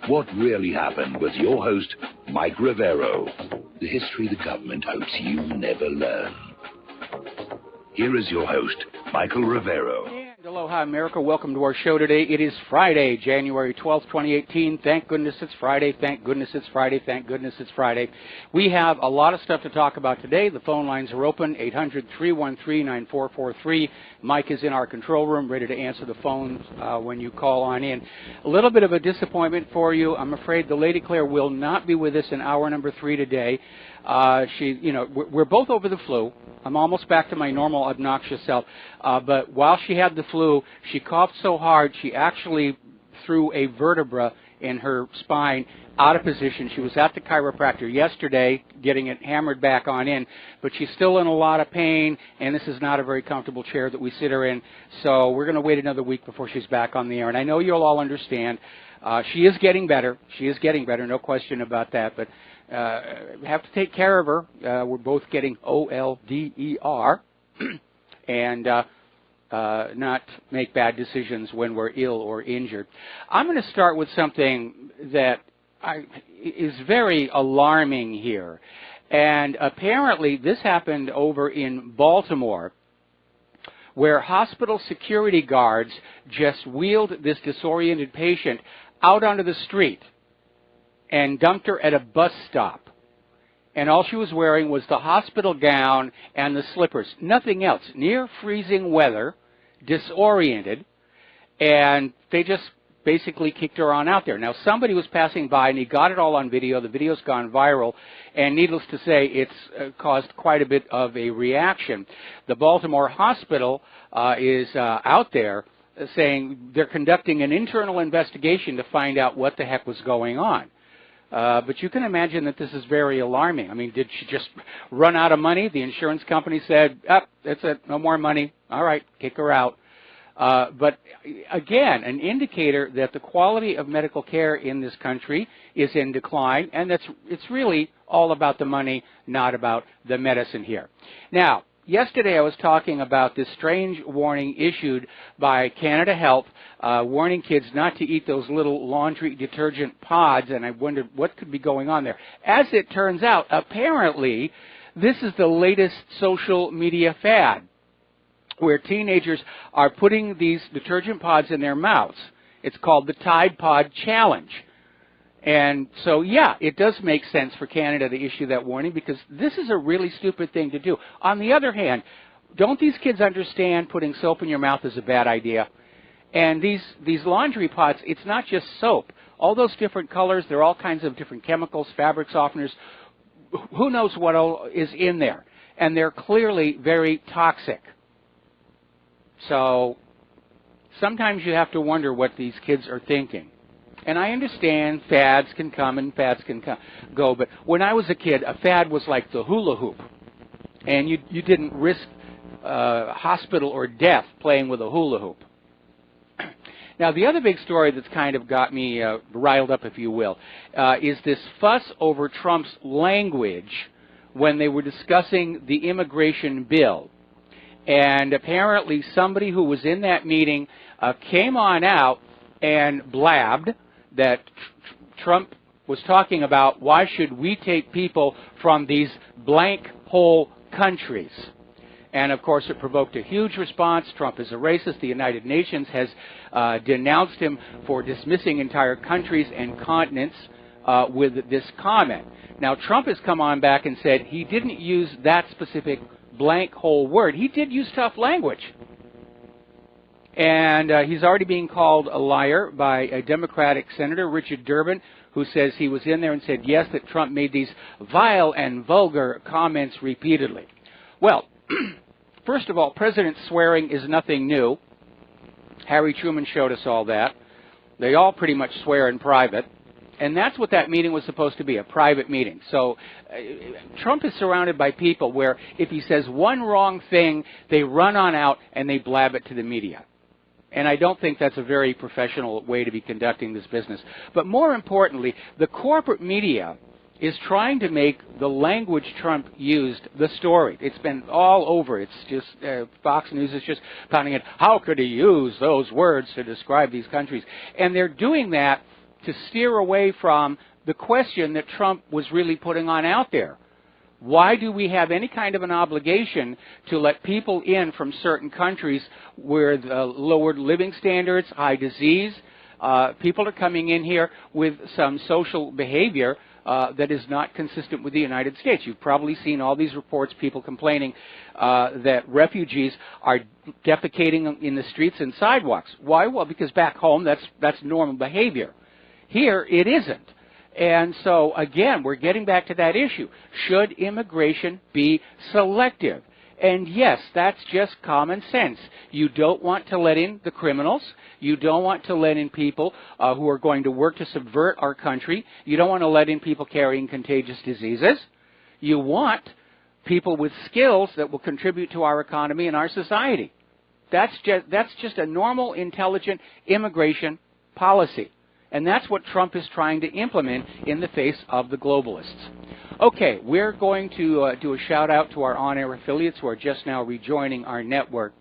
What really happened with your host, Mike Rivero. The history the government hopes you never learn. Here is your host, Michael Rivero. And aloha, America. Welcome to our show today. It is Friday, January 12th, 2018. Thank goodness it's Friday. Thank goodness it's Friday. Thank goodness it's Friday. We have a lot of stuff to talk about today. The phone lines are open, 800-313-9443. Mike is in our control room, ready to answer the phones when you call on in. A little bit of a disappointment for you. I'm afraid the Lady Claire will not be with us in hour number 3 today. We're both over the flu. I'm almost back to my normal obnoxious self. But while she had the flu, she coughed so hard, she actually threw a vertebra in her spine out of position. She was at the chiropractor yesterday getting it hammered back on in, but she's still in a lot of pain, and this is not a very comfortable chair that we sit her in. So we're going to wait another week before she's back on the air. And I know you'll all understand. She is getting better. She is getting better, no question about that. But we have to take care of her. We're both getting OLDER and not make bad decisions when we're ill or injured. I'm going to start with something that is very alarming here. And apparently this happened over in Baltimore, where hospital security guards just wheeled this disoriented patient out onto the street and dumped her at a bus stop. And all she was wearing was the hospital gown and the slippers. Nothing else. Near freezing weather, disoriented, and they just basically kicked her on out there. Now, somebody was passing by, and he got it all on video. The video's gone viral, and needless to say, it's caused quite a bit of a reaction. The Baltimore hospital is out there saying they're conducting an internal investigation to find out what the heck was going on. But you can imagine that this is very alarming. I mean, did she just run out of money? The insurance company said, that's it, no more money. All right, kick her out. But again, an indicator that the quality of medical care in this country is in decline, and it's really all about the money, not about the medicine here. Now, yesterday I was talking about this strange warning issued by Canada Health, warning kids not to eat those little laundry detergent pods, and I wondered what could be going on there. As it turns out, apparently, this is the latest social media fad, where teenagers are putting these detergent pods in their mouths. It's called the Tide Pod Challenge. And so, yeah, it does make sense for Canada to issue that warning, because this is a really stupid thing to do. On the other hand, don't these kids understand putting soap in your mouth is a bad idea? And these laundry pods, it's not just soap. All those different colors, there are all kinds of different chemicals, fabric softeners. Who knows what all is in there? And they're clearly very toxic. So sometimes you have to wonder what these kids are thinking. And I understand fads can come and fads can go, but when I was a kid, a fad was like the hula hoop. And you didn't risk hospital or death playing with a hula hoop. Now, the other big story that's kind of got me riled up, if you will, is this fuss over Trump's language when they were discussing the immigration bill. And apparently somebody who was in that meeting came on out and blabbed that Trump was talking about why should we take people from these blank hole countries. And, of course, it provoked a huge response. Trump is a racist. The United Nations has denounced him for dismissing entire countries and continents with this comment. Now, Trump has come on back and said he didn't use that specific blank hole word. He did use tough language. And he's already being called a liar by a Democratic Senator, Richard Durbin, who says he was in there and said, yes, that Trump made these vile and vulgar comments repeatedly. Well, first of all, President swearing is nothing new. Harry Truman showed us all that. They all pretty much swear in private. And that's what that meeting was supposed to be, a private meeting. So Trump is surrounded by people where if he says one wrong thing, they run on out and they blab it to the media. And I don't think that's a very professional way to be conducting this business. But more importantly, the corporate media is trying to make the language Trump used the story. It's been all over. It's just, Fox News is just pounding it. How could he use those words to describe these countries? And they're doing that to steer away from the question that Trump was really putting on out there. Why do we have any kind of an obligation to let people in from certain countries where the lowered living standards, high disease, people are coming in here with some social behavior that is not consistent with the United States? You've probably seen all these reports, people complaining that refugees are defecating in the streets and sidewalks. Why? Well, because back home that's normal behavior. Here it isn't. And so, again, we're getting back to that issue. Should immigration be selective? And yes, that's just common sense. You don't want to let in the criminals. You don't want to let in people who are going to work to subvert our country. You don't want to let in people carrying contagious diseases. You want people with skills that will contribute to our economy and our society. That's just a normal, intelligent immigration policy. And that's what Trump is trying to implement in the face of the globalists. Okay, we're going to do a shout out to our on-air affiliates who are just now rejoining our network.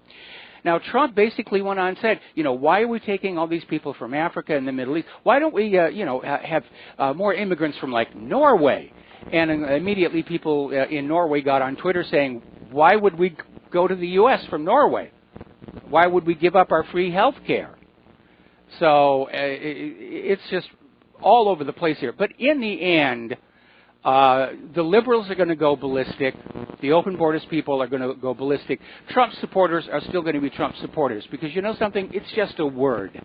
Now, Trump basically went on and said, why are we taking all these people from Africa and the Middle East? Why don't we, have more immigrants from, like, Norway? And immediately people in Norway got on Twitter saying, why would we go to the U.S. from Norway? Why would we give up our free health care? So it's just all over the place here. But in the end, the liberals are going to go ballistic. The open borders people are going to go ballistic. Trump supporters are still going to be Trump supporters because you know something? It's just a word.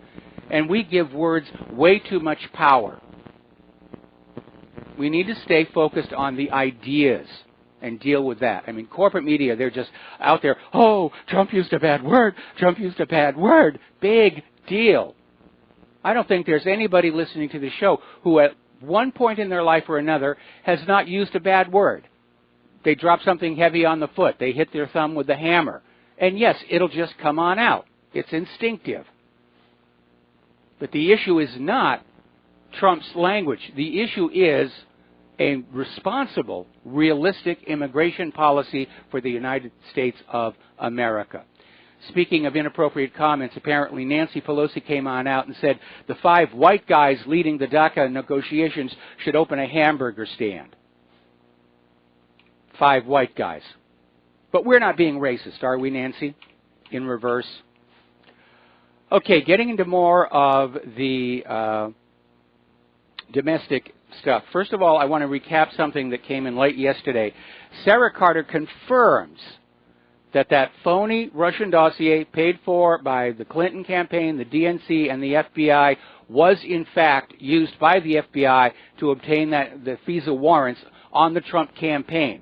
And we give words way too much power. We need to stay focused on the ideas and deal with that. I mean, corporate media, they're just out there, oh, Trump used a bad word. Trump used a bad word. Big deal. I don't think there's anybody listening to the show who at one point in their life or another has not used a bad word. They drop something heavy on the foot. They hit their thumb with the hammer. And yes, it'll just come on out. It's instinctive. But the issue is not Trump's language. The issue is a responsible, realistic immigration policy for the United States of America. Speaking of inappropriate comments, apparently Nancy Pelosi came on out and said the 5 white guys leading the DACA negotiations should open a hamburger stand. 5 white guys. But we're not being racist, are we, Nancy? In reverse. Okay, getting into more of the domestic stuff. First of all, I want to recap something that came in late yesterday. Sarah Carter confirms that phony Russian dossier paid for by the Clinton campaign, the DNC, and the FBI was in fact used by the FBI to obtain the FISA warrants on the Trump campaign.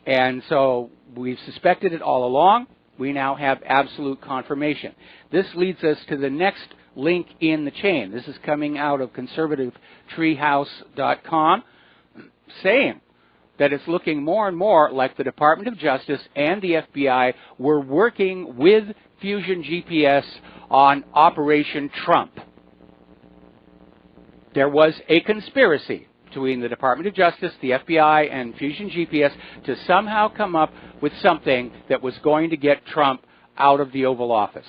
And so we've suspected it all along. We now have absolute confirmation. This leads us to the next link in the chain. This is coming out of conservativetreehouse.com saying that it's looking more and more like the Department of Justice and the FBI were working with Fusion GPS on Operation Trump. There was a conspiracy between the Department of Justice, the FBI, and Fusion GPS to somehow come up with something that was going to get Trump out of the Oval Office.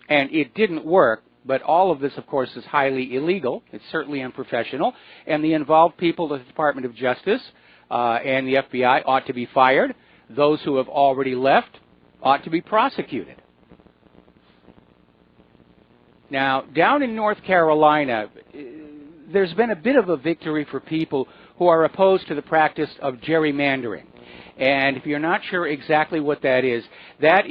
And it didn't work. But all of this, of course, is highly illegal. It's certainly unprofessional. And the involved people of the Department of Justice and the FBI ought to be fired. Those who have already left ought to be prosecuted. Now, down in North Carolina, there's been a bit of a victory for people who are opposed to the practice of gerrymandering. And if you're not sure exactly what that is that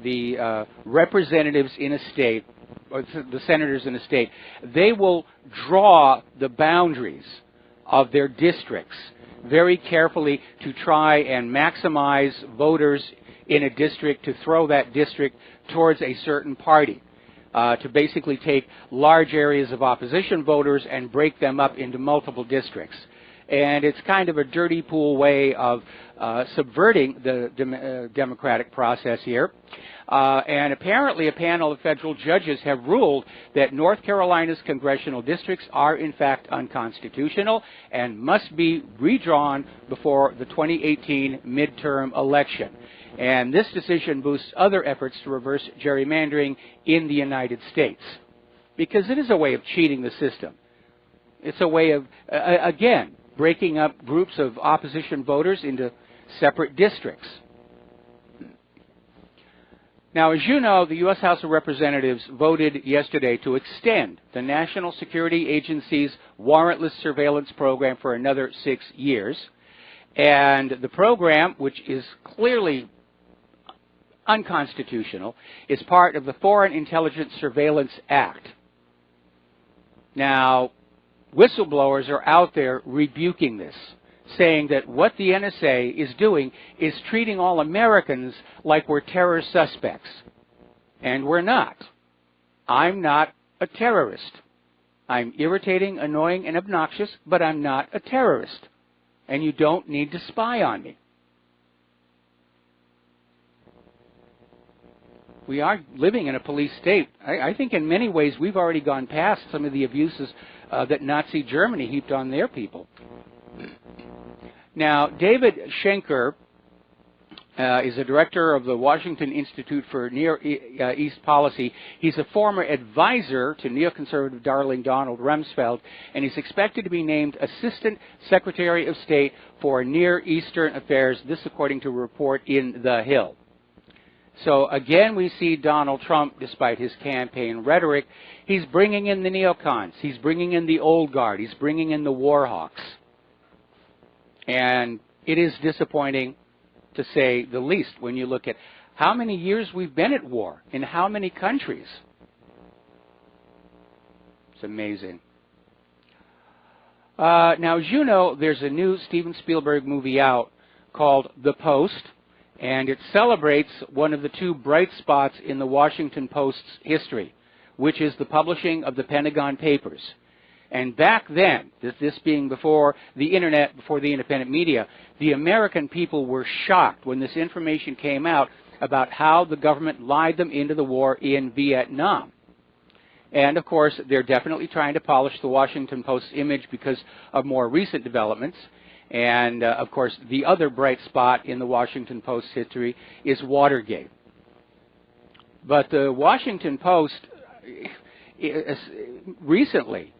the representatives in a state, or the senators in a state, they will draw the boundaries of their districts very carefully to try and maximize voters in a district, to throw that district towards a certain party, to basically take large areas of opposition voters and break them up into multiple districts. And it's kind of a dirty pool way of subverting the democratic process here. And apparently a panel of federal judges have ruled that North Carolina's congressional districts are in fact unconstitutional and must be redrawn before the 2018 midterm election. And this decision boosts other efforts to reverse gerrymandering in the United States. because it is a way of cheating the system. It's a way of, again, breaking up groups of opposition voters into separate districts. Now, as you know, the U.S. House of Representatives voted yesterday to extend the National Security Agency's warrantless surveillance program for another 6 years. And the program, which is clearly unconstitutional, is part of the Foreign Intelligence Surveillance Act. Now, whistleblowers are out there rebuking this, saying that what the NSA is doing is treating all Americans like we're terror suspects. And we're not. I'm not a terrorist. I'm irritating, annoying, and obnoxious, but I'm not a terrorist. And you don't need to spy on me. We are living in a police state. I think in many ways we've already gone past some of the abuses that Nazi Germany heaped on their people. Now, David Schenker is a director of the Washington Institute for Near East Policy. He's a former advisor to neoconservative darling Donald Rumsfeld, and he's expected to be named Assistant Secretary of State for Near Eastern Affairs, this according to a report in The Hill. So again, we see Donald Trump, despite his campaign rhetoric, he's bringing in the neocons, he's bringing in the old guard, he's bringing in the war hawks. And it is disappointing, to say the least, when you look at how many years we've been at war in how many countries. It's amazing. Now, as you know, there's a new Steven Spielberg movie out called The Post, and it celebrates one of the two bright spots in the Washington Post's history, which is the publishing of the Pentagon Papers. And back then, this being before the internet, before the independent media, the American people were shocked when this information came out about how the government lied them into the war in Vietnam. And of course, they're definitely trying to polish the Washington Post's image because of more recent developments. And of course, the other bright spot in the Washington Post's history is Watergate. But the Washington Post recently,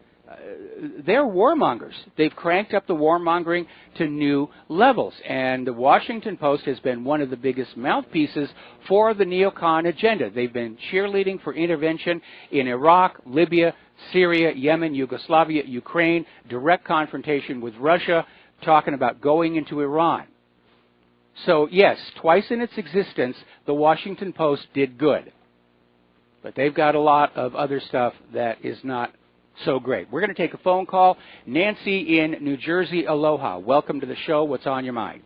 they're warmongers. They've cranked up the warmongering to new levels. And the Washington Post has been one of the biggest mouthpieces for the neocon agenda. They've been cheerleading for intervention in Iraq, Libya, Syria, Yemen, Yugoslavia, Ukraine, direct confrontation with Russia, talking about going into Iran. So yes, twice in its existence, the Washington Post did good. But they've got a lot of other stuff that is not so great. We're going to take a phone call. Nancy in New Jersey, aloha. Welcome to the show. What's on your mind?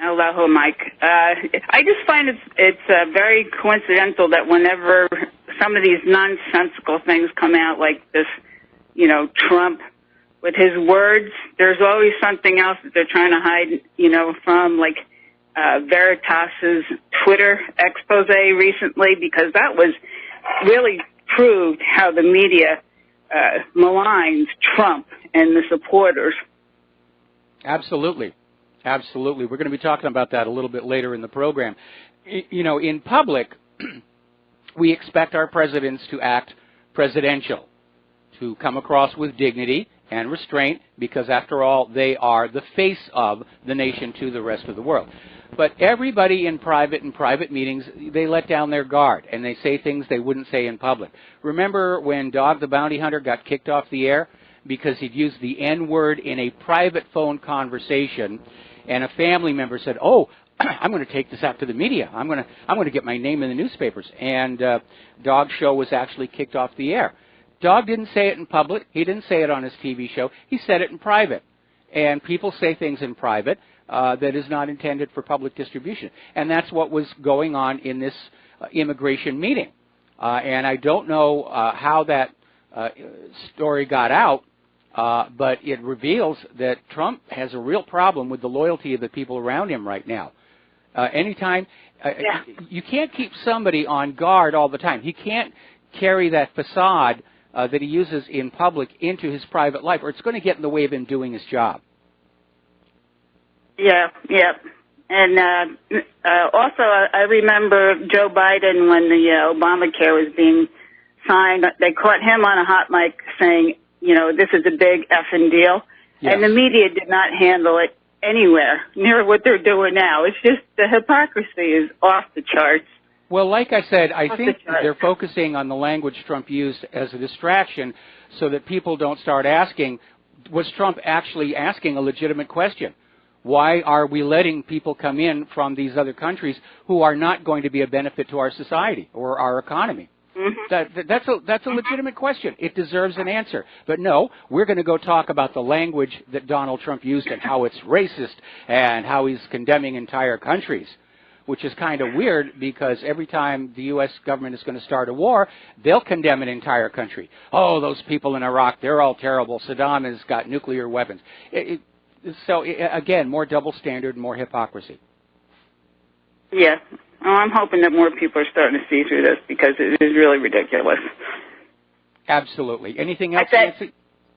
Aloha, Mike. I just find it's very coincidental that whenever some of these nonsensical things come out like this, Trump, with his words, there's always something else that they're trying to hide, from, like Veritas's Twitter expose recently, because that was really proved how the media maligns Trump and the supporters. Absolutely. Absolutely. We're going to be talking about that a little bit later in the program. In public, we expect our presidents to act presidential, to come across with dignity and restraint, because after all, they are the face of the nation to the rest of the world. But everybody in private meetings, they let down their guard, and they say things they wouldn't say in public. Remember when Dog the Bounty Hunter got kicked off the air because he'd used the N-word in a private phone conversation, and a family member said, "Oh, I'm going to take this out to the media. I'm going to get my name in the newspapers." And Dog's show was actually kicked off the air. Dog didn't say it in public. He didn't say it on his TV show. He said it in private. And people say things in private that is not intended for public distribution. And that's what was going on in this immigration meeting. And I don't know how that story got out, but it reveals that Trump has a real problem with the loyalty of the people around him right now. Anytime, you can't keep somebody on guard all the time. He can't carry that facade that he uses in public into his private life, or it's going to get in the way of him doing his job. Yeah. And also, I remember Joe Biden when the Obamacare was being sign. They caught him on a hot mic saying, you know, this is a big effing deal. Yes. And the media did not handle it anywhere near what they're doing now. It's just the hypocrisy is off the charts. Well, like I said, I Off think the charts. they're focusing on the language Trump used as a distraction so that people don't start asking, was Trump actually asking a legitimate question? Why are we letting people come in from these other countries who are not going to be a benefit to our society or our economy? Mm-hmm. That's a legitimate question. It deserves an answer. But no, we're going to go talk about the language that Donald Trump used and how it's racist and how he's condemning entire countries, which is kind of weird because every time the U.S. government is going to start a war, they'll condemn an entire country. Oh, those people in Iraq, they're all terrible. Saddam has got nuclear weapons. So, again, more double standard, more hypocrisy. Yeah. Oh, I'm hoping that more people are starting to see through this because it is really ridiculous. Absolutely. Anything else, That's Nancy?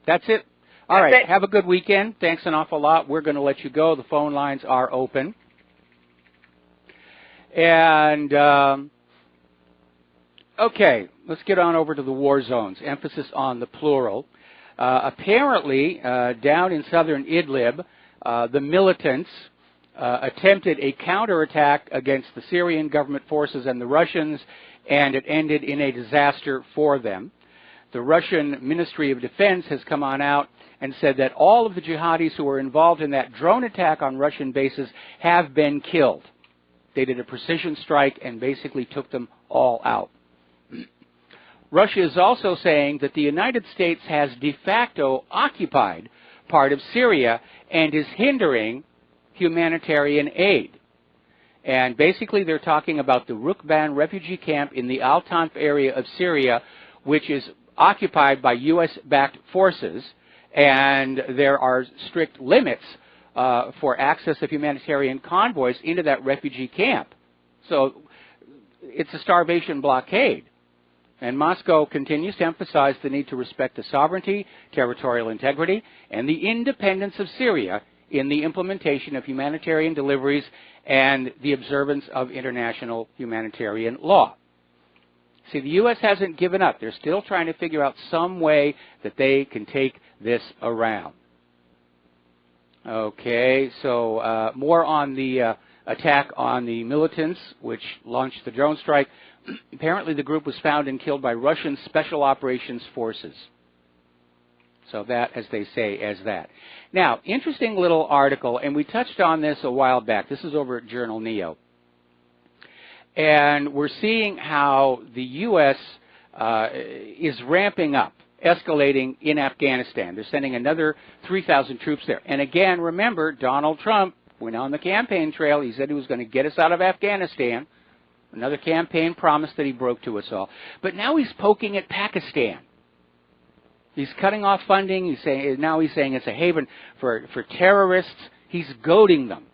That's it? All right. Have a good weekend. Thanks an awful lot. We're going to let you go. The phone lines are open. And, okay, let's get on over to the war zones. Emphasis on the plural. Apparently, down in southern Idlib, the militants attempted a counterattack against the Syrian government forces and the Russians, and it ended in a disaster for them. The Russian Ministry of Defense has come on out and said that all of the jihadis who were involved in that drone attack on Russian bases have been killed. They did a precision strike and basically took them all out. Russia is also saying that the United States has de facto occupied part of Syria and is hindering humanitarian aid. And basically they're talking about the Rukban refugee camp in the Al-Tanf area of Syria, which is occupied by U.S.-backed forces, and there are strict limits for access of humanitarian convoys into that refugee camp. So it's a starvation blockade. And Moscow continues to emphasize the need to respect the sovereignty, territorial integrity, and the independence of Syria in the implementation of humanitarian deliveries and the observance of international humanitarian law. See, the U.S. hasn't given up. They're still trying to figure out some way that they can take this around. Okay, so more on the attack on the militants, which launched the drone strike. Apparently the group was found and killed by Russian Special Operations Forces. So that, as they say, as that. Now, interesting little article, and we touched on this a while back. This is over at Journal Neo. And we're seeing how the U.S. Is ramping up, escalating in Afghanistan. They're sending another 3,000 troops there. And again, remember, Donald Trump went on the campaign trail. He said he was going to get us out of Afghanistan. Another campaign promise that he broke to us all. But now he's poking at Pakistan. He's cutting off funding. He's saying it's a haven for terrorists. He's goading them.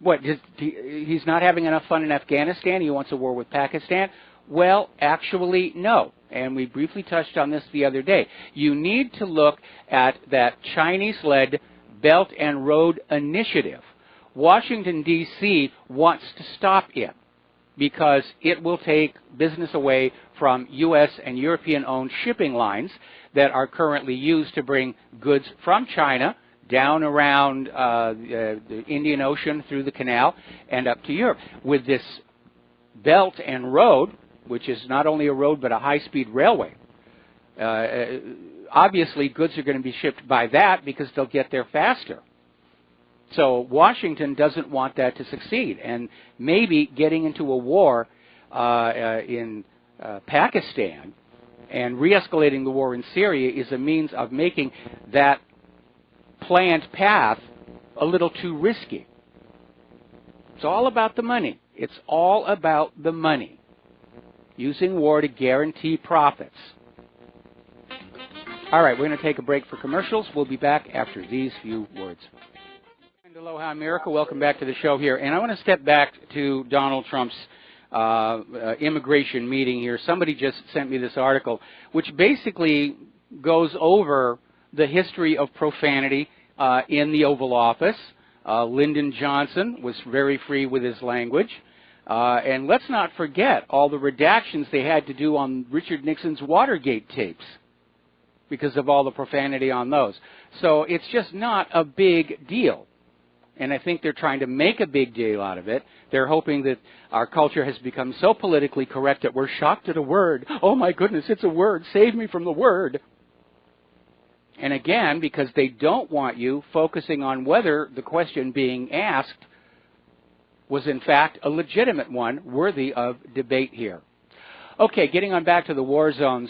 What? He's not having enough fun in Afghanistan? He wants a war with Pakistan? Well, actually, no. And we briefly touched on this the other day. You need to look at that Chinese-led Belt and Road Initiative. Washington, D.C. wants to stop it, because it will take business away from U.S. and European-owned shipping lines that are currently used to bring goods from China down around the Indian Ocean through the canal and up to Europe. With this Belt and Road, which is not only a road but a high-speed railway, obviously goods are going to be shipped by that because they'll get there faster. So Washington doesn't want that to succeed, and maybe getting into a war in Pakistan and re-escalating the war in Syria is a means of making that planned path a little too risky. It's all about the money. It's all about the money. Using war to guarantee profits. All right, we're going to take a break for commercials. We'll be back after these few words. Aloha America, welcome back to the show here. And I want to step back to Donald Trump's immigration meeting here. Somebody just sent me this article, which basically goes over the history of profanity in the Oval Office. Lyndon Johnson was very free with his language. And let's not forget all the redactions they had to do on Richard Nixon's Watergate tapes because of all the profanity on those. So it's just not a big deal. And I think they're trying to make a big deal out of it. They're hoping that our culture has become so politically correct that we're shocked at a word. Oh, my goodness, it's a word. Save me from the word. And again, because they don't want you focusing on whether the question being asked was in fact a legitimate one worthy of debate here. Okay, getting on back to the war zones.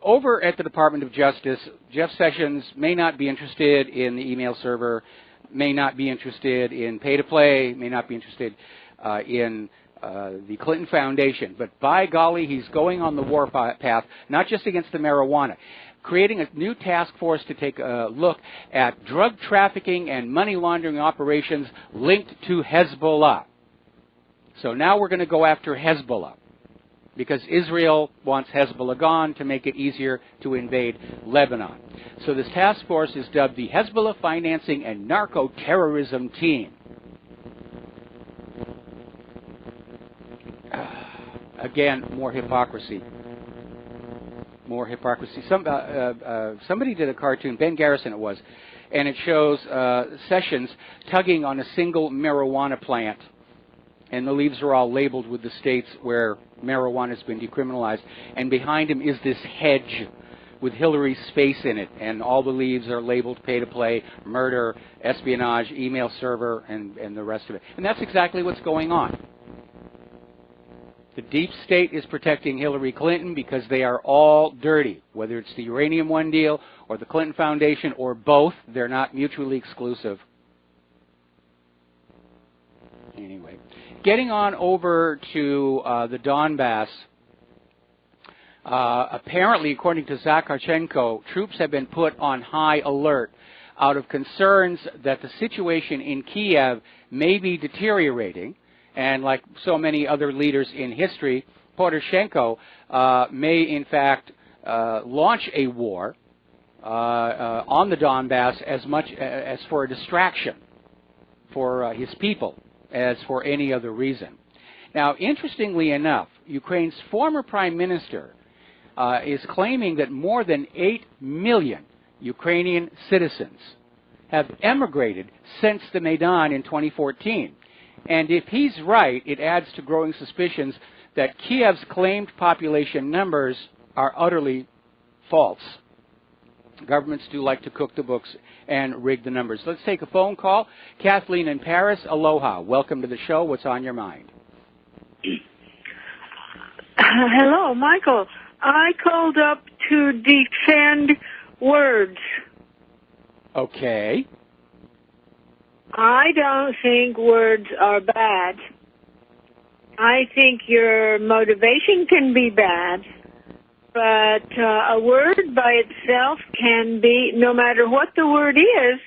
Over at the Department of Justice, Jeff Sessions may not be interested in the email server, may not be interested in pay-to-play, may not be interested in the Clinton Foundation. But by golly, he's going on the war path, not just against the marijuana, creating a new task force to take a look at drug trafficking and money laundering operations linked to Hezbollah. So now we're going to go after Hezbollah, because Israel wants Hezbollah gone to make it easier to invade Lebanon. So this task force is dubbed the Hezbollah Financing and Narco-Terrorism Team. Again, more hypocrisy. More hypocrisy. Somebody did a cartoon, Ben Garrison it was, and it shows Sessions tugging on a single marijuana plant. And the leaves are all labeled with the states where marijuana has been decriminalized. And behind him is this hedge with Hillary's face in it. And all the leaves are labeled pay-to-play, murder, espionage, email server, and the rest of it. And that's exactly what's going on. The deep state is protecting Hillary Clinton because they are all dirty. Whether it's the Uranium One deal or the Clinton Foundation or both, they're not mutually exclusive. Anyway. Getting on over to the Donbass, apparently, according to Zakharchenko, troops have been put on high alert out of concerns that the situation in Kiev may be deteriorating. And like so many other leaders in history, Poroshenko may, in fact, launch a war on the Donbass as much as for a distraction for his people as for any other reason. Now, interestingly enough, Ukraine's former prime minister is claiming that more than 8 million Ukrainian citizens have emigrated since the Maidan in 2014. And if he's right, it adds to growing suspicions that Kiev's claimed population numbers are utterly false. Governments do like to cook the books and rig the numbers. Let's take a phone call. Kathleen in Paris, aloha. Welcome to the show. What's on your mind? Hello, Michael. I called up to defend words. Okay. I don't think words are bad. I think your motivation can be bad. But a word by itself can be, no matter what the word is,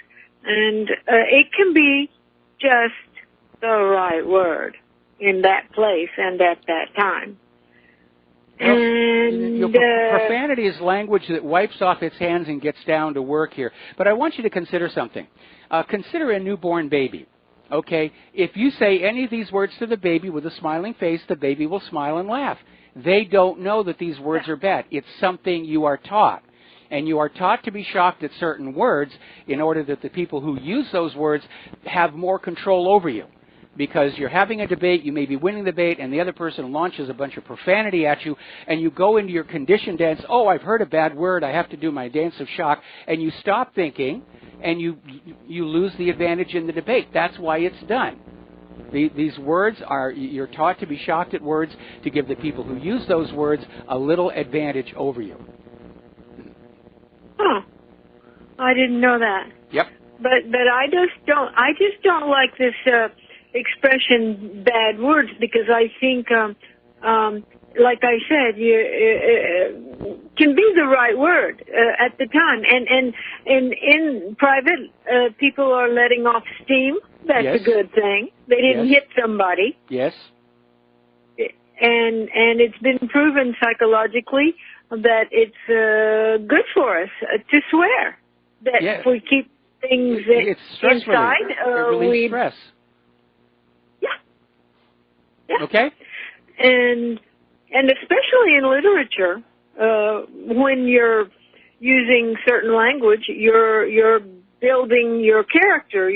and it can be just the right word in that place and at that time. And profanity is language that wipes off its hands and gets down to work here. But I want you to consider something. Consider a newborn baby. Okay? If you say any of these words to the baby with a smiling face, the baby will smile and laugh. They don't know that these words are bad. It's something you are taught. And you are taught to be shocked at certain words in order that the people who use those words have more control over you. Because you're having a debate, you may be winning the debate, and the other person launches a bunch of profanity at you, and you go into your conditioned dance, oh, I've heard a bad word, I have to do my dance of shock, and you stop thinking, and you lose the advantage in the debate. That's why it's done. These words are, you're taught to be shocked at words to give the people who use those words a little advantage over you. Huh. I didn't know that. Yep. But I just don't like this expression bad words, because I think like I said, can be the right word at the time. And in private, people are letting off steam. That's yes. a good thing. They didn't hit somebody. Yes. And it's been proven psychologically that it's good for us to swear. That if we keep things it's stress inside, relief. It relieves stress. Yeah. Okay? And especially in literature, when you're using certain language, you're building your character,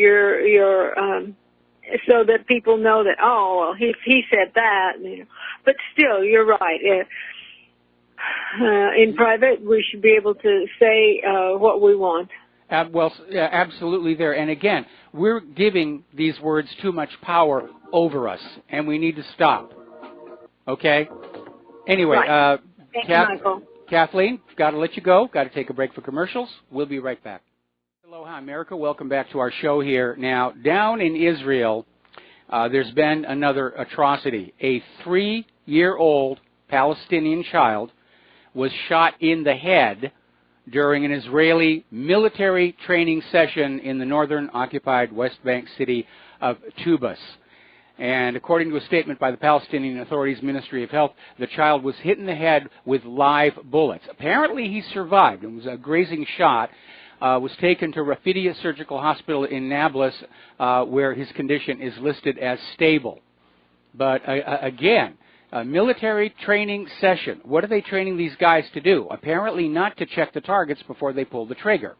so that people know that, oh, well, he said that, you know. But still, you're right. In private, we should be able to say what we want. Well, absolutely there. And again, we're giving these words too much power over us, and we need to stop. Okay? Anyway, Right. Thank you, Michael. Kathleen, got to let you go. Got to take a break for commercials. We'll be right back. Aloha, America. Welcome back to our show here. Now, down in Israel, there's been another atrocity. A 3-year-old Palestinian child was shot in the head during an Israeli military training session in the northern occupied West Bank city of Tubas. And according to a statement by the Palestinian Authorities Ministry of Health, the child was hit in the head with live bullets. Apparently he survived. It was a grazing shot. Was taken to Rafidia Surgical Hospital in Nablus, where his condition is listed as stable. But again, a military training session. What are they training these guys to do? Apparently not to check the targets before they pull the trigger.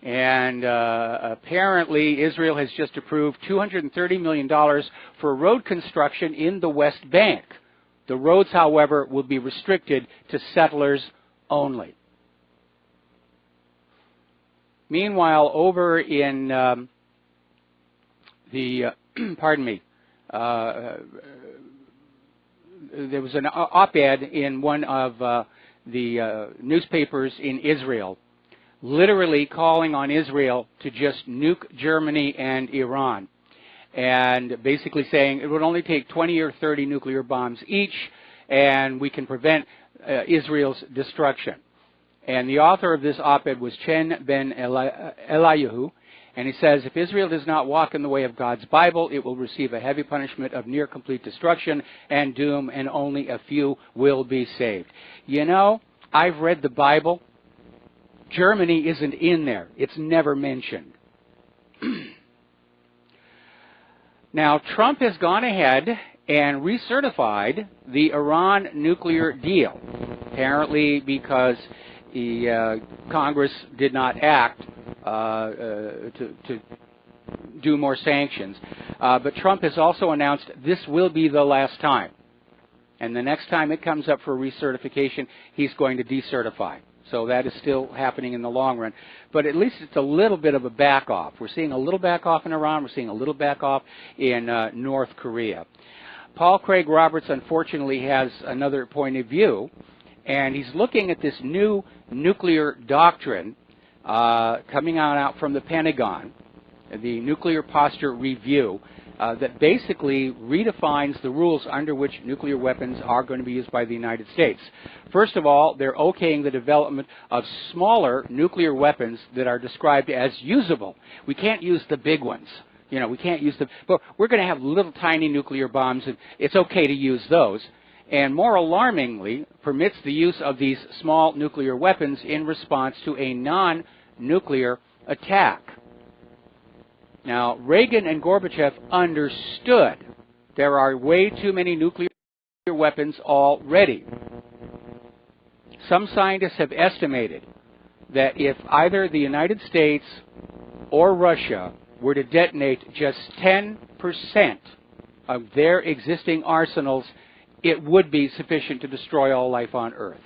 And apparently Israel has just approved $230 million for road construction in the West Bank. The roads, however, will be restricted to settlers only. Meanwhile, over in pardon me, there was an op-ed in one of the newspapers in Israel, literally calling on Israel to just nuke Germany and Iran, and basically saying it would only take 20 or 30 nuclear bombs each, and we can prevent Israel's destruction. And the author of this op-ed was Chen Ben Eliyahu, and he says, if Israel does not walk in the way of God's Bible, it will receive a heavy punishment of near-complete destruction and doom, and only a few will be saved. You know, I've read the Bible. Germany isn't in there. It's never mentioned. Now, Trump has gone ahead and recertified the Iran nuclear deal, apparently because the Congress did not act to do more sanctions. But Trump has also announced this will be the last time. And the next time it comes up for recertification, he's going to decertify. So that is still happening in the long run. But at least it's a little bit of a back-off. We're seeing a little back-off in Iran. We're seeing a little back-off in North Korea. Paul Craig Roberts, unfortunately, has another point of view. And he's looking at this new nuclear doctrine coming out from the Pentagon, the Nuclear Posture Review, that basically redefines the rules under which nuclear weapons are going to be used by the United States. First of all, they're okaying the development of smaller nuclear weapons that are described as usable. We can't use the big ones. You know, we can't use them, but we're going to have little tiny nuclear bombs, and it's okay to use those. And more alarmingly, permits the use of these small nuclear weapons in response to a non-nuclear attack. Now, Reagan and Gorbachev understood there are way too many nuclear weapons already. Some scientists have estimated that if either the United States or Russia were to detonate just 10% of their existing arsenals, it would be sufficient to destroy all life on Earth.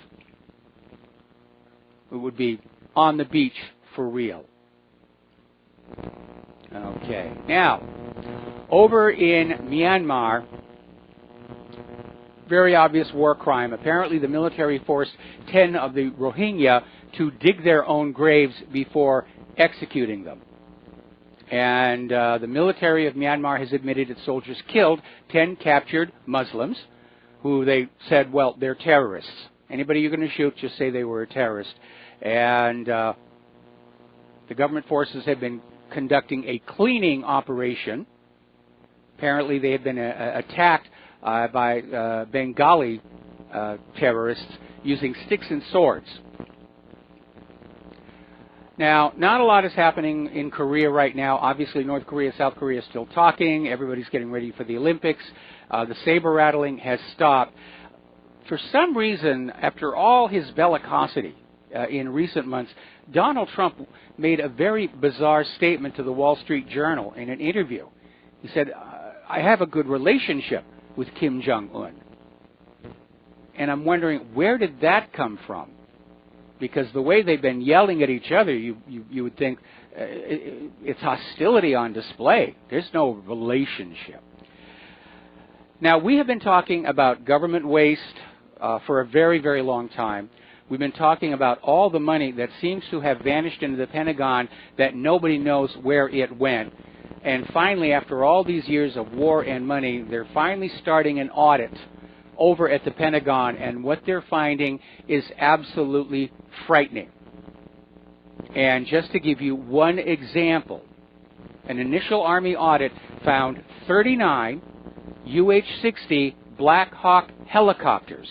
It would be on the beach for real. Okay. Now, over in Myanmar, very obvious war crime. Apparently the military forced 10 of the Rohingya to dig their own graves before executing them. And the military of Myanmar has admitted its soldiers killed 10 captured Muslims, who they said, well, they're terrorists. Anybody you're going to shoot, just say they were a terrorist. And the government forces have been conducting a cleaning operation. Apparently they had been attacked by Bengali terrorists using sticks and swords. Now, not a lot is happening in Korea right now. Obviously, North Korea, South Korea is still talking. Everybody's getting ready for the Olympics. The saber rattling has stopped. For some reason, after all his bellicosity in recent months, Donald Trump made a very bizarre statement to the Wall Street Journal in an interview. He said, I have a good relationship with Kim Jong-un. And I'm wondering, where did that come from? Because the way they've been yelling at each other, you would think it's hostility on display. There's no relationship. Now, we have been talking about government waste for a very, very long time. We've been talking about all the money that seems to have vanished into the Pentagon that nobody knows where it went. And finally, after all these years of war and money, they're finally starting an audit over at the Pentagon, and what they're finding is absolutely frightening. And just to give you one example, an initial Army audit found 39 UH-60 Black Hawk helicopters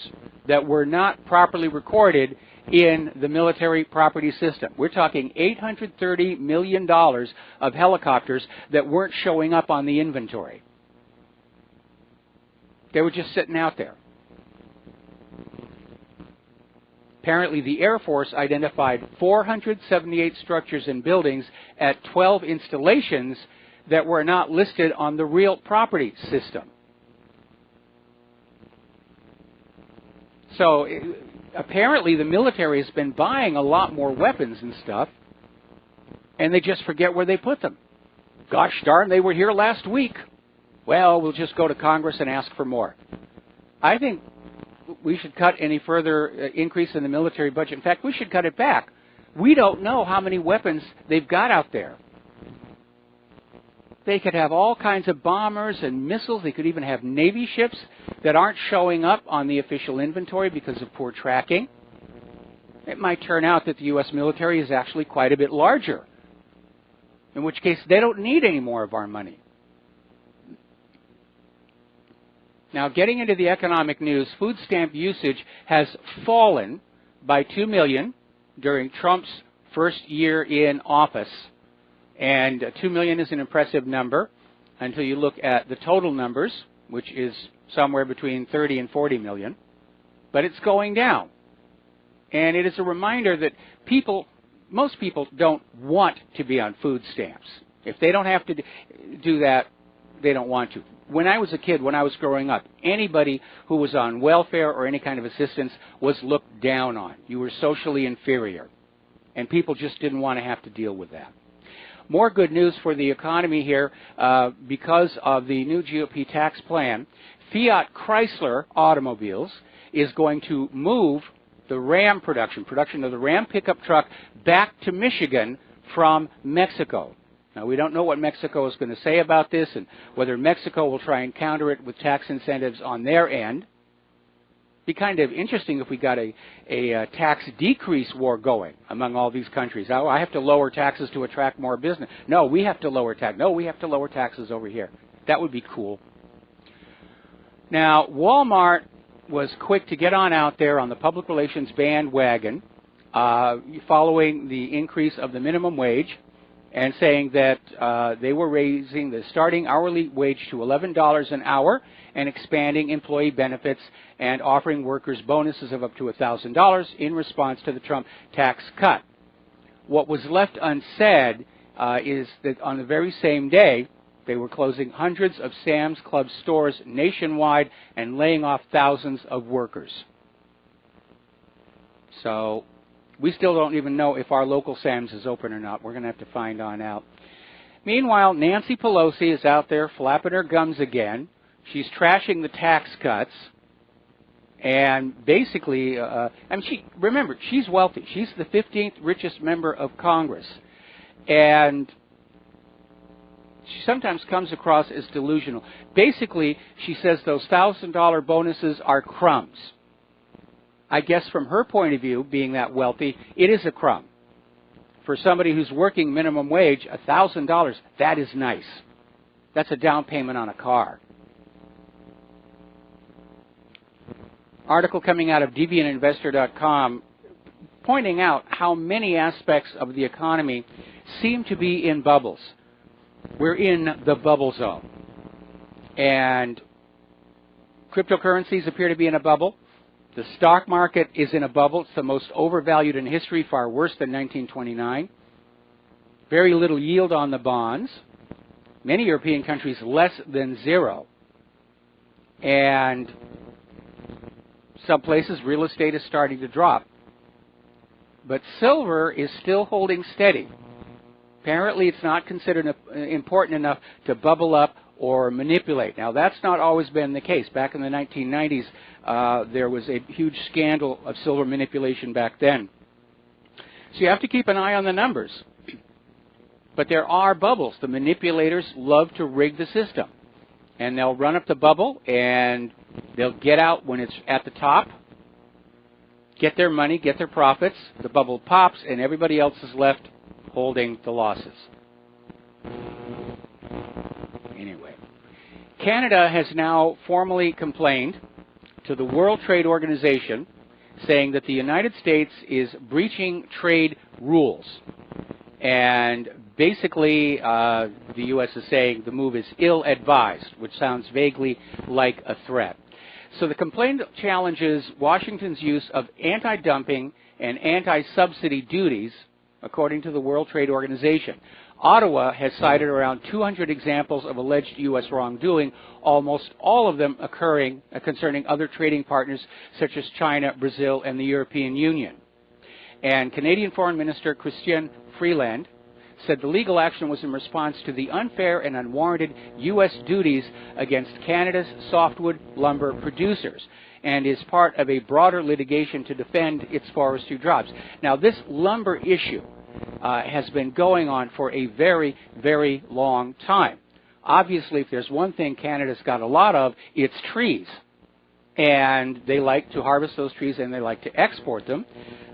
that were not properly recorded in the military property system. We're talking $830 million of helicopters that weren't showing up on the inventory. They were just sitting out there. Apparently, the Air Force identified 478 structures and buildings at 12 installations that were not listed on the real property system. So, apparently, the military has been buying a lot more weapons and stuff, and they just forget where they put them. Gosh darn, they were here last week. Well, we'll just go to Congress and ask for more. I think we should cut any further increase in the military budget. In fact, we should cut it back. We don't know how many weapons they've got out there. They could have all kinds of bombers and missiles. They could even have Navy ships that aren't showing up on the official inventory because of poor tracking. It might turn out that the U.S. military is actually quite a bit larger, in which case they don't need any more of our money. Now, getting into the economic news, food stamp usage has fallen by 2 million during Trump's first year in office. And 2 million is an impressive number until you look at the total numbers, which is somewhere between 30 and 40 million. But it's going down. And it is a reminder that most people don't want to be on food stamps. If they don't have to do that, they don't want to. When I was a kid, when I was growing up, anybody who was on welfare or any kind of assistance was looked down on. You were socially inferior. And people just didn't want to have to deal with that. More good news for the economy here. Because of the new GOP tax plan, Fiat Chrysler Automobiles is going to move the Ram production of the Ram pickup truck back to Michigan from Mexico. Now, we don't know what Mexico is going to say about this and whether Mexico will try and counter it with tax incentives on their end. It'd be kind of interesting if we got a tax decrease war going among all these countries. Oh, I have to lower taxes to attract more business. No, we have to lower tax. No, we have to lower taxes over here. That would be cool. Now, Walmart was quick to get on out there on the public relations bandwagon following the increase of the minimum wage, and saying that they were raising the starting hourly wage to $11 an hour and expanding employee benefits and offering workers bonuses of up to $1,000 in response to the Trump tax cut. What was left unsaid is that on the very same day, they were closing hundreds of Sam's Club stores nationwide and laying off thousands of workers. So we still don't even know if our local Sam's is open or not. We're going to have to find on out. Meanwhile, Nancy Pelosi is out there flapping her gums again. She's trashing the tax cuts. And basically, remember, she's wealthy. She's the 15th richest member of Congress. And she sometimes comes across as delusional. Basically, she says those $1,000 bonuses are crumbs. I guess from her point of view, being that wealthy, it is a crumb. For somebody who's working minimum wage, $1,000, that is nice. That's a down payment on a car. Article coming out of deviantinvestor.com pointing out how many aspects of the economy seem to be in bubbles. We're in the bubble zone. And cryptocurrencies appear to be in a bubble. The stock market is in a bubble. It's the most overvalued in history, far worse than 1929. Very little yield on the bonds. Many European countries less than zero. And some places real estate is starting to drop. But silver is still holding steady. Apparently it's not considered important enough to bubble up or manipulate. Now that's not always been the case. Back in the 1990s, there was a huge scandal of silver manipulation back then. So you have to keep an eye on the numbers. But there are bubbles. The manipulators love to rig the system. And they'll run up the bubble and they'll get out when it's at the top, get their money, get their profits. The bubble pops and everybody else is left holding the losses. Anyway, Canada has now formally complained to the World Trade Organization saying that the United States is breaching trade rules. And basically, the U.S. is saying the move is ill-advised, which sounds vaguely like a threat. So the complaint challenges Washington's use of anti-dumping and anti-subsidy duties, according to the World Trade Organization. Ottawa has cited around 200 examples of alleged U.S. wrongdoing, almost all of them occurring concerning other trading partners such as China, Brazil, and the European Union. And Canadian Foreign Minister Christian Freeland said the legal action was in response to the unfair and unwarranted U.S. duties against Canada's softwood lumber producers and is part of a broader litigation to defend its forestry jobs. Now, this lumber issue has been going on for a very, very long time. Obviously, if there's one thing Canada's got a lot of, it's trees. And they like to harvest those trees and they like to export them.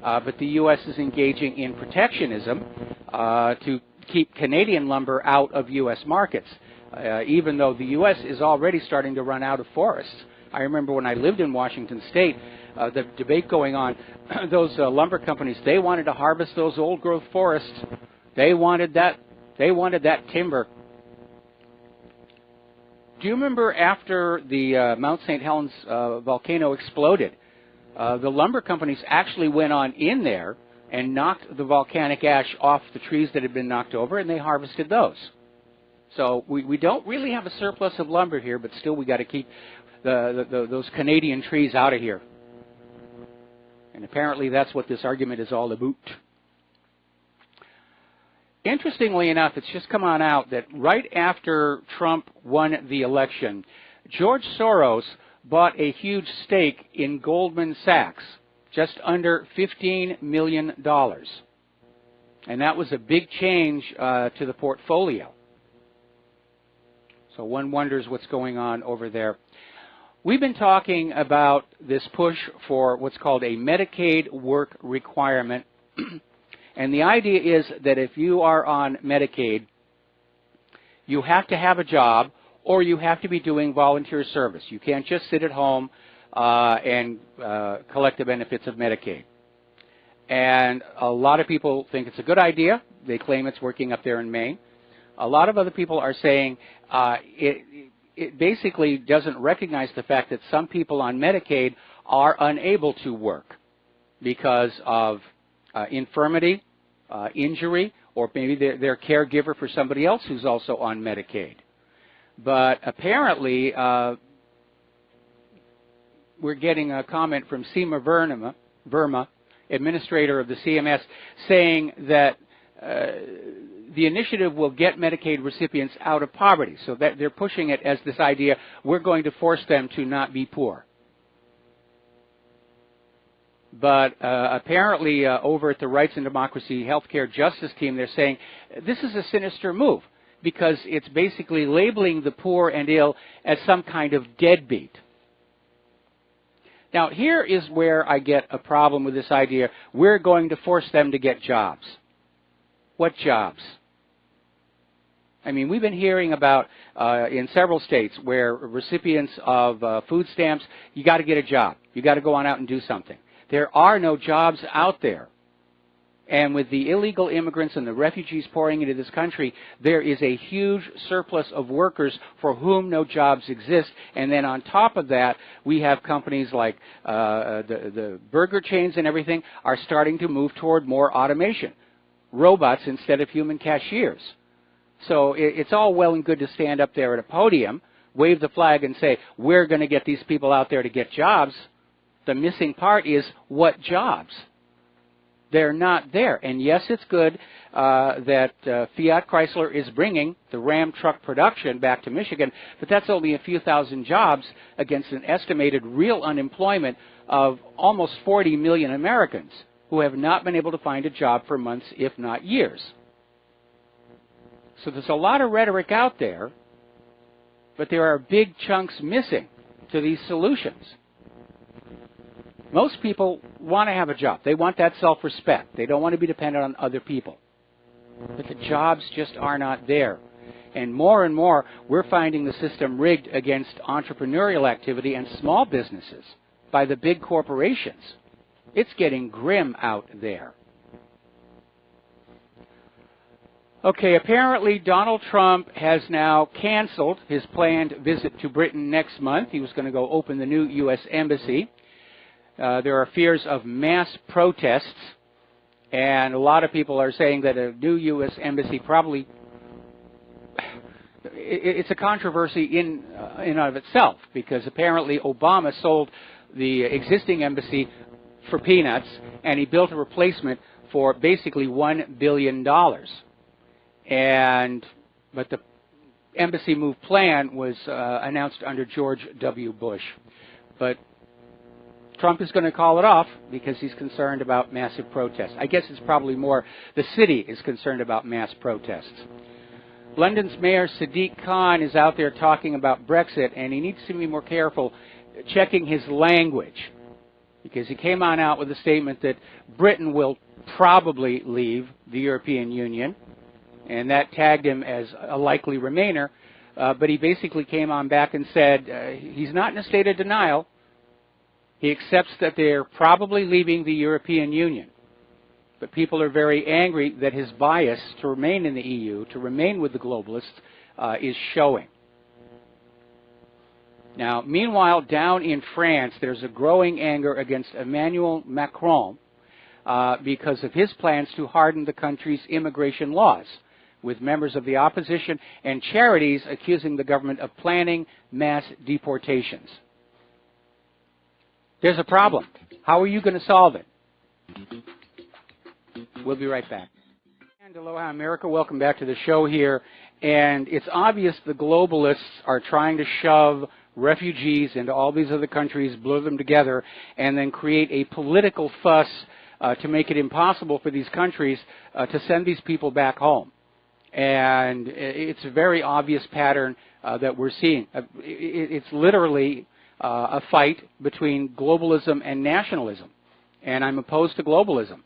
But the U.S. is engaging in protectionism to keep Canadian lumber out of U.S. markets, even though the U.S. is already starting to run out of forests. I remember when I lived in Washington State, the debate going on, those lumber companies, they wanted to harvest those old-growth forests. They wanted that timber. Do you remember after the Mount St. Helens volcano exploded, the lumber companies actually went on in there and knocked the volcanic ash off the trees that had been knocked over, and they harvested those. So we don't really have a surplus of lumber here, but still we got to keep those Canadian trees out of here. And apparently that's what this argument is all about. Interestingly enough, it's just come on out that right after Trump won the election, George Soros bought a huge stake in Goldman Sachs, just under $15 million. And that was a big change to the portfolio. So one wonders what's going on over there. We've been talking about this push for what's called a Medicaid work requirement. And the idea is that if you are on Medicaid, you have to have a job or you have to be doing volunteer service. You can't just sit at home and collect the benefits of Medicaid. And a lot of people think it's a good idea. They claim it's working up there in Maine. A lot of other people are saying it basically doesn't recognize the fact that some people on Medicaid are unable to work because of infirmity, injury, or maybe they're caregiver for somebody else who's also on Medicaid. But apparently, we're getting a comment from Seema Verma, administrator of the CMS, saying that the initiative will get Medicaid recipients out of poverty. So that they're pushing it as this idea, we're going to force them to not be poor. But apparently over at the Rights and Democracy Healthcare Justice team, they're saying this is a sinister move because it's basically labeling the poor and ill as some kind of deadbeat. Now, here is where I get a problem with this idea. We're going to force them to get jobs. What jobs? I mean, we've been hearing about in several states where recipients of food stamps, you got to get a job. You got to go on out and do something. There are no jobs out there. And with the illegal immigrants and the refugees pouring into this country, there is a huge surplus of workers for whom no jobs exist. And then on top of that, we have companies like the burger chains and everything are starting to move toward more automation, robots instead of human cashiers. So it's all well and good to stand up there at a podium, wave the flag and say, we're going to get these people out there to get jobs. The missing part is what jobs? They're not there. And yes, it's good that Fiat Chrysler is bringing the Ram truck production back to Michigan, but that's only a few thousand jobs against an estimated real unemployment of almost 40 million Americans who have not been able to find a job for months, if not years. So there's a lot of rhetoric out there, but there are big chunks missing to these solutions. Most people want to have a job. They want that self-respect. They don't want to be dependent on other people. But the jobs just are not there. And more, we're finding the system rigged against entrepreneurial activity and small businesses by the big corporations. It's getting grim out there. Okay, apparently Donald Trump has now canceled his planned visit to Britain next month. He was going to go open the new U.S. Embassy. There are fears of mass protests, and a lot of people are saying that a new U.S. Embassy probably, it's a controversy in and of itself, because apparently Obama sold the existing embassy for peanuts, and he built a replacement for basically $1 billion. But the embassy move plan was announced under George W. Bush. But Trump is going to call it off because he's concerned about massive protests. I guess it's probably more the city is concerned about mass protests. London's Mayor Sadiq Khan is out there talking about Brexit, and he needs to be more careful checking his language, because he came on out with a statement that Britain will probably leave the European Union, and that tagged him as a likely remainer, but he basically came on back and said he's not in a state of denial. He accepts that they're probably leaving the European Union. But people are very angry that his bias to remain in the EU, to remain with the globalists, is showing. Now, meanwhile, down in France, there's a growing anger against Emmanuel Macron because of his plans to harden the country's immigration laws, with members of the opposition and charities accusing the government of planning mass deportations. There's a problem. How are you going to solve it? We'll be right back. And aloha, America. Welcome back to the show here. And it's obvious the globalists are trying to shove refugees into all these other countries, blur them together, and then create a political fuss to make it impossible for these countries to send these people back home. And it's a very obvious pattern that we're seeing. It's literally a fight between globalism and nationalism. And I'm opposed to globalism.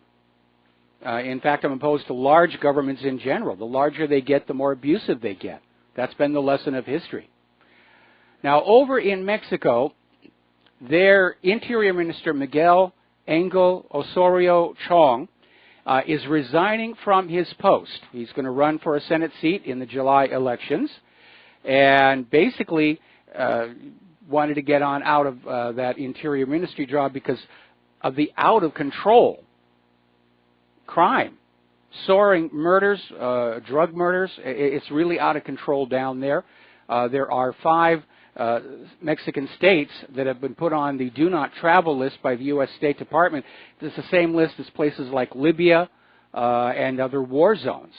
In fact, I'm opposed to large governments in general. The larger they get, the more abusive they get. That's been the lesson of history. Now, over in Mexico, their Interior Minister, Miguel Angel Osorio Chong, is resigning from his post. He's going to run for a Senate seat in the July elections, and basically wanted to get on out of that Interior Ministry job because of the out-of-control crime, soaring murders, drug murders. It's really out of control down there. There are 5 Mexican states that have been put on the do not travel list by the U.S. State Department. It's the same list as places like Libya and other war zones.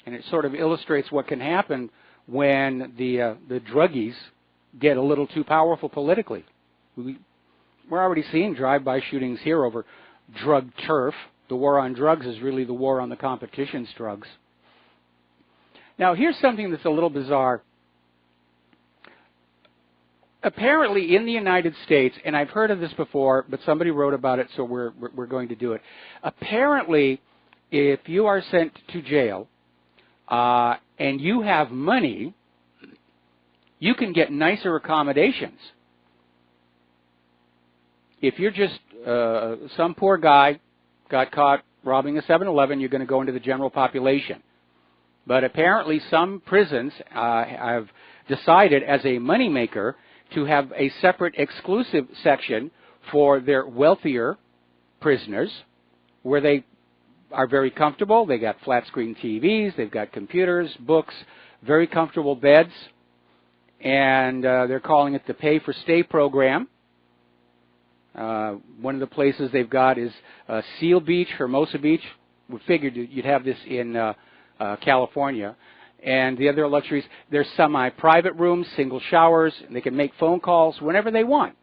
And it sort of illustrates what can happen when the druggies get a little too powerful politically. We're already seeing drive-by shootings here over drug turf. The war on drugs is really the war on the competition's drugs. Now, here's something that's a little bizarre. Apparently, in the United States, and I've heard of this before, but somebody wrote about it, so we're going to do it. Apparently, if you are sent to jail and you have money, you can get nicer accommodations. If you're just some poor guy got caught robbing a 7-Eleven, you're going to go into the general population. But apparently some prisons have decided as a moneymaker to have a separate exclusive section for their wealthier prisoners where they are very comfortable. They got flat screen TVs, they've got computers, books, very comfortable beds, and they're calling it the Pay for Stay program. One of the places they've got is Seal Beach, Hermosa Beach. We figured you'd have this in California. And the other luxuries, there's semi-private rooms, single showers, and they can make phone calls whenever they want.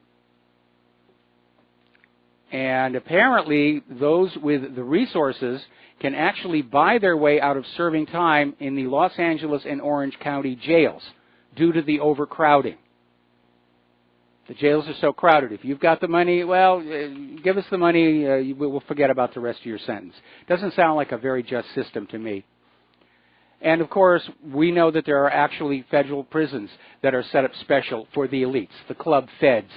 And apparently those with the resources can actually buy their way out of serving time in the Los Angeles and Orange County jails due to the overcrowding. The jails are so crowded. If you've got the money, well, give us the money, we'll forget about the rest of your sentence. Doesn't sound like a very just system to me. And, of course, we know that there are actually federal prisons that are set up special for the elites, the club feds.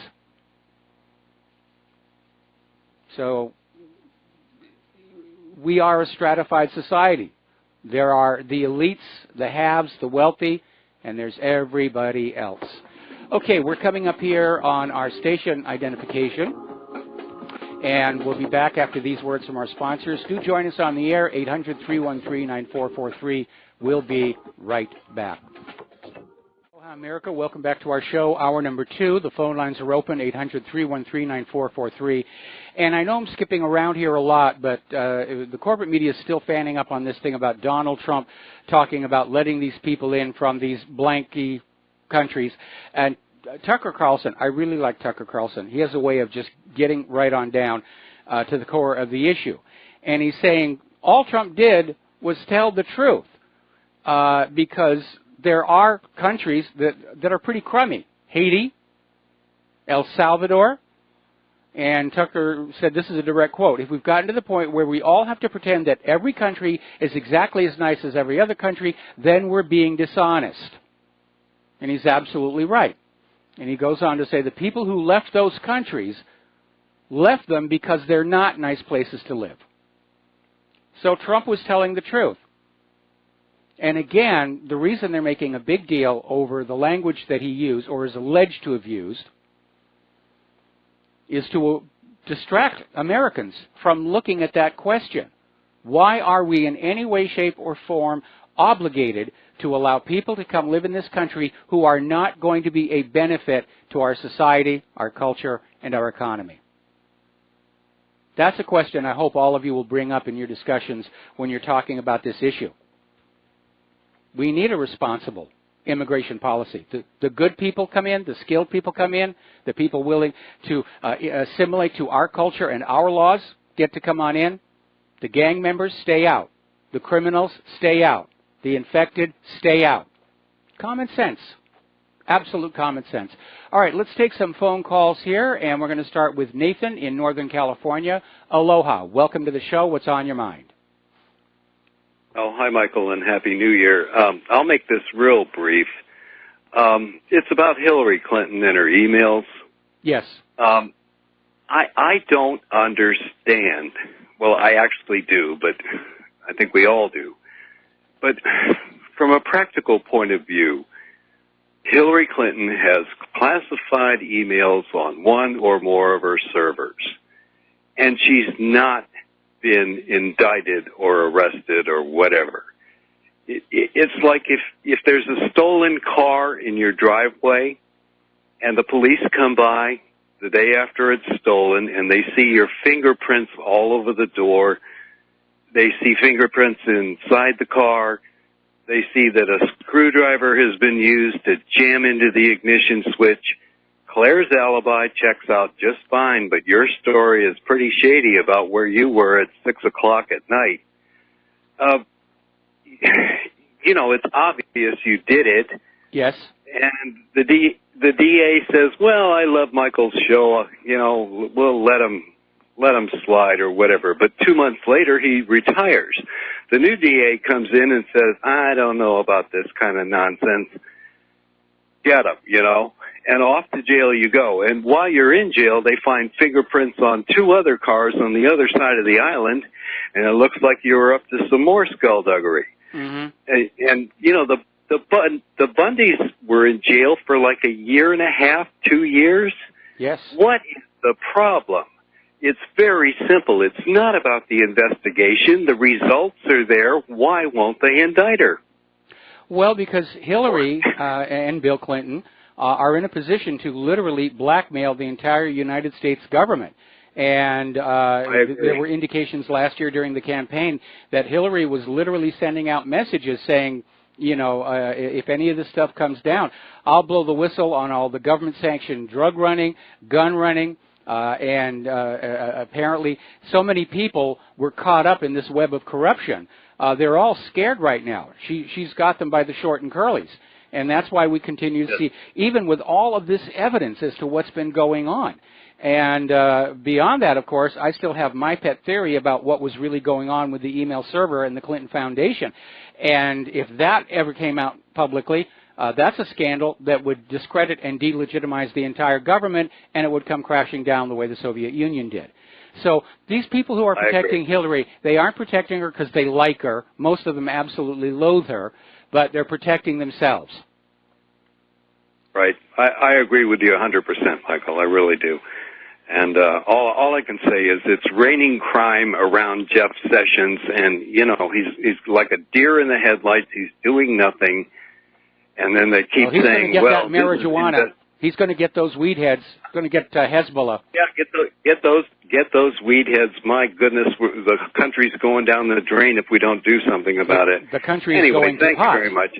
So we are a stratified society. There are the elites, the haves, the wealthy, and there's everybody else. Okay, we're coming up here on our station identification, and we'll be back after these words from our sponsors. Do join us on the air, 800-313-9443. We'll be right back. Aloha, America. Welcome back to our show, hour number 2. The phone lines are open, 800-313-9443. And I know I'm skipping around here a lot, but the corporate media is still fanning up on this thing about Donald Trump talking about letting these people in from these blanky countries. And Tucker Carlson, I really like Tucker Carlson. He has a way of just getting right on down to the core of the issue. And he's saying all Trump did was tell the truth because there are countries that are pretty crummy. Haiti, El Salvador, and Tucker said, this is a direct quote, if we've gotten to the point where we all have to pretend that every country is exactly as nice as every other country, then we're being dishonest. And he's absolutely right. And he goes on to say the people who left those countries left them because they're not nice places to live. So Trump was telling the truth. And again, the reason they're making a big deal over the language that he used, or is alleged to have used, is to distract Americans from looking at that question. Why are we in any way, shape, or form obligated to allow people to come live in this country who are not going to be a benefit to our society, our culture, and our economy? That's a question I hope all of you will bring up in your discussions when you're talking about this issue. We need a responsible immigration policy. The good people come in, the skilled people come in, the people willing to assimilate to our culture and our laws get to come on in. The gang members stay out. The criminals stay out. The infected stay out. Common sense. Absolute common sense. All right, let's take some phone calls here, and we're going to start with Nathan in Northern California. Aloha. Welcome to the show. What's on your mind? Oh, hi, Michael, and Happy New Year. I'll make this real brief. It's about Hillary Clinton and her emails. Yes. I don't understand. Well, I actually do, but I think we all do. But from a practical point of view, Hillary Clinton has classified emails on one or more of her servers, and she's not been indicted or arrested or whatever. It's like if there's a stolen car in your driveway and the police come by the day after it's stolen and they see your fingerprints all over the door, they see fingerprints inside the car, they see that a screwdriver has been used to jam into the ignition switch. Claire's alibi checks out just fine, but your story is pretty shady about where you were at 6 o'clock at night. You know, it's obvious you did it. Yes. And the DA says, well, I love Michael's show. You know, we'll let him slide or whatever. But 2 months later, he retires. The new DA comes in and says, I don't know about this kind of nonsense. Get him, you know. and off to jail you go. And while you're in jail, they find fingerprints on 2 other cars on the other side of the island, and it looks like you were up to some more skullduggery. Mm-hmm. And you know, the Bundys were in jail for like a year and a half, 2 years. Yes. What is the problem? It's very simple. It's not about the investigation. The results are there. Why won't they indict her? Well, because Hillary and Bill Clinton are in a position to literally blackmail the entire United States government. And there were indications last year during the campaign that Hillary was literally sending out messages saying, you know, if any of this stuff comes down, I'll blow the whistle on all the government-sanctioned drug running, gun running, and apparently so many people were caught up in this web of corruption. They're all scared right now. She's got them by the short and curlies. And that's why we continue to see, even with all of this evidence as to what's been going on. And beyond that, of course, I still have my pet theory about what was really going on with the email server and the Clinton Foundation. And if that ever came out publicly, that's a scandal that would discredit and delegitimize the entire government, and it would come crashing down the way the Soviet Union did. So these people who are protecting Hillary, they aren't protecting her because they like her. Most of them absolutely loathe her, but they're protecting themselves. Right. I agree with you 100%, Michael. I really do. And all I can say is it's raining crime around Jeff Sessions, and, you know, he's like a deer in the headlights. He's doing nothing. And then they keep saying, well, that marijuana. He's going to get those weed heads. Going to get Hezbollah. Yeah, get those weed heads. My goodness, the country's going down the drain if we don't do something about it. The country is going to pot. Thank you very much.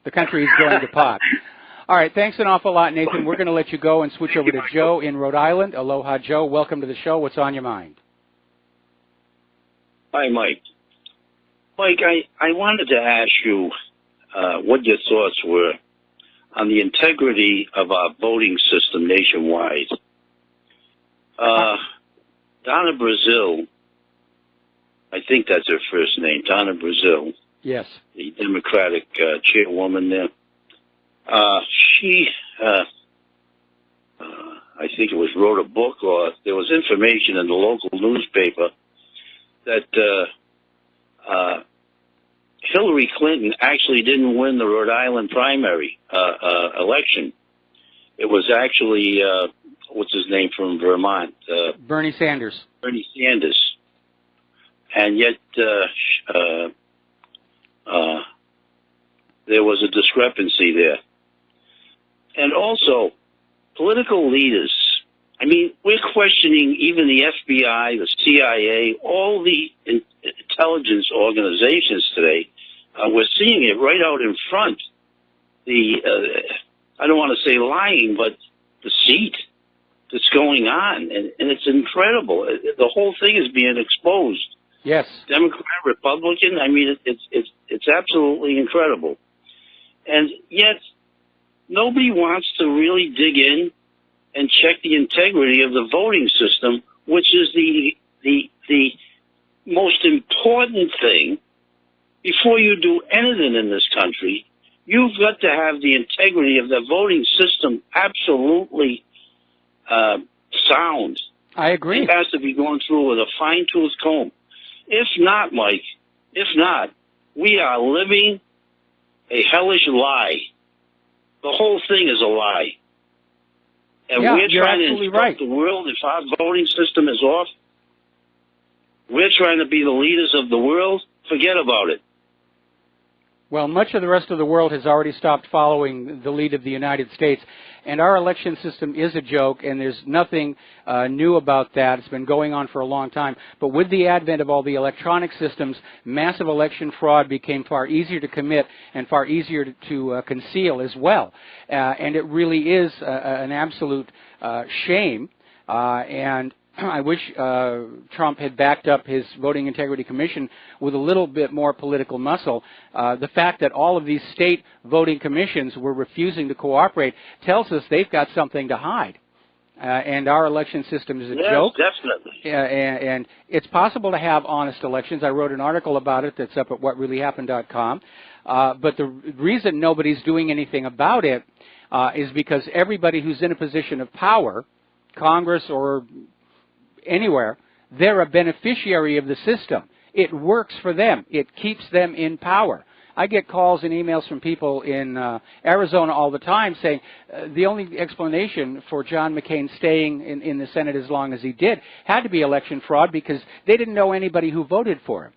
The country is going to pot. All right, thanks an awful lot, Nathan. We're going to let you go and switch over to Joe in Rhode Island. Aloha, Joe. Welcome to the show. What's on your mind? Hi, Mike. Mike, I wanted to ask you what your thoughts were on the integrity of our voting system nationwide. Donna Brazile, I think that's her first name, Donna Brazile. Yes. The Democratic chairwoman there. She, I think it was wrote a book, or there was information in the local newspaper that Hillary Clinton actually didn't win the Rhode Island primary election. It was actually, what's his name from Vermont? Bernie Sanders. Bernie Sanders. And yet there was a discrepancy there. And also, political leaders. I mean, we're questioning even the FBI, the CIA, all the intelligence organizations today. We're seeing it right out in front. I don't want to say lying, but deceit that's going on. And it's incredible. The whole thing is being exposed. Yes. Democrat, Republican, I mean, it's absolutely incredible. And yet, nobody wants to really dig in and check the integrity of the voting system, which is the most important thing. Before you do anything in this country, you've got to have the integrity of the voting system absolutely sound. I agree. It has to be going through with a fine-tooth comb. If not, Mike, we are living a hellish lie. The whole thing is a lie. And we're trying to instruct the world. If our voting system is off, we're trying to be the leaders of the world. Forget about it. Well, much of the rest of the world has already stopped following the lead of the United States, and our election system is a joke, and there's nothing new about that. It's been going on for a long time. But with the advent of all the electronic systems, massive election fraud became far easier to commit and far easier to conceal as well. And it really is an absolute shame. And I wish Trump had backed up his Voting Integrity Commission with a little bit more political muscle. The fact that all of these state voting commissions were refusing to cooperate tells us they've got something to hide. and our election system is a Yes, joke. definitely. And it's possible to have honest elections. I wrote an article about it that's up at whatreallyhappened.com. But the reason nobody's doing anything about it is because everybody who's in a position of power, Congress or anywhere, they're a beneficiary of the system. It works for them. It keeps them in power. I get calls and emails from people in Arizona all the time saying the only explanation for John McCain staying in the Senate as long as he did had to be election fraud because they didn't know anybody who voted for him.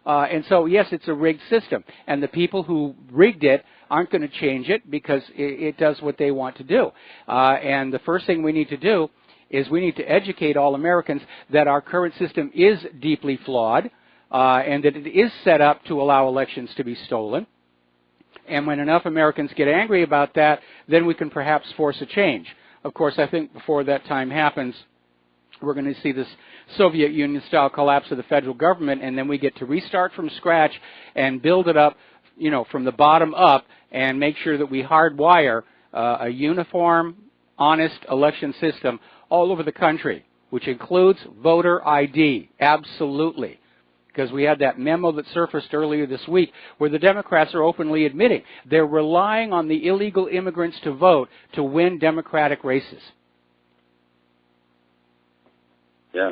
And so, yes, it's a rigged system. And the people who rigged it aren't going to change it because it does what they want to do. And the first thing we need to do is we need to educate all Americans that our current system is deeply flawed. And that it is set up to allow elections to be stolen. And when enough Americans get angry about that, then we can perhaps force a change. Of course, I think before that time happens, we're going to see this Soviet Union-style collapse of the federal government, and then we get to restart from scratch and build it up, you know, from the bottom up and make sure that we hardwire a uniform, honest election system all over the country, which includes voter ID, absolutely. Because we had that memo that surfaced earlier this week where the Democrats are openly admitting they're relying on the illegal immigrants to vote to win Democratic races. Yeah.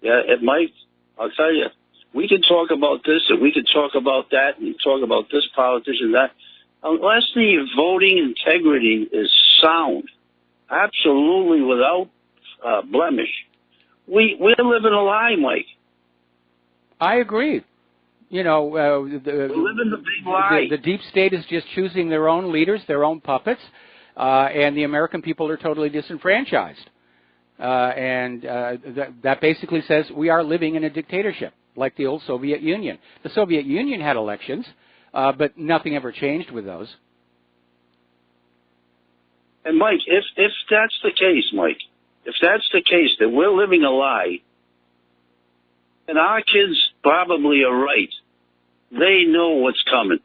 Yeah, it might. I'll tell you, we can talk about this and we can talk about that and talk about this politician, that. Unless the voting integrity is sound, absolutely without blemish, we're living a lie, Mike. I agree. You know, we're living the big lie. The deep state is just choosing their own leaders, their own puppets, and the American people are totally disenfranchised. That basically says we are living in a dictatorship, like the old Soviet Union. The Soviet Union had elections, but nothing ever changed with those. And Mike, if that's the case, Mike, if that's the case, that we're living a lie, and our kids probably are right. They know what's coming.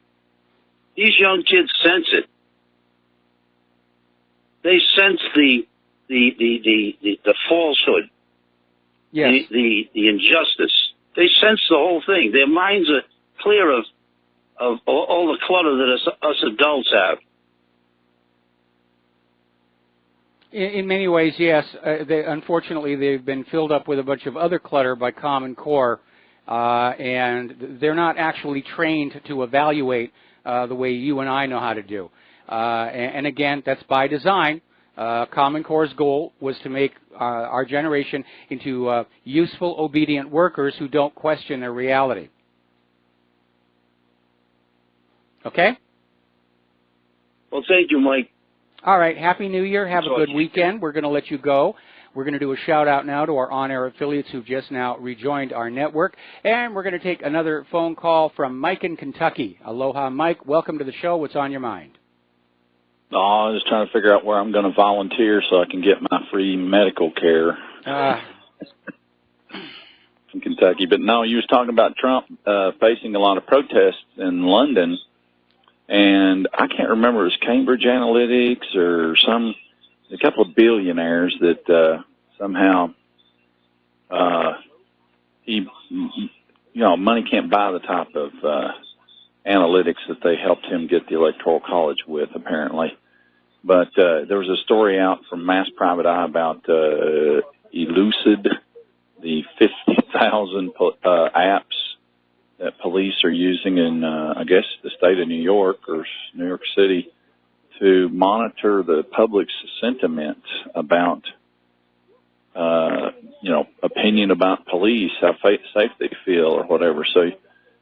These young kids sense it. They sense the falsehood. Yes. The injustice. They sense the whole thing. Their minds are clear of all the clutter that us adults have. In many ways, yes. Unfortunately, they've been filled up with a bunch of other clutter by Common Core, and they're not actually trained to evaluate the way you and I know how to do. And again, that's by design. Common Core's goal was to make our generation into useful, obedient workers who don't question their reality. Okay? Well, thank you, Mike. All right. Happy New Year. Have a good weekend. We're going to let you go. We're going to do a shout-out now to our on-air affiliates who've just now rejoined our network. And we're going to take another phone call from Mike in Kentucky. Aloha, Mike. Welcome to the show. What's on your mind? No, I was just trying to figure out where I'm going to volunteer so I can get my free medical care in Kentucky. But no, you was talking about Trump facing a lot of protests in London. And I can't remember, it was Cambridge Analytics or a couple of billionaires that somehow money can't buy the type of analytics that they helped him get the Electoral College with, apparently. But there was a story out from Mass Private Eye about Elucid, the 50,000 apps that police are using in, I guess, the state of New York or New York City to monitor the public's sentiment about, opinion about police, how safe they feel or whatever. So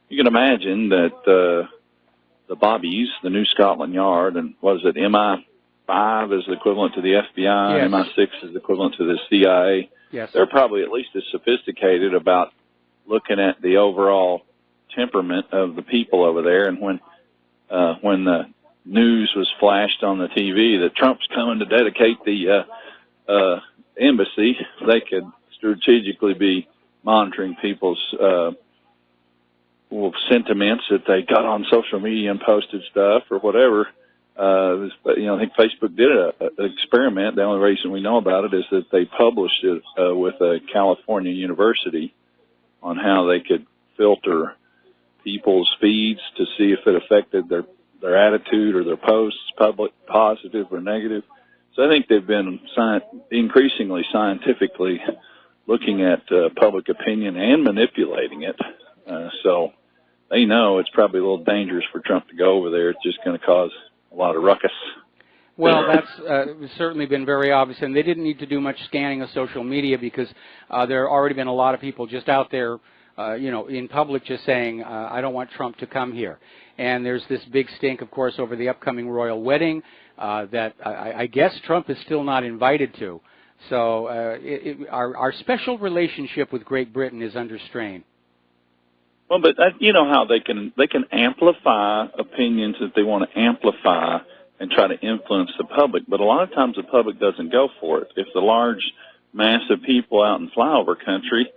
you can imagine that the Bobbies, the New Scotland Yard, and what is it, MI5 is equivalent to the FBI, yes. MI6 is equivalent to the CIA. Yes. They're probably at least as sophisticated about looking at the overall temperament of the people over there. And when the news was flashed on the TV that Trump's coming to dedicate the embassy, they could strategically be monitoring people's sentiments that they got on social media and posted stuff or whatever. I think Facebook did an experiment. The only reason we know about it is that they published it with a California university on how they could filter people's feeds to see if it affected their attitude or their posts, public, positive or negative. So I think they've been increasingly scientifically looking at public opinion and manipulating it. So they know it's probably a little dangerous for Trump to go over there. It's just going to cause a lot of ruckus. Well, that's certainly been very obvious, and they didn't need to do much scanning of social media because there have already been a lot of people just out there, in public just saying, I don't want Trump to come here. And there's this big stink, of course, over the upcoming royal wedding that I guess Trump is still not invited to. So our special relationship with Great Britain is under strain. Well, but you know how they can amplify opinions that they want to amplify and try to influence the public. But a lot of times the public doesn't go for it. If the large mass of people out in flyover country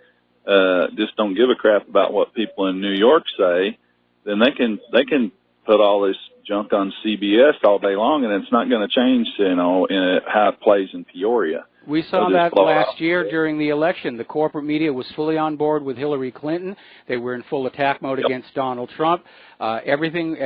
just don't give a crap about what people in New York say, then they can put all this junk on CBS all day long, and it's not going to change, how it plays in Peoria. We saw that last year during the election. The corporate media was fully on board with Hillary Clinton. They were in full attack mode against Donald Trump. Everything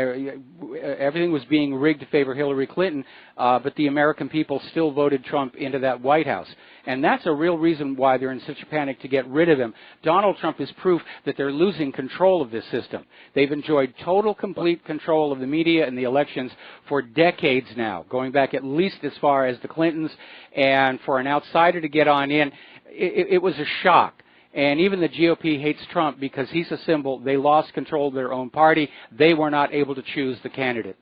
was being rigged to favor Hillary Clinton, but the American people still voted Trump into that White House. And that's a real reason why they're in such a panic to get rid of him. Donald Trump is proof that they're losing control of this system. They've enjoyed total, complete control of the media and the elections for decades now, going back at least as far as the Clintons. And for an outsider to get on in, it was a shock. And even the GOP hates Trump because he's a symbol. They lost control of their own party. They were not able to choose the candidate.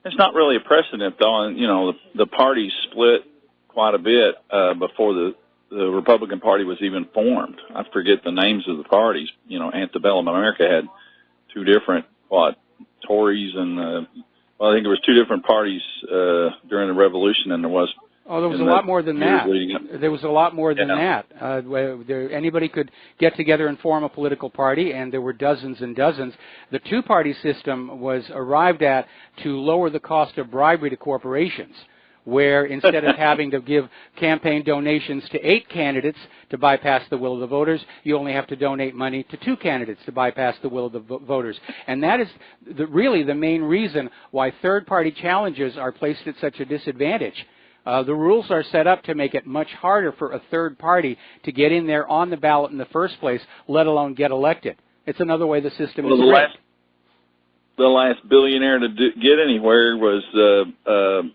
It's not really a precedent, though. And, the party split quite a bit before the Republican Party was even formed. I forget the names of the parties. Antebellum America had two different, Tories and, I think there was two different parties during the Revolution than there was. Oh, there was a lot more than that. There was a lot more than that. Anybody could get together and form a political party, and there were dozens and dozens. The two-party system was arrived at to lower the cost of bribery to corporations, where instead of having to give campaign donations to 8 candidates to bypass the will of the voters, you only have to donate money to 2 candidates to bypass the will of the voters. And that is really the main reason why third-party challenges are placed at such a disadvantage. The rules are set up to make it much harder for a third party to get in there on the ballot in the first place, let alone get elected. It's another way the system is rigged. The last billionaire to get anywhere was,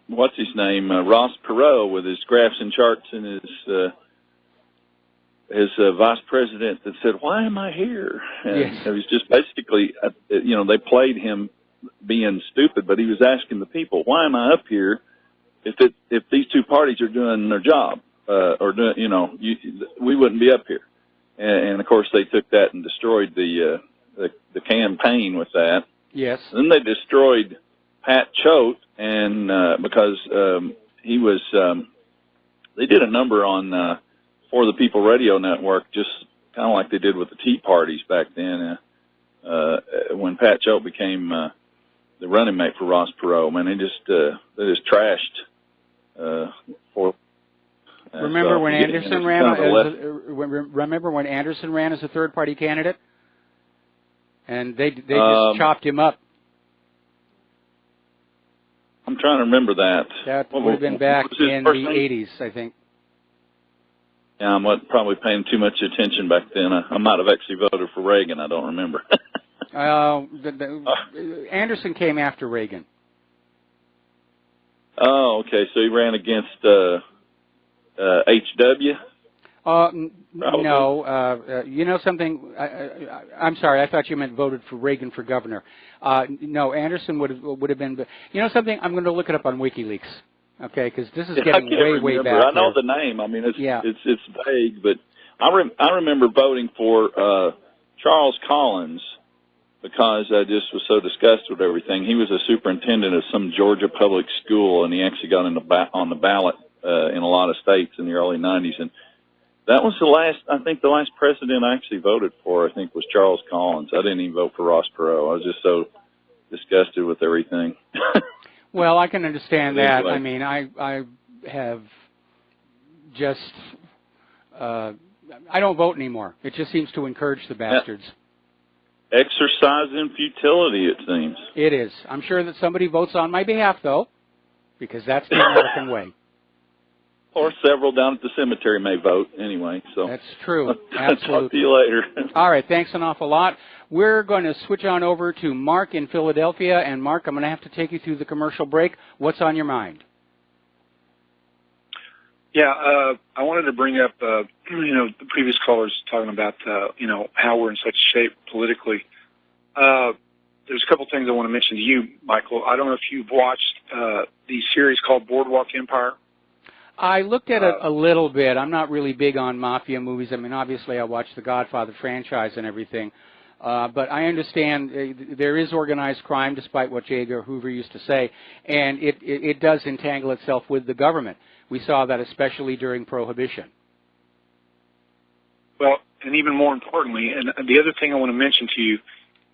what's his name, Ross Perot, with his graphs and charts and his vice president that said, "Why am I here?" And yes. It was just basically, they played him being stupid, but he was asking the people, "Why am I up here if these two parties are doing their job, or doing, we wouldn't be up here." And of course they took that and destroyed the campaign with that. Yes. Then they destroyed Pat Choate, and because he was, they did a number on For the People Radio Network, just kind of like they did with the Tea Parties back then, when Pat Choate became the running mate for Ross Perot. Man, they just trashed. Remember when Anderson ran? Remember when Anderson ran as a third-party candidate? And they just chopped him up. I'm trying to remember that. That would have been back in the 80s, I think. Yeah, I'm probably paying too much attention back then. I might have actually voted for Reagan. I don't remember. Anderson came after Reagan. Oh, okay. So he ran against H.W.? No. You know something? I'm sorry. I thought you meant voted for Reagan for governor. No, Anderson would have been. You know something? I'm going to look it up on WikiLeaks. Okay, because this is getting way back. I know the name. I mean, it's vague, but I remember voting for Charles Collins because I just was so disgusted with everything. He was a superintendent of some Georgia public school, and he actually got on the ballot in a lot of states in the early 90s. And that was the last president I actually voted for, I think, was Charles Collins. I didn't even vote for Ross Perot. I was just so disgusted with everything. Well, I can understand that. Anyway. I mean, I have just, I don't vote anymore. It just seems to encourage the bastards. Exercise in futility, it seems. It is. I'm sure that somebody votes on my behalf, though, because that's the American way. Or several down at the cemetery may vote anyway. So that's true. Absolutely. Talk to you later. All right. Thanks an awful lot. We're going to switch on over to Mark in Philadelphia. And, Mark, I'm going to have to take you through the commercial break. What's on your mind? Yeah, I wanted to bring up, the previous callers talking about, how we're in such shape politically. There's a couple things I want to mention to you, Michael. I don't know if you've watched the series called Boardwalk Empire. I looked at it a little bit. I'm not really big on mafia movies. I mean, obviously, I watched the Godfather franchise and everything. But I understand there is organized crime, despite what J. Edgar Hoover used to say, and it does entangle itself with the government. We saw that especially during Prohibition. Well, and even more importantly, and the other thing I want to mention to you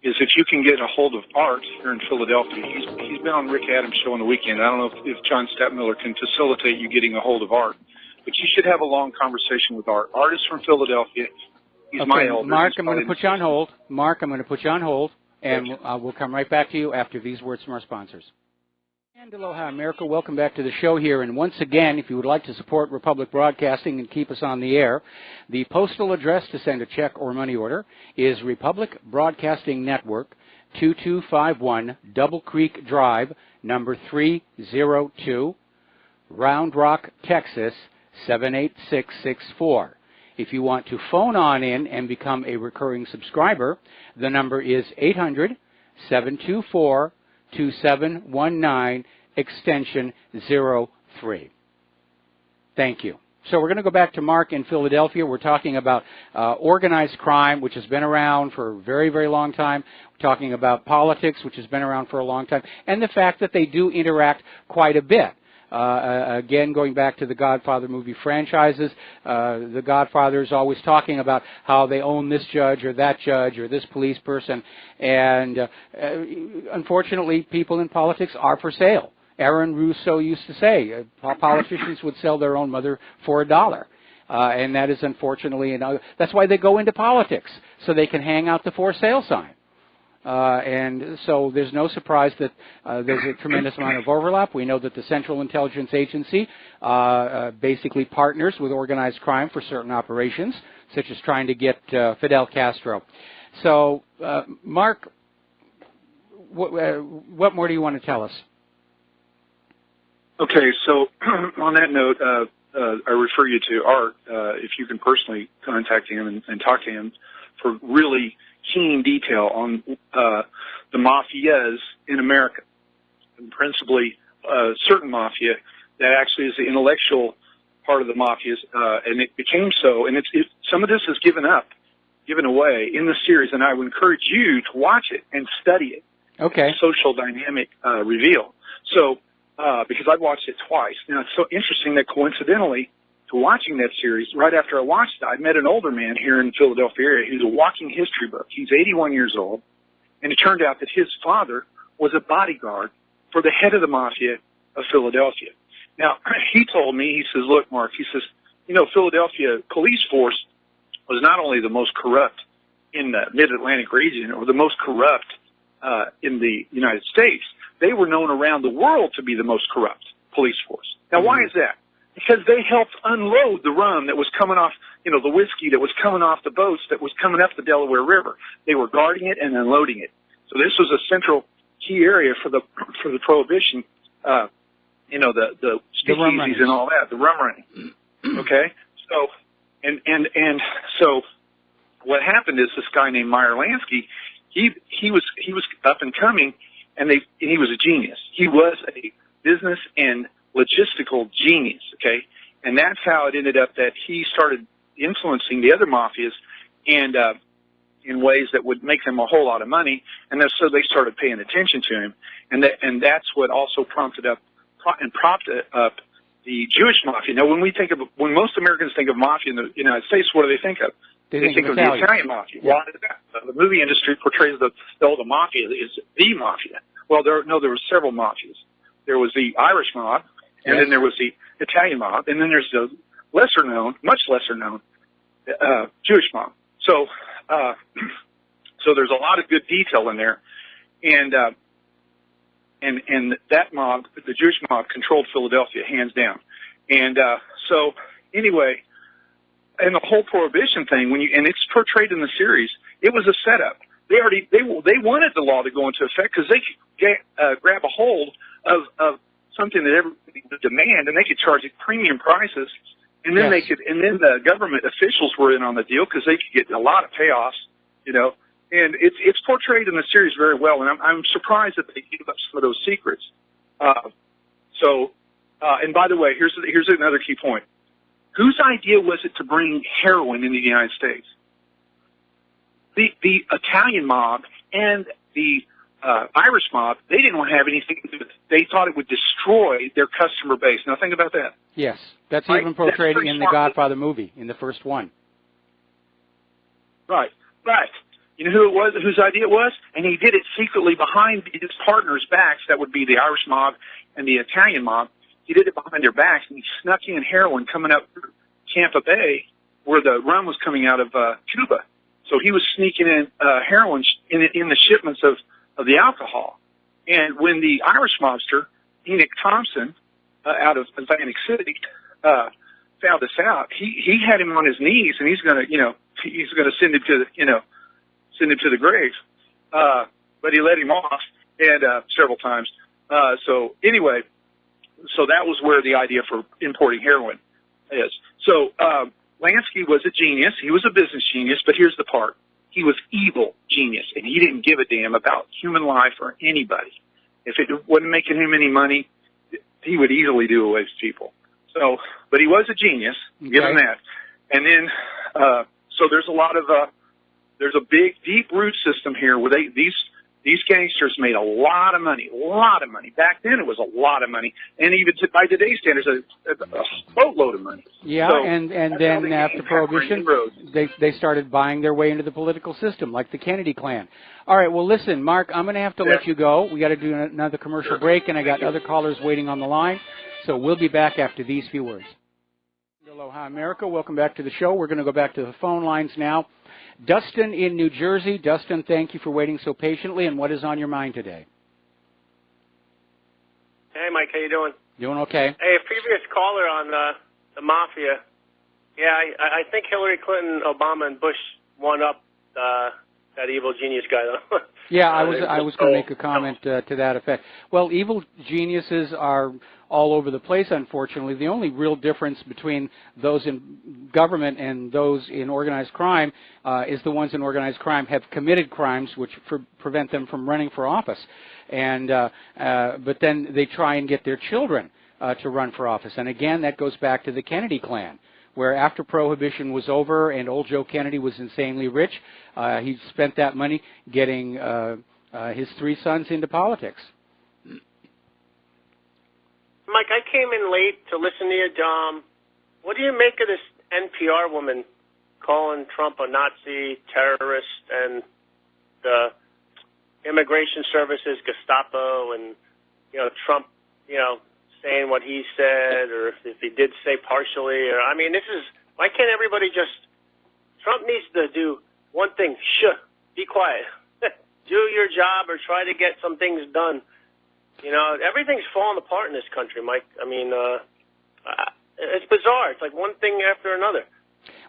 is if you can get a hold of Art here in Philadelphia. He's been on Rick Adams' show on the weekend. I don't know if John Stadtmiller can facilitate you getting a hold of Art, but you should have a long conversation with Art. Art is from Philadelphia. He's okay, my elder. Mark, I'm going to put you on hold. Mark, I'm going to put you on hold, and we'll come right back to you after these words from our sponsors. And aloha, America. Welcome back to the show here. And once again, if you would like to support Republic Broadcasting and keep us on the air, the postal address to send a check or money order is Republic Broadcasting Network, 2251 Double Creek Drive, number 302, Round Rock, Texas, 78664. If you want to phone on in and become a recurring subscriber, the number is 800-724-2719, extension 03. Thank you. So we're going to go back to Mark in Philadelphia. We're talking about organized crime, which has been around for a very, very long time. We're talking about politics, which has been around for a long time, and the fact that they do interact quite a bit. Again, going back to the Godfather movie franchises, the Godfather is always talking about how they own this judge or this police person, and unfortunately, people in politics are for sale. Aaron Russo used to say politicians would sell their own mother for $1. And that is unfortunately, that's why they go into politics, so they can hang out the for sale sign. And so there's no surprise that there's a tremendous amount of overlap. We know that the Central Intelligence Agency basically partners with organized crime for certain operations, such as trying to get Fidel Castro. So, Mark, what more do you want to tell us? Okay, so on that note, I refer you to Art, if you can personally contact him and talk to him for really keen detail on the mafias in America, and principally certain mafia that actually is the intellectual part of the mafias, and it became so, and some of this is given away in the series, and I would encourage you to watch it and study it. Okay. Social dynamic reveal. So, because I've watched it twice. Now, it's so interesting that coincidentally, to watching that series, right after I watched it, I met an older man here in the Philadelphia area who's a walking history book. He's 81 years old, and it turned out that his father was a bodyguard for the head of the mafia of Philadelphia. Now, he told me, he says, look, Mark, he says, Philadelphia police force was not only the most corrupt in the mid-Atlantic region or the most corrupt in the United States, they were known around the world to be the most corrupt police force. Now, why is that? Because they helped unload the rum that was coming off, the whiskey that was coming off the boats that was coming up the Delaware River. They were guarding it and unloading it. So this was a central key area for the Prohibition, the speakeasies and all that, the rum running. Okay? So, and so what happened is this guy named Meyer Lansky, he was up and coming, and he was a genius. He was a business and logistical genius, okay? And that's how it ended up that he started influencing the other mafias and in ways that would make them a whole lot of money, and so they started paying attention to him. And that's what also propped up the Jewish mafia. Now, when most Americans think of mafia in the United States, what do they think of? They think of the Italian mafia. Yeah. Why is that? The movie industry portrays the mafia is the mafia. Well, there were several mafias. There was the Irish mob, and then there was the Italian mob, and then there's the much lesser known Jewish mob. So there's a lot of good detail in there, and that mob, the Jewish mob, controlled Philadelphia hands down. And so anyway, and the whole prohibition thing, and it's portrayed in the series, it was a setup. They wanted the law to go into effect because they could grab a hold of something that everybody would demand, and they could charge premium prices, and then the government officials were in on the deal because they could get a lot of payoffs, you know. And it's portrayed in the series very well, and I'm surprised that they gave up some of those secrets. And by the way, here's another key point. Whose idea was it to bring heroin into the United States? The Italian mob and the Irish mob, they didn't want to have anything to do with it. They thought it would destroy their customer base. Now think about that. Yes, that's even portrayed in the Godfather movie, in the first one. Right, but you know who it was, whose idea it was? And he did it secretly behind his partners' backs. That would be the Irish mob and the Italian mob. He did it behind their backs, and he snuck in heroin coming up through Tampa Bay, where the rum was coming out of Cuba. So he was sneaking in heroin in the shipments of the alcohol. And when the Irish mobster, Enoch Thompson, out of Atlantic City, found this out, he had him on his knees, and he's going to send him to the grave. But he let him off, and several times. So anyway, so that was where the idea for importing heroin is. So Lansky was a genius. He was a business genius, but here's the part. He was evil genius, and he didn't give a damn about human life or anybody. If it wasn't making him any money, he would easily do away with people. So, but he was a genius, give him that. And then, so there's a lot of, there's a big, deep root system here where these gangsters made a lot of money. Back then it was a lot of money. And even by today's standards, a boatload of money. Yeah, so and then after Prohibition, they started buying their way into the political system, like the Kennedy clan. All right, well, listen, Mark, I'm going to have to let you go. We got to do another commercial break, and I got other callers waiting on the line. So we'll be back after these few words. Aloha, America. Welcome back to the show. We're going to go back to the phone lines now. Dustin in New Jersey. Dustin, thank you for waiting so patiently, and what is on your mind today? Hey, Mike, how you doing? Doing okay. Hey, a previous caller on the mafia. Yeah, I think Hillary Clinton, Obama, and Bush won up that evil genius guy, though. Yeah, I was going to make a comment to that effect. Well, evil geniuses are all over the place, unfortunately. The only real difference between those in government and those in organized crime is the ones in organized crime have committed crimes which prevent them from running for office. And but then they try and get their children to run for office. And again, that goes back to the Kennedy clan, where after Prohibition was over and old Joe Kennedy was insanely rich, he spent that money getting his 3 sons into politics. Mike, I came in late to listen to you. What do you make of this NPR woman calling Trump a Nazi terrorist and the Immigration Services Gestapo and, Trump, saying what he said, or if he did say partially, or, I mean, why can't everybody Trump needs to do one thing, be quiet, do your job or try to get some things done. Everything's falling apart in this country, Mike. I mean, it's bizarre. It's like one thing after another.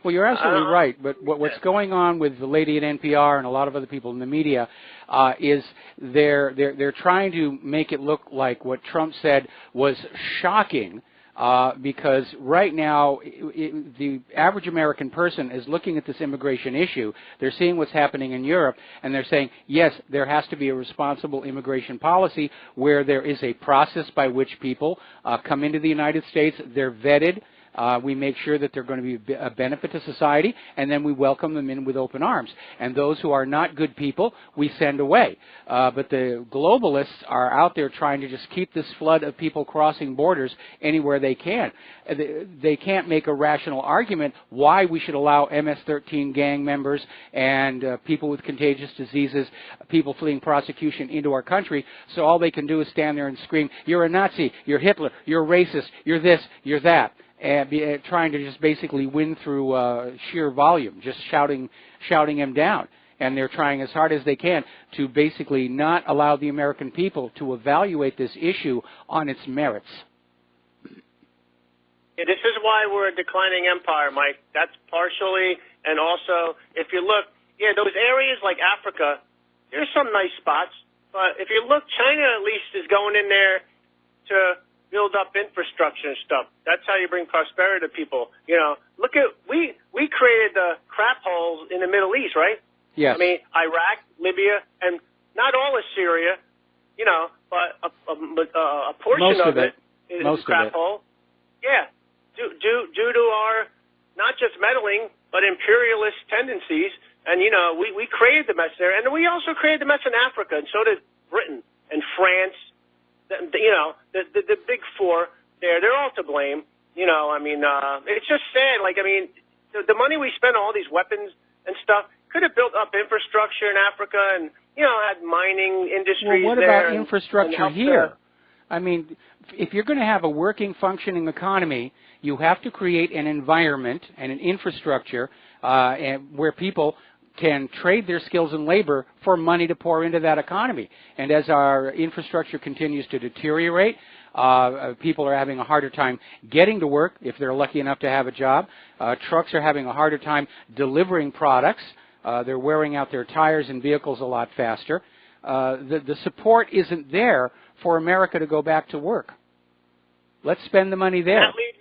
Well, you're absolutely right, but what's going on with the lady at NPR and a lot of other people in the media is they're trying to make it look like what Trump said was shocking, because right now the average American person is looking at this immigration issue. They're seeing what's happening in Europe, and they're saying, yes, there has to be a responsible immigration policy where there is a process by which people come into the United States. They're vetted. We make sure that they're going to be a benefit to society, and then we welcome them in with open arms. And those who are not good people, we send away. But the globalists are out there trying to just keep this flood of people crossing borders anywhere they can. They can't make a rational argument why we should allow MS-13 gang members and people with contagious diseases, people fleeing prosecution into our country. So all they can do is stand there and scream, "You're a Nazi, you're Hitler, you're racist, you're this, you're that," and trying to just basically win through sheer volume, just shouting him down. And they're trying as hard as they can to basically not allow the American people to evaluate this issue on its merits. Yeah, this is why we're a declining empire, Mike. That's partially, and also, if you look, those areas like Africa, there's some nice spots, but if you look, China at least is going in there to build up infrastructure and stuff. That's how you bring prosperity to people. Look at, we created the crap holes in the Middle East, right? Yes. I mean, Iraq, Libya, and not all of Syria, but a portion of it is a crap hole. Yeah, due to our not just meddling, but imperialist tendencies. And, we created the mess there. And we also created the mess in Africa, and so did Britain and France. The big four there, they're all to blame. It's just sad. The money we spend on all these weapons and stuff could have built up infrastructure in Africa and, had mining industries there. Well, what about infrastructure here? I mean, if you're going to have a working, functioning economy, you have to create an environment and an infrastructure where people can trade their skills and labor for money to pour into that economy. And as our infrastructure continues to deteriorate, people are having a harder time getting to work if they're lucky enough to have a job. Trucks are having a harder time delivering products. They're wearing out their tires and vehicles a lot faster. The support isn't there for America to go back to work. Let's spend the money there. That leads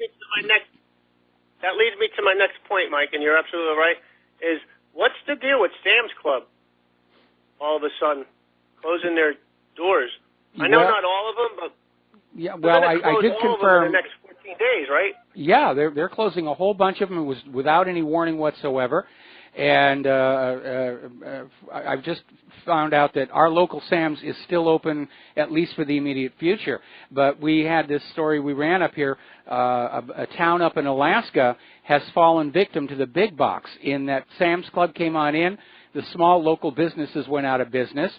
me to my next point, Mike, and you're absolutely right, is what's the deal with Sam's Club all of a sudden closing their doors? I know not all of them, but yeah, well, I did confirm in the next 14 days, right? Yeah, they're closing a whole bunch of them. It was without any warning whatsoever. And I've just found out that our local Sam's is still open, at least for the immediate future. But we had this story we ran up here. A town up in Alaska has fallen victim to the big box in that Sam's Club came on in. The small local businesses went out of business.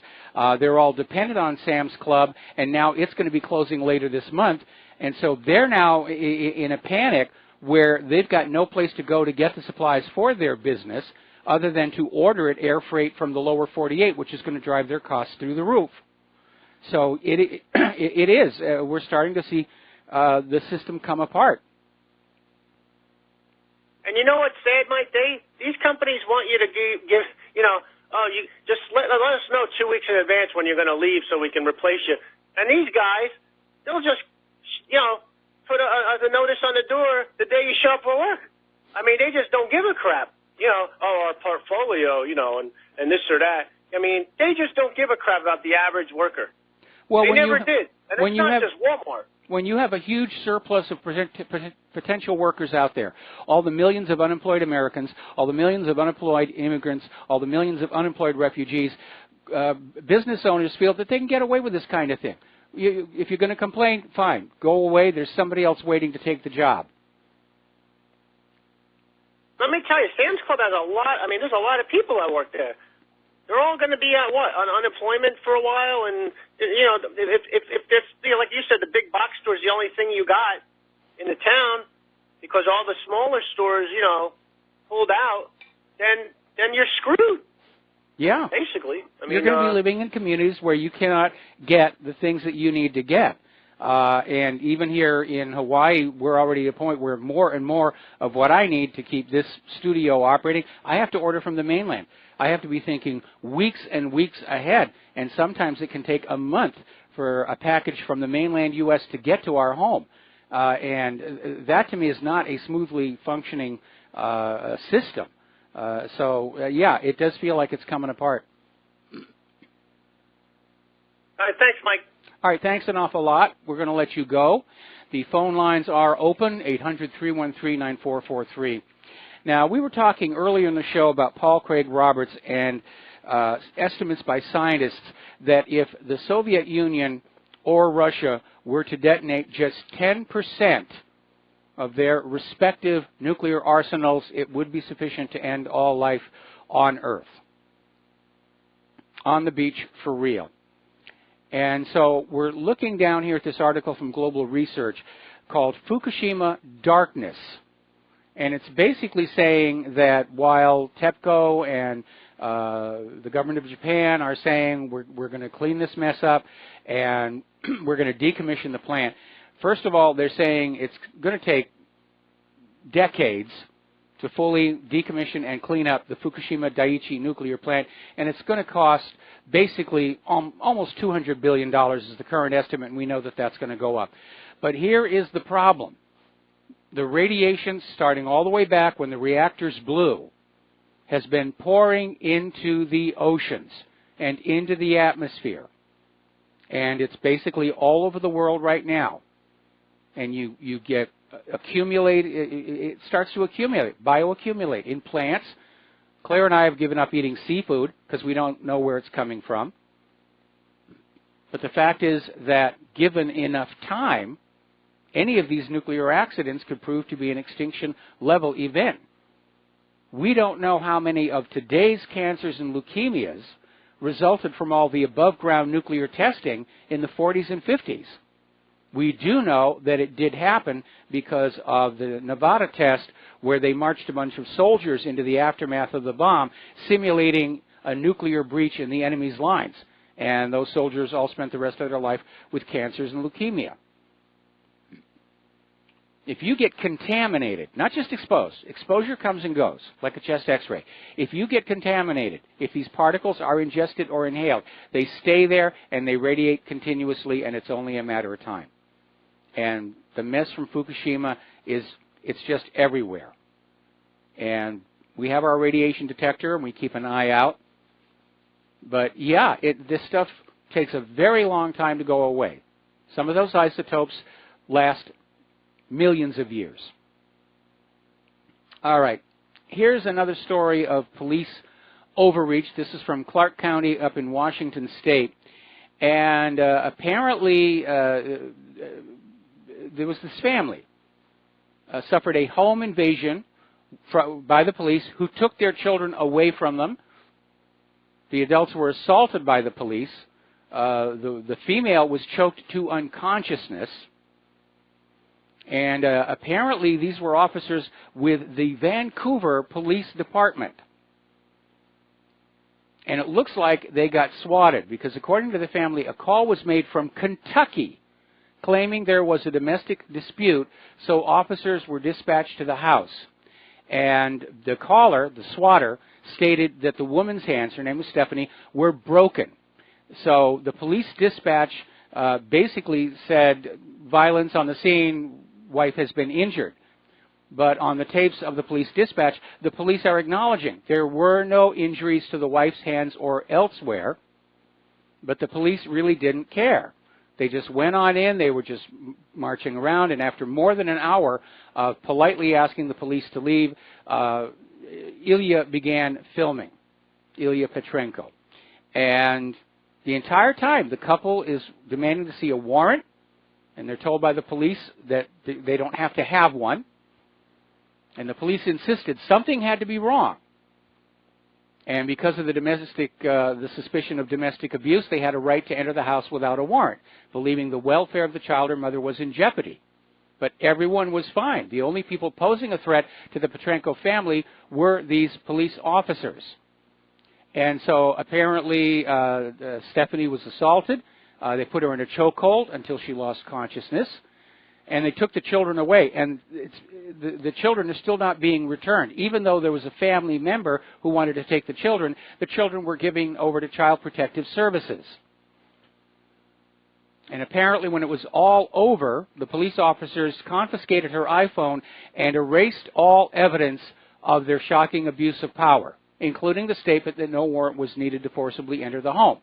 They're all dependent on Sam's Club, and now it's going to be closing later this month. And so they're now in a panic where they've got no place to go to get the supplies for their business other than to order it air freight from the lower 48, which is going to drive their costs through the roof. So it is. We're starting to see the system come apart. And you know what's sad, Mike? These companies want you to give you just let us know 2 weeks in advance when you're going to leave so we can replace you. And these guys, they'll just, put a notice on the door the day you show up for work. I mean, they just don't give a crap. Our portfolio, and this or that. I mean, they just don't give a crap about the average worker. Well, they never did. And it's not just Walmart. When you have a huge surplus of potential workers out there, all the millions of unemployed Americans, all the millions of unemployed immigrants, all the millions of unemployed refugees, business owners feel that they can get away with this kind of thing. If you're going to complain, fine. Go away. There's somebody else waiting to take the job. Let me tell you, Sam's Club has a lot. I mean, there's a lot of people that work there. They're all going to be on unemployment for a while, and if there's like you said, the big box store is the only thing you got in the town, because all the smaller stores, pulled out, then you're screwed. Yeah, basically. I mean, you're going to be living in communities where you cannot get the things that you need to get. And even here in Hawaii, we're already at a point where more and more of what I need to keep this studio operating, I have to order from the mainland. I have to be thinking weeks and weeks ahead, and sometimes it can take a month for a package from the mainland U.S. to get to our home. And that to me is not a smoothly functioning system. Yeah, it does feel like it's coming apart. All right, thanks, Mike. All right, thanks an awful lot. We're going to let you go. The phone lines are open, 800-313-9443. Now, we were talking earlier in the show about Paul Craig Roberts and estimates by scientists that if the Soviet Union or Russia were to detonate just 10% of their respective nuclear arsenals, it would be sufficient to end all life on Earth, on the beach for real. And so we're looking down here at this article from Global Research called Fukushima Darkness. And it's basically saying that while TEPCO and the government of Japan are saying we're going to clean this mess up and we're going to decommission the plant, first of all, they're saying it's going to take decades to fully decommission and clean up the Fukushima Daiichi nuclear plant, and it's going to cost basically almost $200 billion is the current estimate, and we know that that's going to go up. But here is the problem. The radiation, starting all the way back when the reactors blew, has been pouring into the oceans and into the atmosphere. And it's basically all over the world right now. And you get it starts to accumulate, bioaccumulate in plants. Claire and I have given up eating seafood because we don't know where it's coming from. But the fact is that given enough time, any of these nuclear accidents could prove to be an extinction level event. We don't know how many of today's cancers and leukemias resulted from all the above ground nuclear testing in the 40s and 50s. We do know that it did happen because of the Nevada test where they marched a bunch of soldiers into the aftermath of the bomb, simulating a nuclear breach in the enemy's lines. And those soldiers all spent the rest of their life with cancers and leukemia. If you get contaminated, not just exposed, exposure comes and goes, like a chest x-ray. If you get contaminated, if these particles are ingested or inhaled, they stay there and they radiate continuously, and it's only a matter of time. And the mess from Fukushima it's just everywhere. And we have our radiation detector, and we keep an eye out. But yeah, this stuff takes a very long time to go away. Some of those isotopes last millions of years. All right, here's another story of police overreach. This is from Clark County up in Washington State. And apparently there was this family suffered a home invasion by the police who took their children away from them. The adults were assaulted by the police. The female was choked to unconsciousness. And apparently these were officers with the Vancouver Police Department. And it looks like they got swatted because according to the family, a call was made from Kentucky claiming there was a domestic dispute, so officers were dispatched to the house. And the caller, the swatter, stated that the woman's hands, her name was Stephanie, were broken. So the police dispatch basically said, violence on the scene, wife has been injured. But on the tapes of the police dispatch, the police are acknowledging there were no injuries to the wife's hands or elsewhere, but the police really didn't care. They just went on in, they were just marching around, and after more than an hour of politely asking the police to leave, Aiea began filming, Aiea Petrenko. And the entire time, the couple is demanding to see a warrant, and they're told by the police that they don't have to have one. And the police insisted something had to be wrong. And because of the suspicion of domestic abuse, they had a right to enter the house without a warrant, believing the welfare of the child or mother was in jeopardy. But everyone was fine. The only people posing a threat to the Petrenko family were these police officers. And so apparently Stephanie was assaulted. They put her in a chokehold until she lost consciousness. And they took the children away. And the children are still not being returned. Even though there was a family member who wanted to take the children were given over to Child Protective Services. And apparently when it was all over, the police officers confiscated her iPhone and erased all evidence of their shocking abuse of power, including the statement that no warrant was needed to forcibly enter the home.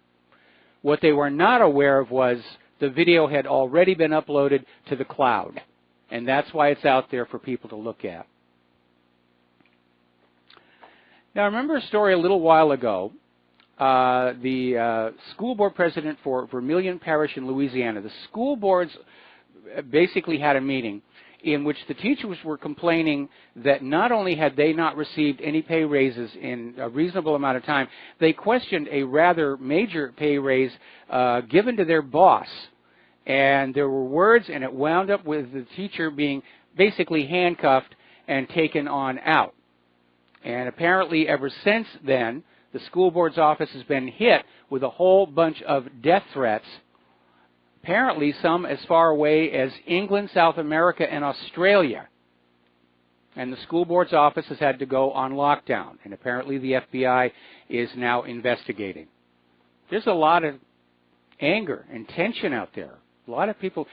What they were not aware of was the video had already been uploaded to the cloud. And that's why it's out there for people to look at. Now, I remember a story a little while ago. The school board president for Vermilion Parish in Louisiana, the school boards basically had a meeting in which the teachers were complaining that not only had they not received any pay raises in a reasonable amount of time, they questioned a rather major pay raise given to their boss. And there were words, and it wound up with the teacher being basically handcuffed and taken on out. And apparently ever since then, the school board's office has been hit with a whole bunch of death threats, apparently some as far away as England, South America, and Australia. And the school board's office has had to go on lockdown, and apparently the FBI is now investigating. There's a lot of anger and tension out there. A lot of people,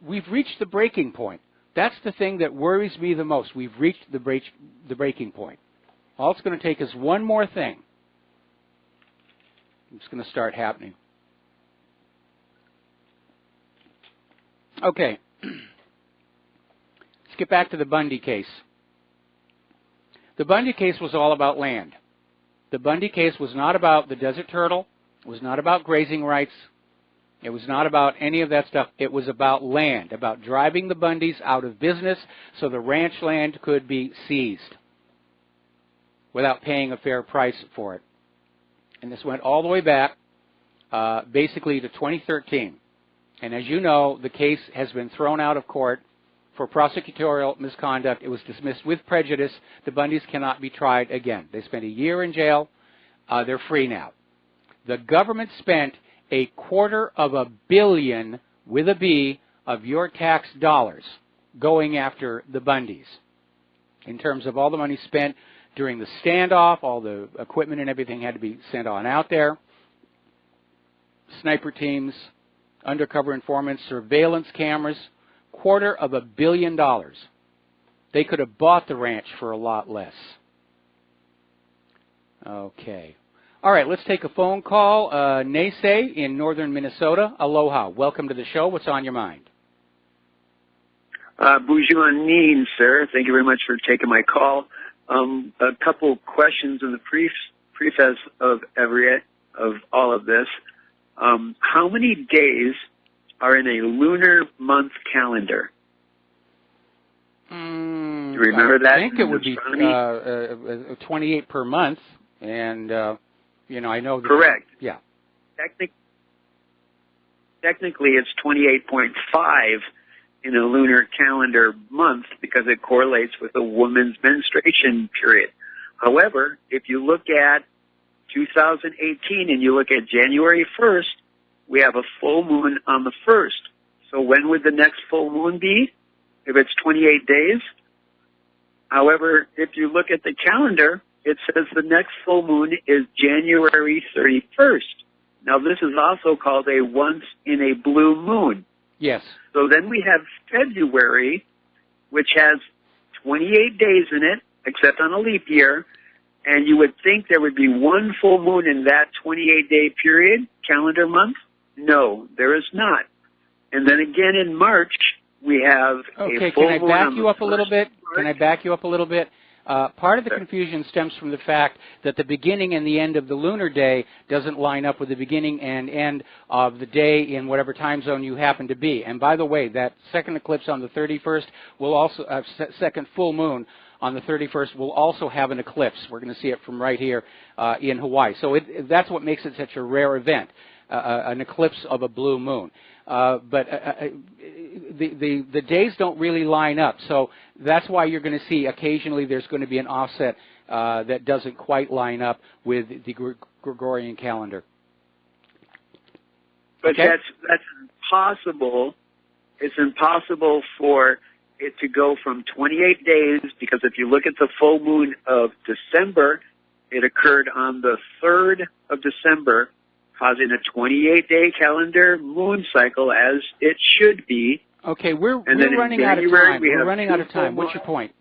we've reached the breaking point. That's the thing that worries me the most. We've reached the breaking point. All it's going to take is one more thing. It's going to start happening. Okay. Let's get back to the Bundy case. The Bundy case was all about land. The Bundy case was not about the desert turtle. It was not about grazing rights. It was not about any of that stuff. It was about land, about driving the Bundys out of business so the ranch land could be seized without paying a fair price for it. And this went all the way back basically to 2013. And as you know, the case has been thrown out of court for prosecutorial misconduct. It was dismissed with prejudice. The Bundys cannot be tried again. They spent a year in jail. They're free now. The government spent $250 million, with a B, of your tax dollars going after the Bundys. In terms of all the money spent during the standoff, all the equipment and everything had to be sent on out there. Sniper teams, undercover informants, surveillance cameras, $250 million. They could have bought the ranch for a lot less. Okay. All right, let's take a phone call. Naisei in northern Minnesota. Aloha. Welcome to the show. What's on your mind? Bonjour, Neen, sir. Thank you very much for taking my call. A couple questions in the preface of all of this. How many days are in a lunar month calendar? Do you remember that? I think it would be 28 per month, and I know. Correct. Yeah. Technically, it's 28.5 in a lunar calendar month because it correlates with a woman's menstruation period. However, if you look at 2018 and you look at January 1st, we have a full moon on the 1st. So when would the next full moon be? If it's 28 days? However, if you look at the calendar, it says the next full moon is January 31st. Now, this is also called a once in a blue moon. Yes. So then we have February, which has 28 days in it, except on a leap year, and you would think there would be one full moon in that 28-day period, calendar month. No, there is not. And then again in March, we have a full moon. Okay, can I back you up a little bit? Can I back you up a little bit? Part of the confusion stems from the fact that the beginning and the end of the lunar day doesn't line up with the beginning and end of the day in whatever time zone you happen to be. And by the way, that second eclipse on the 31st will also, second full moon on the 31st will also have an eclipse. We're going to see it from right here in Hawaii. So that's what makes it such a rare event, an eclipse of a blue moon. But the days don't really line up, so that's why you're going to see occasionally there's going to be an offset that doesn't quite line up with the Gregorian calendar. But okay? that's impossible. It's impossible for it to go from 28 days, because if you look at the full moon of December, it occurred on the 3rd of December, causing a 28-day calendar moon cycle as it should be. Okay, we're running out of time. We're running out of time. What's your point?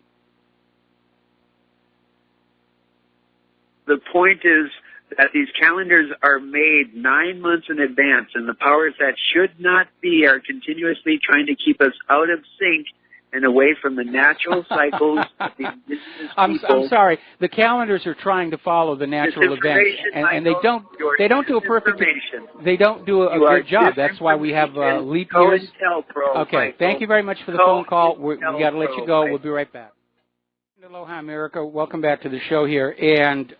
The point is that these calendars are made 9 months in advance, and the powers that should not be are continuously trying to keep us out of sync and away from the natural cycles of the indigenous people. I'm sorry. The calendars are trying to follow the natural events, and they don't do a perfect. They don't do a good job. That's why we have leap years. Okay. Thank you very much for the phone call. We got to let you go. We'll be right back. Aloha, America. Welcome back to the show here. And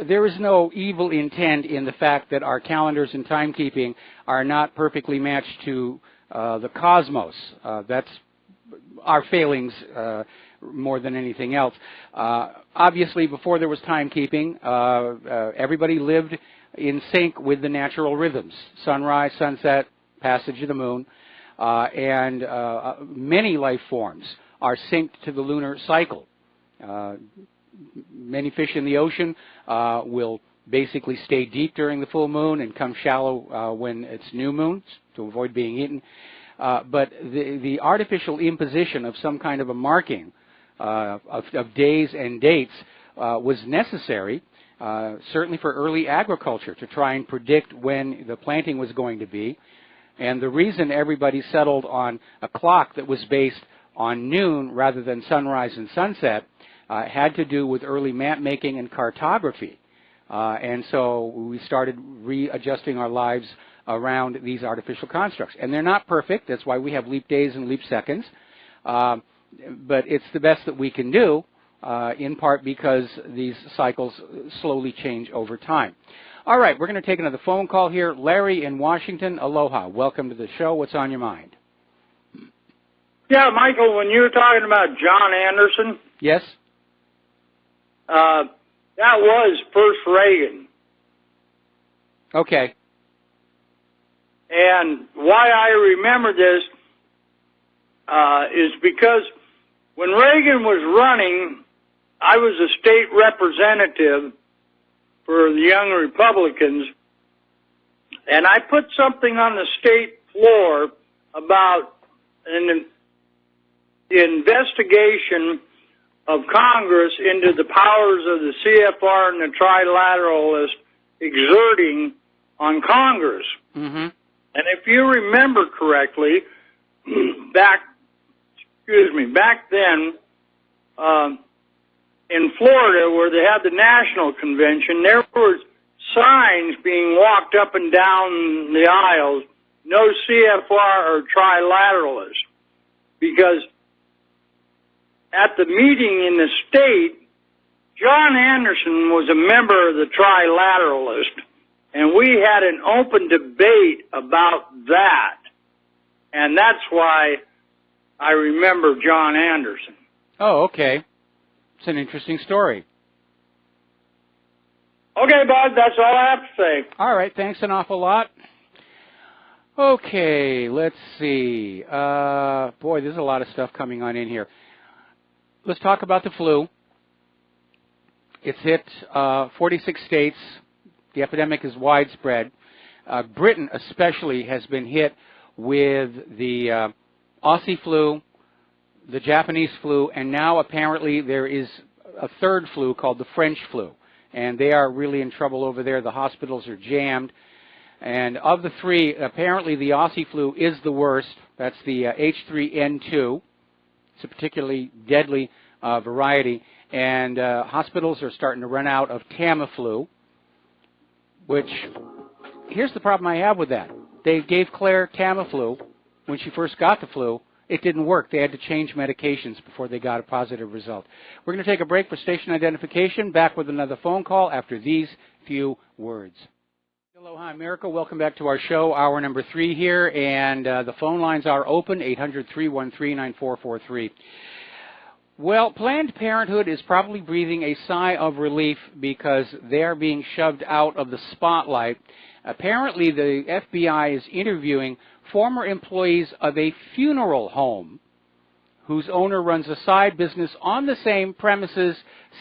there is no evil intent in the fact that our calendars and timekeeping are not perfectly matched to the cosmos. That's our failings more than anything else. Obviously, before there was timekeeping, everybody lived in sync with the natural rhythms: sunrise, sunset, passage of the moon, and many life forms are synced to the lunar cycle. Many fish in the ocean will basically stay deep during the full moon and come shallow when it's new moons to avoid being eaten. But the artificial imposition of some kind of a marking of days and dates was necessary, certainly for early agriculture, to try and predict when the planting was going to be. And the reason everybody settled on a clock that was based on noon rather than sunrise and sunset had to do with early map making and cartography. And so we started readjusting our lives around these artificial constructs. And they're not perfect. That's why we have leap days and leap seconds. But it's the best that we can do, in part because these cycles slowly change over time. All right, we're going to take another phone call here. Larry in Washington. Aloha. Welcome to the show. What's on your mind? Yeah, Michael, when you were talking about John Anderson. Yes? That was first Reagan. Okay. And why I remember this is because when Reagan was running, I was a state representative for the Young Republicans, and I put something on the state floor about the investigation of Congress into the powers of the CFR and the Trilateralists exerting on Congress. Mm-hmm. And if you remember correctly, back then, in Florida, where they had the national convention, there were signs being walked up and down the aisles, no CFR or Trilateralist, because at the meeting in the state, John Anderson was a member of the Trilateralist, and we had an open debate about that. And that's why I remember John Anderson. Oh, okay. It's an interesting story. Okay, Bud, that's all I have to say. All right, thanks an awful lot. Okay, let's see. Boy, there's a lot of stuff coming on in here. Let's talk about the flu. It's hit 46 states. The epidemic is widespread. Britain especially has been hit with the Aussie flu, the Japanese flu, and now apparently there is a third flu called the French flu. And they are really in trouble over there. The hospitals are jammed. And of the three, apparently the Aussie flu is the worst. That's the H3N2. It's a particularly deadly variety. And hospitals are starting to run out of Tamiflu, which, here's the problem I have with that. They gave Claire Tamiflu when she first got the flu. It didn't work. They had to change medications before they got a positive result. We're going to take a break for station identification. Back with another phone call after these few words. Aloha, America. Welcome back to our show, hour number 3 here. And the phone lines are open, 800-313-9443. Well, Planned Parenthood is probably breathing a sigh of relief because they're being shoved out of the spotlight. Apparently, the FBI is interviewing former employees of a funeral home whose owner runs a side business on the same premises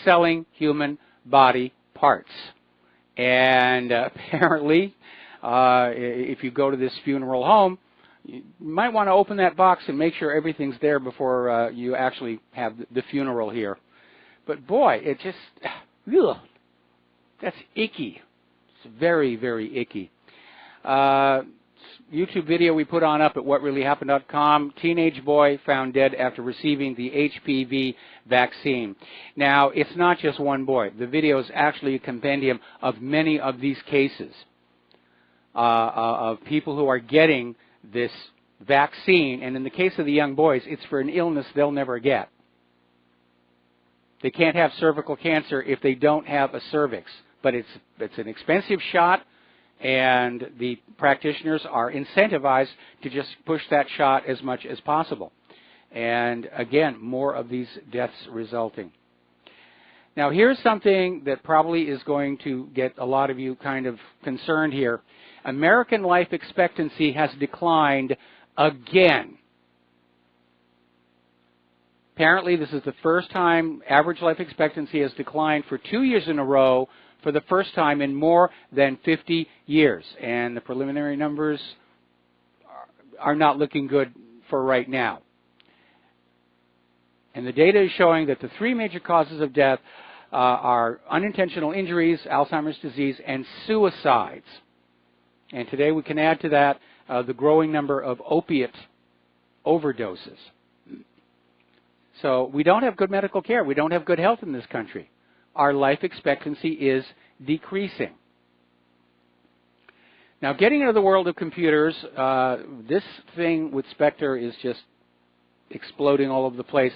selling human body parts. And apparently, if you go to this funeral home, you might want to open that box and make sure everything's there before you actually have the funeral here. But boy, it just, ugh. That's icky. It's very, very icky. YouTube video we put on up at whatreallyhappened.com. Teenage boy found dead after receiving the HPV vaccine. Now, it's not just one boy. The video is actually a compendium of many of these cases of people who are getting this vaccine. And in the case of the young boys, it's for an illness they'll never get. They can't have cervical cancer if they don't have a cervix. But it's an expensive shot, and the practitioners are incentivized to just push that shot as much as possible. And again, more of these deaths resulting. Now, here's something that probably is going to get a lot of you kind of concerned here. American life expectancy has declined again. Apparently, this is the first time average life expectancy has declined for 2 years in a row, for the first time in more than 50 years. And the preliminary numbers are not looking good for right now. And the data is showing that the three major causes of death are unintentional injuries, Alzheimer's disease, and suicides. And today we can add to that the growing number of opiate overdoses. So we don't have good medical care. We don't have good health in this country. Our life expectancy is decreasing. Now, getting into the world of computers, this thing with Spectre is just exploding all over the place.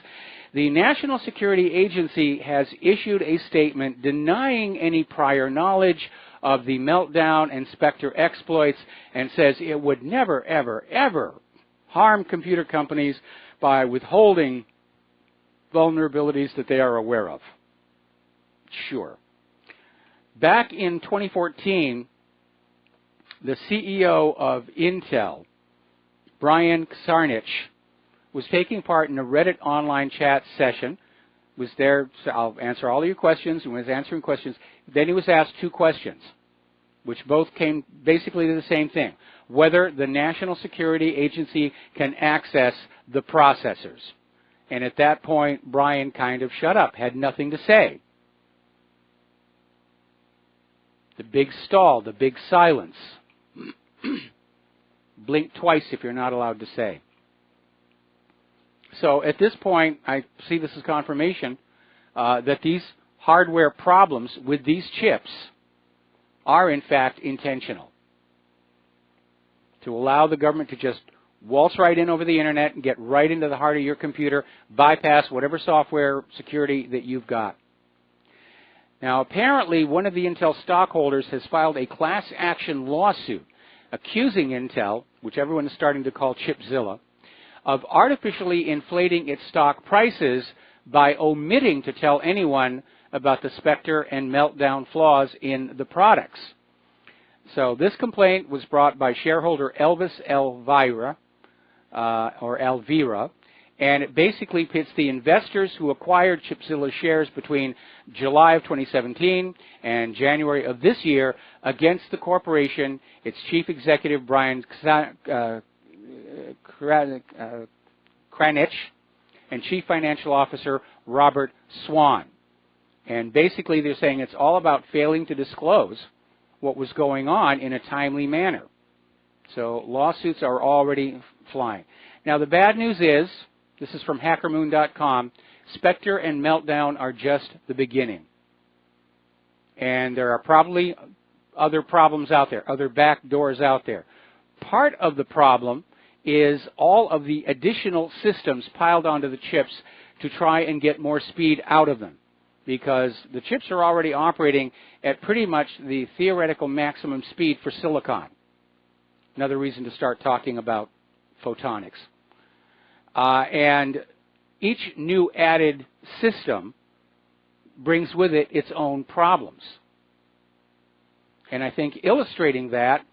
The National Security Agency has issued a statement denying any prior knowledge of the Meltdown and Spectre exploits and says it would never, ever, ever harm computer companies by withholding vulnerabilities that they are aware of. Sure. Back in 2014, the CEO of Intel, Brian Krzanich, was taking part in a Reddit online chat session. Was there, so I'll answer all of your questions, and was answering questions. Then he was asked two questions, which both came basically to the same thing: whether the National Security Agency can access the processors. And at that point, Brian kind of shut up, had nothing to say. The big stall, the big silence. Blink twice if you're not allowed to say. So at this point, I see this as confirmation that these hardware problems with these chips are in fact intentional. To allow the government to just waltz right in over the internet and get right into the heart of your computer, bypass whatever software security that you've got. Now, apparently, one of the Intel stockholders has filed a class action lawsuit accusing Intel, which everyone is starting to call Chipzilla, of artificially inflating its stock prices by omitting to tell anyone about the Spectre and Meltdown flaws in the products. So this complaint was brought by shareholder Elvis Elvira, and it basically pits the investors who acquired Chipzilla shares between July of 2017 and January of this year against the corporation, its chief executive Brian Krzanich, and chief financial officer Robert Swan. And basically they're saying it's all about failing to disclose what was going on in a timely manner. So lawsuits are already flying. Now the bad news is, this is from hackermoon.com, Spectre and Meltdown are just the beginning. And there are probably other problems out there, other back doors out there. Part of the problem is all of the additional systems piled onto the chips to try and get more speed out of them, because the chips are already operating at pretty much the theoretical maximum speed for silicon. Another reason to start talking about photonics. And each new added system brings with it its own problems. And I think illustrating that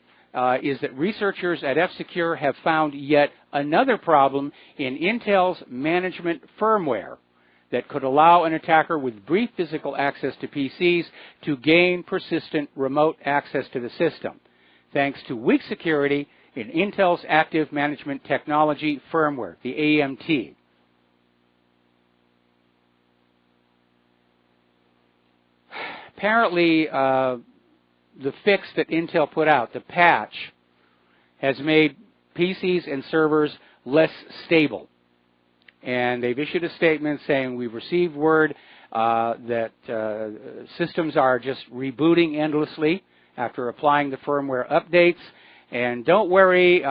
is that researchers at F-Secure have found yet another problem in Intel's management firmware that could allow an attacker with brief physical access to PCs to gain persistent remote access to the system, thanks to weak security in Intel's Active Management Technology firmware, the AMT. apparently the fix that Intel put out, the patch, has made PCs and servers less stable. And they've issued a statement saying we've received word that systems are just rebooting endlessly after applying the firmware updates. And don't worry,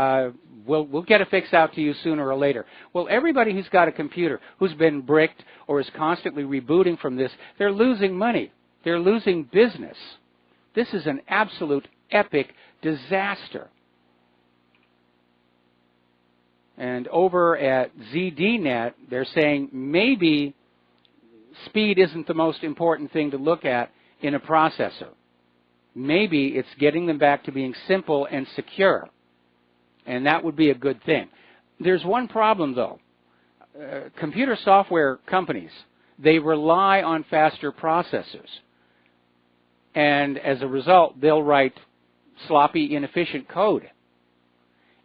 we'll get a fix out to you sooner or later. Well, everybody who's got a computer, who's been bricked or is constantly rebooting from this, they're losing money. They're losing business. This is an absolute epic disaster. And over at ZDNet, they're saying maybe speed isn't the most important thing to look at in a processor. Maybe it's getting them back to being simple and secure. And that would be a good thing. There's one problem, though. Computer software companies, they rely on faster processors. And as a result, they'll write sloppy, inefficient code.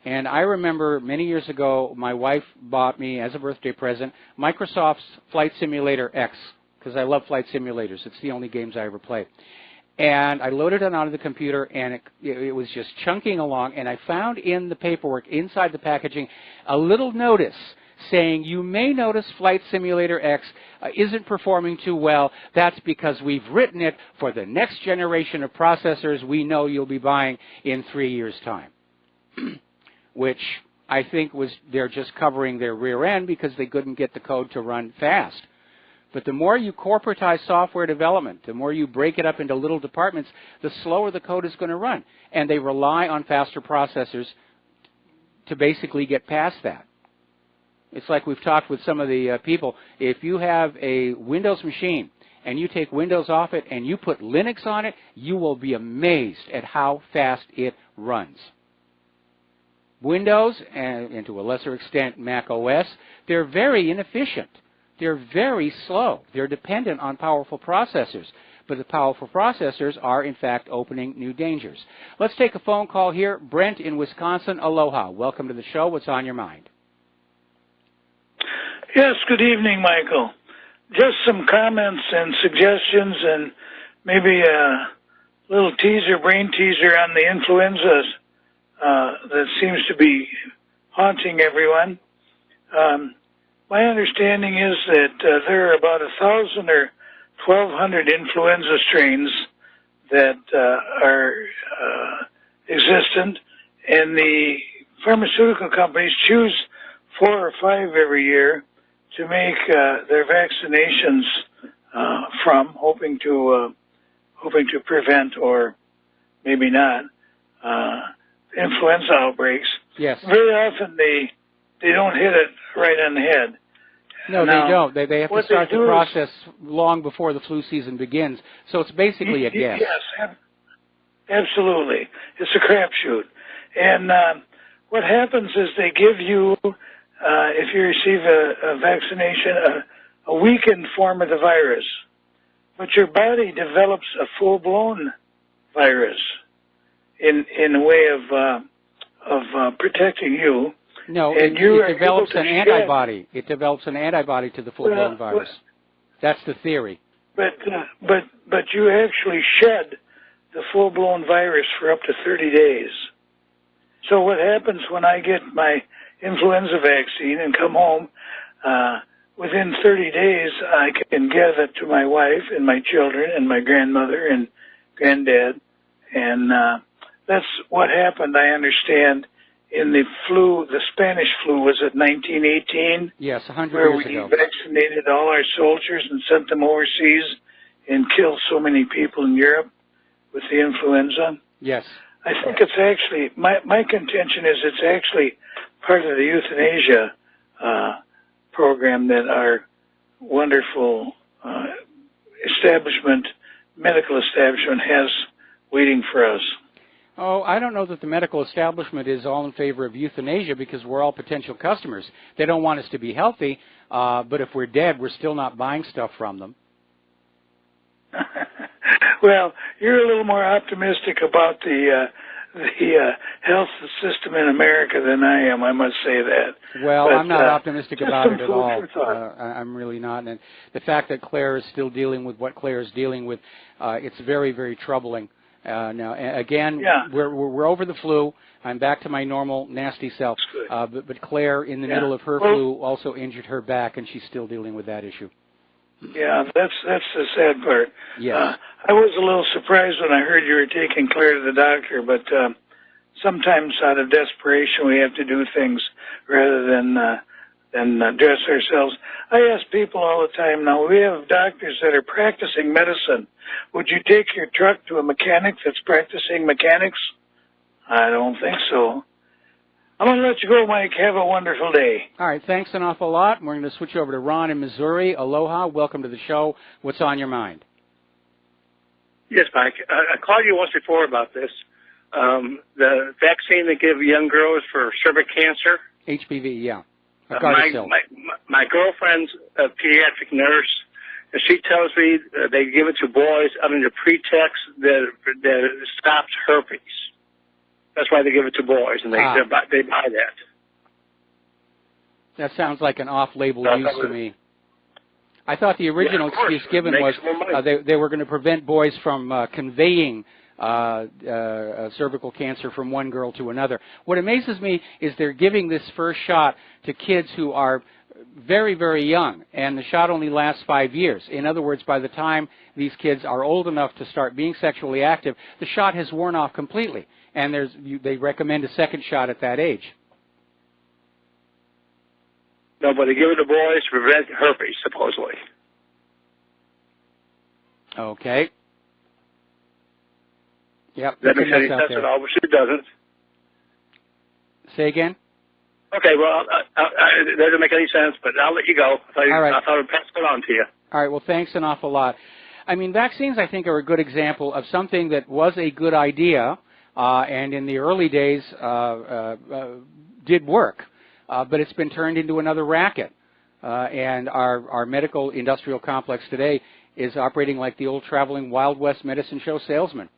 And I remember many years ago, my wife bought me, as a birthday present, Microsoft's Flight Simulator X, because I love flight simulators. It's the only games I ever play. And I loaded it onto the computer, and it was just chunking along, and I found in the paperwork, inside the packaging, a little notice saying, you may notice Flight Simulator X isn't performing too well. That's because we've written it for the next generation of processors we know you'll be buying in 3 years' time. Which I think was they're just covering their rear end because they couldn't get the code to run fast. But the more you corporatize software development, the more you break it up into little departments, the slower the code is going to run. And they rely on faster processors to basically get past that. It's like we've talked with some of the people. If you have a Windows machine and you take Windows off it and you put Linux on it, you will be amazed at how fast it runs. Windows, and to a lesser extent Mac OS, they're very inefficient. They're very slow. They're dependent on powerful processors. But the powerful processors are, in fact, opening new dangers. Let's take a phone call here. Brent in Wisconsin, aloha. Welcome to the show. What's on your mind? Yes, good evening, Michael. Just some comments and suggestions and maybe a little teaser, brain teaser on the influenzas that seems to be haunting everyone. My understanding is that there are about 1,000 or 1,200 influenza strains that are existent, and the pharmaceutical companies choose 4 or 5 every year to make their vaccinations from, hoping to prevent or maybe not influenza outbreaks. Yes. Very often they don't hit it right on the head. No, now, they don't. They have to start the process long before the flu season begins. So it's basically a guess. Yes, absolutely. It's a crapshoot. And what happens is they give you, if you receive a vaccination, a weakened form of the virus. But your body develops a full-blown virus in a way of protecting you. No, and it develops an antibody. It develops an antibody to the full-blown virus. That's the theory. But you actually shed the full-blown virus for up to 30 days. So what happens when I get my influenza vaccine and come home, within 30 days I can give it to my wife and my children and my grandmother and granddad. And that's what happened, I understand, in the flu. The Spanish flu was at 1918. Yes, 100 years ago. Where we vaccinated all our soldiers and sent them overseas and killed so many people in Europe with the influenza. Yes. I think it's actually, my contention is it's actually part of the euthanasia program that our wonderful medical establishment has waiting for us. Oh, I don't know that the medical establishment is all in favor of euthanasia because we're all potential customers. They don't want us to be healthy, but if we're dead, we're still not buying stuff from them. Well, you're a little more optimistic about the health system in America than I am. I must say that. Well, but, I'm not optimistic about it at all. Thought. I'm really not. And the fact that Claire is still dealing with what Claire is dealing with, it's very, very troubling. Now, again, we're over the flu. I'm back to my normal nasty self. But Claire, in the middle of her flu, also injured her back, and she's still dealing with that issue. Yeah, that's the sad part. Yes. I was a little surprised when I heard you were taking Claire to the doctor, but sometimes out of desperation we have to do things rather than dress ourselves. I ask people all the time now, we have doctors that are practicing medicine. Would you take your truck to a mechanic that's practicing mechanics? I don't think so. I'm going to let you go, Mike. Have a wonderful day. All right, thanks an awful lot. We're going to switch over to Ron in Missouri. Aloha, welcome to the show. What's on your mind? Yes, Mike. I called you once before about this. The vaccine they give young girls for cervical cancer. HPV, yeah. My girlfriend's a pediatric nurse, and she tells me they give it to boys under the pretext that it stops herpes. That's why they give it to boys, and they buy that. That sounds like an off-label use to me. I thought the original excuse given was they were going to prevent boys from conveying cervical cancer from one girl to another. What amazes me is they're giving this first shot to kids who are very, very young, and the shot only lasts 5 years. In other words, by the time these kids are old enough to start being sexually active, the shot has worn off completely, and they recommend a second shot at that age. No, but they give it to boys to prevent herpes, supposedly. Okay. Yep. That makes any sense at all, which it doesn't. Say again? Okay, well, it doesn't make any sense, but I'll let you go. All right. I thought I'd pass it on to you. All right, well, thanks an awful lot. I mean, vaccines, I think, are a good example of something that was a good idea, and in the early days did work, but it's been turned into another racket. And our medical industrial complex today is operating like the old traveling Wild West medicine show salesman.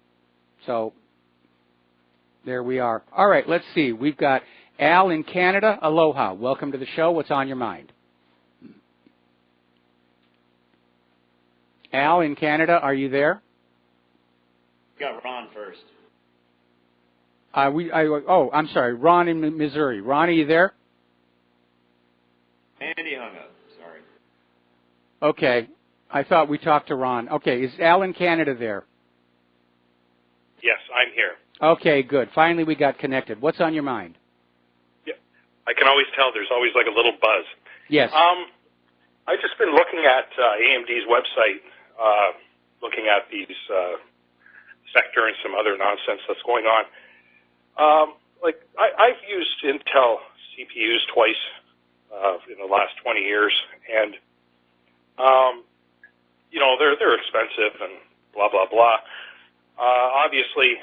So there we are. All right, let's see. We've got Al in Canada. Aloha. Welcome to the show. What's on your mind? Al in Canada, are you there? We got Ron first. I'm sorry. Ron in Missouri. Ron, are you there? Andy hung up. Sorry. Okay. I thought we talked to Ron. Okay. Is Al in Canada there? Yes, I'm here. Okay, good. Finally, we got connected. What's on your mind? Yeah, I can always tell there's always like a little buzz. Yes. I've just been looking at AMD's website, looking at these sector and some other nonsense that's going on. I've used Intel CPUs twice in the last 20 years, and they're expensive and blah blah blah. Obviously,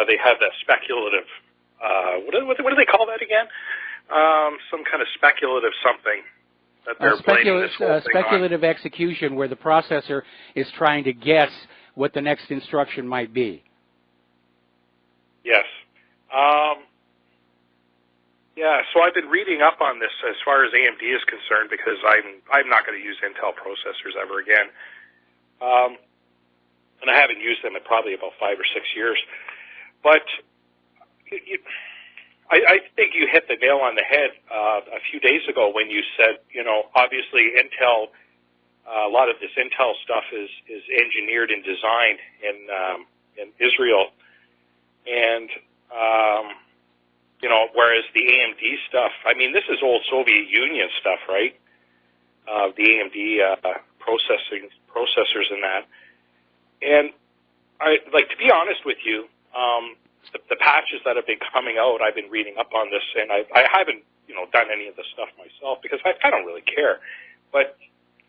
they have that speculative. What do they call that again? Some kind of speculative something that they're blaming this whole thing speculative on. execution, where the processor is trying to guess what the next instruction might be. Yes. So I've been reading up on this as far as AMD is concerned, because I'm not going to use Intel processors ever again. And I haven't used them in probably about 5 or 6 years. But I think you hit the nail on the head a few days ago when you said, obviously Intel, a lot of this Intel stuff is engineered and designed in Israel. And, whereas the AMD stuff, I mean, this is old Soviet Union stuff, right? The AMD processors and that. And to be honest with you, the patches that have been coming out, I've been reading up on this, and I haven't, done any of the stuff myself because I don't really care. But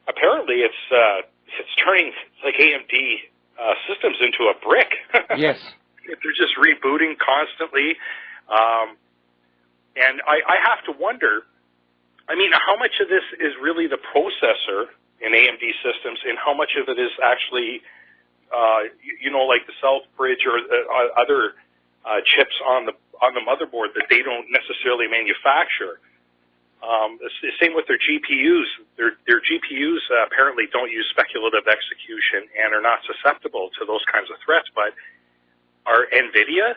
apparently, it's turning like AMD systems into a brick. Yes. They're just rebooting constantly, and I have to wonder. I mean, how much of this is really the processor in AMD systems, and how much of it is actually like the Southbridge or other chips on the motherboard that they don't necessarily manufacture. It's the same with their GPUs. Their GPUs apparently don't use speculative execution and are not susceptible to those kinds of threats. But are NVIDIA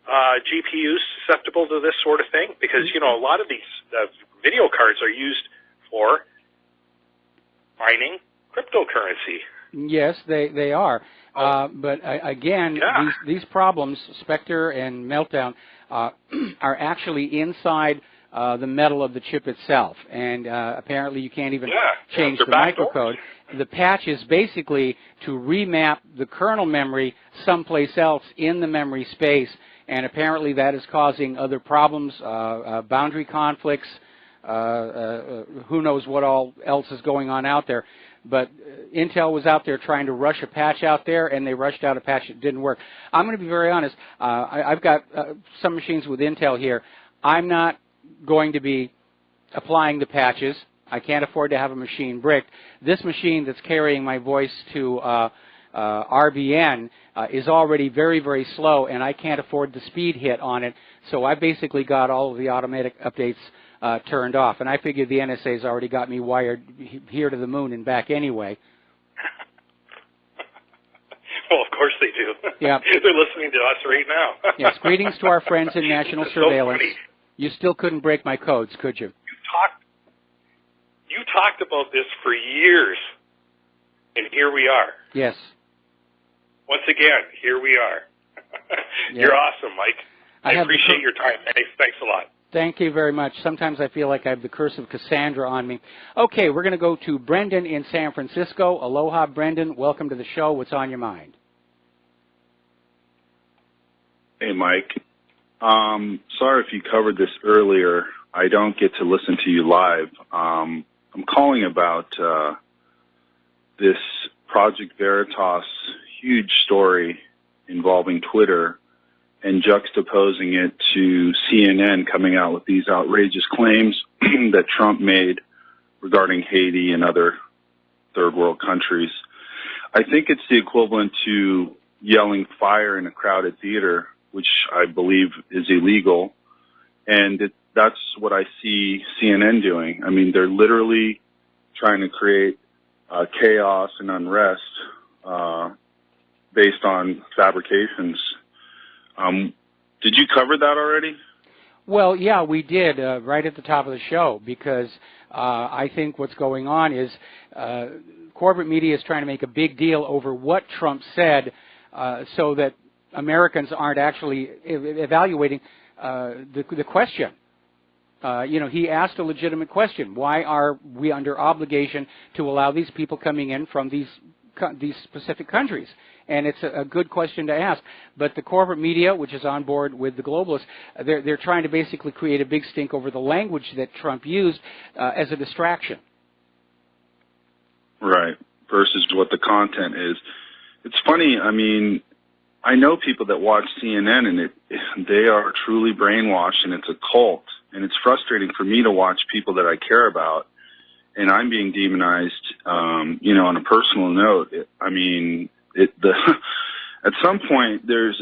GPUs susceptible to this sort of thing? Because, you know, a lot of these video cards are used for mining cryptocurrency. Yes, they are. But again, these problems, Spectre and Meltdown, are actually inside the metal of the chip itself, and apparently you can't even change the microcode. The patch is basically to remap the kernel memory someplace else in the memory space, and apparently that is causing other problems, boundary conflicts, who knows what all else is going on out there. But Intel was out there trying to rush a patch out there, and they rushed out a patch that didn't work. I'm going to be very honest. I've got some machines with Intel here. I'm not going to be applying the patches. I can't afford to have a machine bricked. This machine that's carrying my voice to RBN is already very, very slow, and I can't afford the speed hit on it. So I basically got all of the automatic updates turned off, and I figured the NSA's already got me wired here to the moon and back anyway. Well, of course they do. Yeah. They're listening to us right now. Yes, greetings to our friends in national surveillance. So you still couldn't break my codes, could you? You talked about this for years, and here we are. Yes. Once again, here we are. You're awesome, Mike. I appreciate your time. Thanks a lot. Thank you very much. Sometimes I feel like I have the curse of Cassandra on me. Okay, we're going to go to Brendan in San Francisco. Aloha, Brendan. Welcome to the show. What's on your mind? Hey, Mike. Sorry if you covered this earlier. I don't get to listen to you live. I'm calling about this Project Veritas huge story involving Twitter and juxtaposing it to CNN coming out with these outrageous claims that Trump made regarding Haiti and other third world countries. I think it's the equivalent to yelling fire in a crowded theater, which I believe is illegal. And that's what I see CNN doing. I mean, they're literally trying to create chaos and unrest based on fabrications. Did you cover that already? Well, yeah, we did right at the top of the show, because I think what's going on is corporate media is trying to make a big deal over what Trump said so that Americans aren't actually evaluating the question. You know, he asked a legitimate question. Why are we under obligation to allow these people coming in from these specific countries? And it's a good question to ask. But the corporate media, which is on board with the globalists, they're trying to basically create a big stink over the language that Trump used as a distraction. Right, versus what the content is. It's funny, I mean, I know people that watch CNN, and they are truly brainwashed, and it's a cult. And it's frustrating for me to watch people that I care about, and I'm being demonized, you know, on a personal note. I mean, at some point there's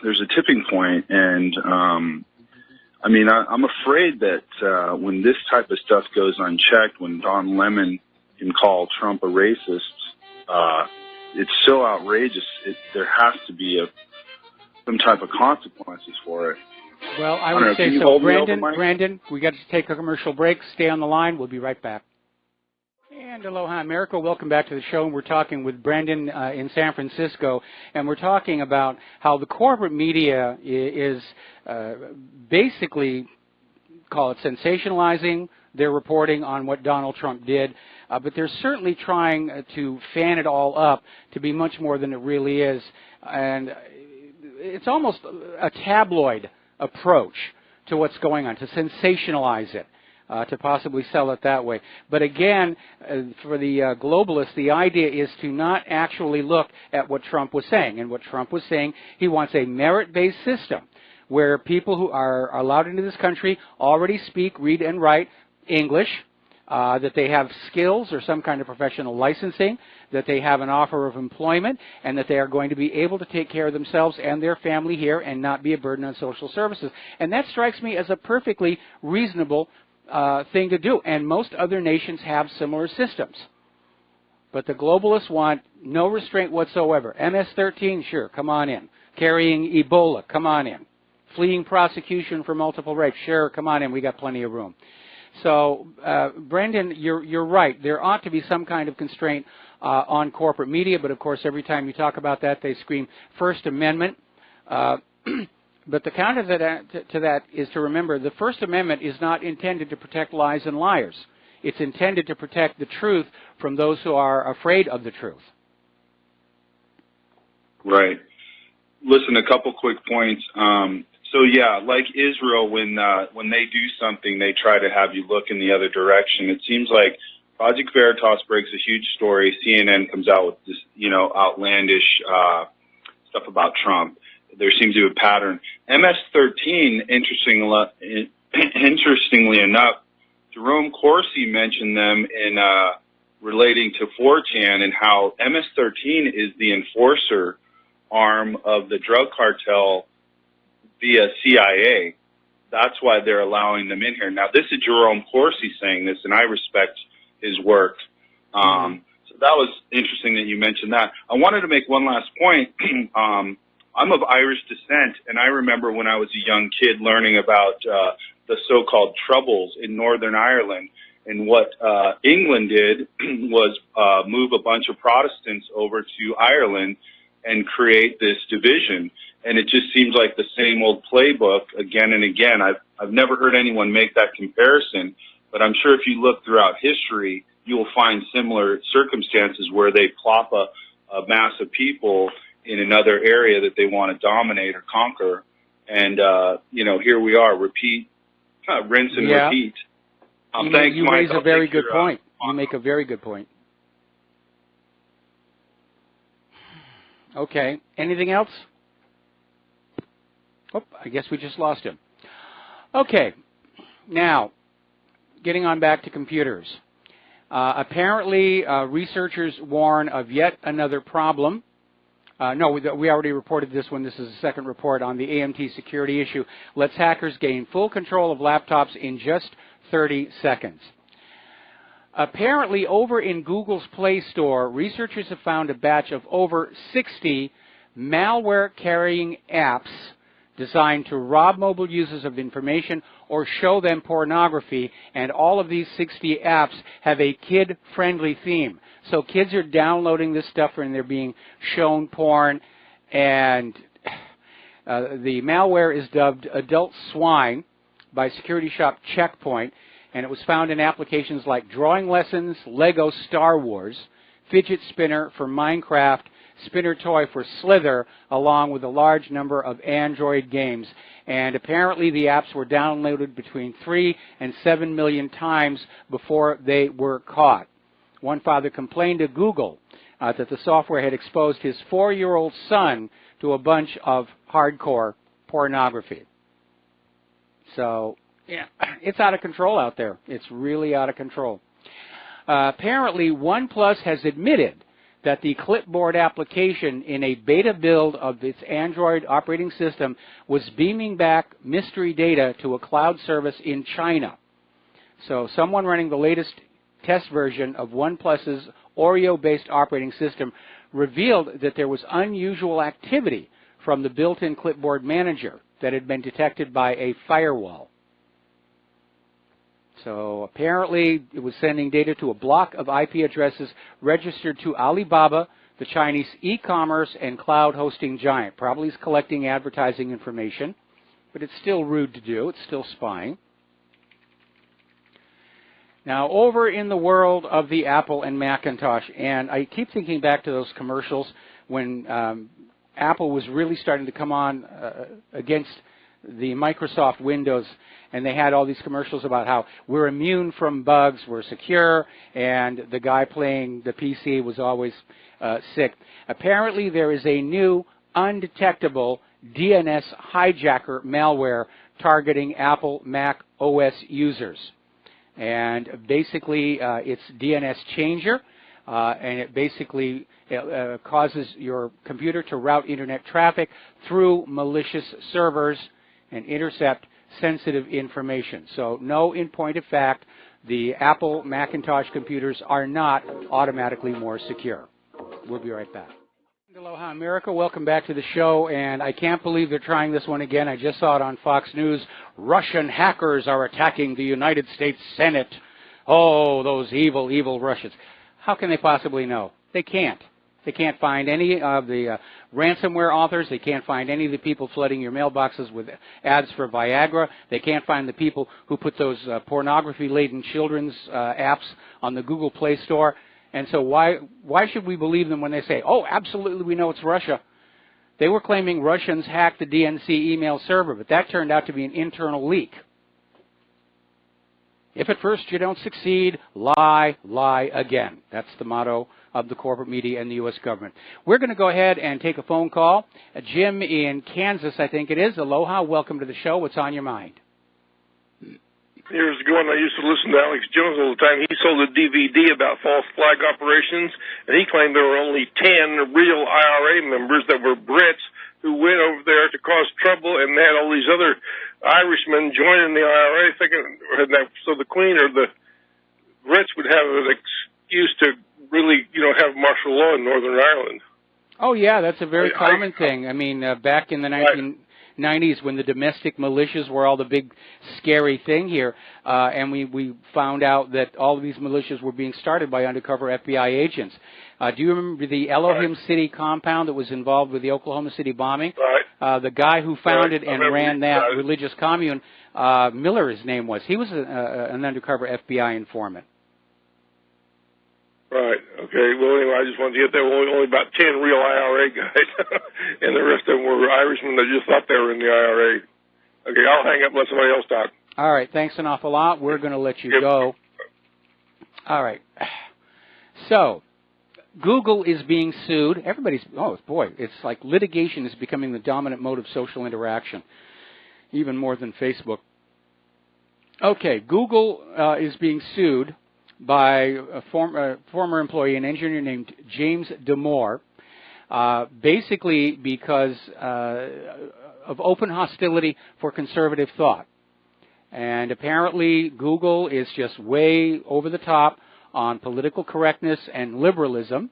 a tipping point, and I mean, I'm afraid that when this type of stuff goes unchecked, when Don Lemon can call Trump a racist, it's so outrageous. there has to be some type of consequences for it. Well, I would say so. Brandon, we got to take a commercial break. Stay on the line. We'll be right back. And aloha, America. Welcome back to the show. We're talking with Brandon in San Francisco, and we're talking about how the corporate media is basically, call it sensationalizing their reporting on what Donald Trump did, but they're certainly trying to fan it all up to be much more than it really is. And it's almost a tabloid approach to what's going on, to sensationalize it, to possibly sell it that way. But again, for the globalists, the idea is to not actually look at what Trump was saying. And what Trump was saying, he wants a merit-based system where people who are allowed into this country already speak, read, and write English. that they have skills or some kind of professional licensing, that they have an offer of employment, and that they are going to be able to take care of themselves and their family here and not be a burden on social services. And that strikes me as a perfectly reasonable thing to do. And most other nations have similar systems. But the globalists want no restraint whatsoever. MS-13, sure, come on in. Carrying Ebola, come on in. Fleeing prosecution for multiple rapes, sure, come on in, we got plenty of room. So, Brendan, you're right. There ought to be some kind of constraint on corporate media, but of course every time you talk about that, they scream First Amendment. But the counter to that is to remember the First Amendment is not intended to protect lies and liars. It's intended to protect the truth from those who are afraid of the truth. Right. Listen, a couple quick points. So yeah, like Israel, when they do something, they try to have you look in the other direction. It seems like Project Veritas breaks a huge story. CNN comes out with this, outlandish stuff about Trump. There seems to be a pattern. MS-13, interestingly enough, Jerome Corsi mentioned them in relating to 4chan and how MS-13 is the enforcer arm of the drug cartel via CIA. That's why they're allowing them in here. Now, this is Jerome Corsi saying this, and I respect his work. So that was interesting that you mentioned that. I wanted to make one last point. I'm of Irish descent, and I remember when I was a young kid learning about the so-called Troubles in Northern Ireland. And what England did was move a bunch of Protestants over to Ireland and create this division. And it just seems like the same old playbook again and again. I've never heard anyone make that comparison, but I'm sure if you look throughout history, you will find similar circumstances where they plop a mass of people in another area that they want to dominate or conquer. And, here we are, repeat, rinse and repeat. Thanks, you Mike. raise a very good point. You make a very good point. Okay. Anything else? Oh, I guess we just lost him. Okay. Now, getting on back to computers. Apparently, researchers warn of yet another problem. No, we already reported this one. This is the second report on the AMT security issue. Lets hackers gain full control of laptops in just 30 seconds. Apparently, over in Google's Play Store, researchers have found a batch of over 60 malware-carrying apps designed to rob mobile users of information or show them pornography, and all of these 60 apps have a kid-friendly theme. So kids are downloading this stuff and they're being shown porn, and the malware is dubbed Adult Swine by security shop Checkpoint, and it was found in applications like drawing lessons, Lego Star Wars, fidget spinner for Minecraft, spinner toy for Slither, along with a large number of Android games. And apparently the apps were downloaded between 3 and 7 million times before they were caught. One father complained to Google that the software had exposed his 4-year-old son to a bunch of hardcore pornography. So, yeah, it's out of control out there. It's really out of control. Apparently, OnePlus has admitted that the clipboard application in a beta build of its Android operating system was beaming back mystery data to a cloud service in China. So someone running the latest test version of OnePlus's Oreo-based operating system revealed that there was unusual activity from the built-in clipboard manager that had been detected by a firewall. So apparently it was sending data to a block of IP addresses registered to Alibaba, the Chinese e-commerce and cloud hosting giant. Probably is collecting advertising information, but it's still rude to do. It's still spying. Now, over in the world of the Apple and Macintosh, and I keep thinking back to those commercials when Apple was really starting to come on against the Microsoft Windows, and they had all these commercials about how we're immune from bugs, we're secure, and the guy playing the PC was always sick. Apparently there is a new undetectable DNS hijacker malware targeting Apple Mac OS users. And basically, it's DNS changer, and it basically causes your computer to route internet traffic through malicious servers and intercept sensitive information. So no, in point of fact, the Apple Macintosh computers are not automatically more secure. We'll be right back. Aloha America, welcome back to the show, and I can't believe they're trying this one again. I just saw it on Fox News. Russian hackers are attacking the United States Senate. Oh, those evil, evil Russians. How can they possibly know? They can't. They can't find any of the ransomware authors. They can't find any of the people flooding your mailboxes with ads for Viagra. They can't find the people who put those pornography-laden children's apps on the Google Play Store. And so why should we believe them when they say, oh, absolutely, we know it's Russia? They were claiming Russians hacked the DNC email server, but that turned out to be an internal leak. If at first you don't succeed, lie, lie again. That's the motto of the corporate media and the U.S. government. We're going to go ahead and take a phone call. Jim in Kansas, I think it is. Aloha, welcome to the show. What's on your mind? Years ago, when I used to listen to Alex Jones all the time, he sold a DVD about false flag operations, and he claimed there were only 10 real IRA members that were Brits who went over there to cause trouble, and they had all these other Irishmen joining the IRA, thinking that so the Queen or the Brits would have an excuse to really, have martial law in Northern Ireland. Oh, yeah, that's a very common thing. I mean, back in the 1990s when the domestic militias were all the big scary thing here, and we found out that all of these militias were being started by undercover FBI agents. Do you remember the Elohim City compound that was involved with the Oklahoma City bombing? Right. The guy who founded and ran that religious commune, Miller his name was, he was an undercover FBI informant. Right. Okay. Well, anyway, I just wanted to get there. Only about 10 real IRA guys, and the rest of them were Irishmen that just thought they were in the IRA. Okay, I'll hang up and let somebody else talk. All right. Thanks an awful lot. We're going to let you go. All right. So, Google is being sued. Everybody's, oh, boy, it's like litigation is becoming the dominant mode of social interaction, even more than Facebook. Okay, Google is being sued by a former employee, an engineer named James Damore, basically because of open hostility for conservative thought. And apparently Google is just way over the top on political correctness and liberalism,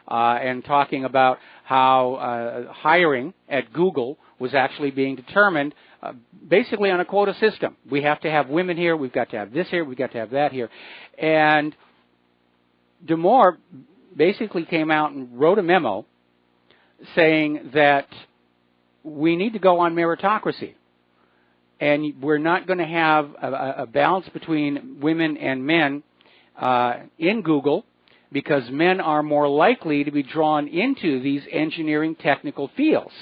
and talking about how hiring at Google was actually being determined basically on a quota system. We have to have women here, we've got to have this here, we've got to have that here. And Damore basically came out and wrote a memo saying that we need to go on meritocracy. And we're not going to have a balance between women and men in Google because men are more likely to be drawn into these engineering technical fields.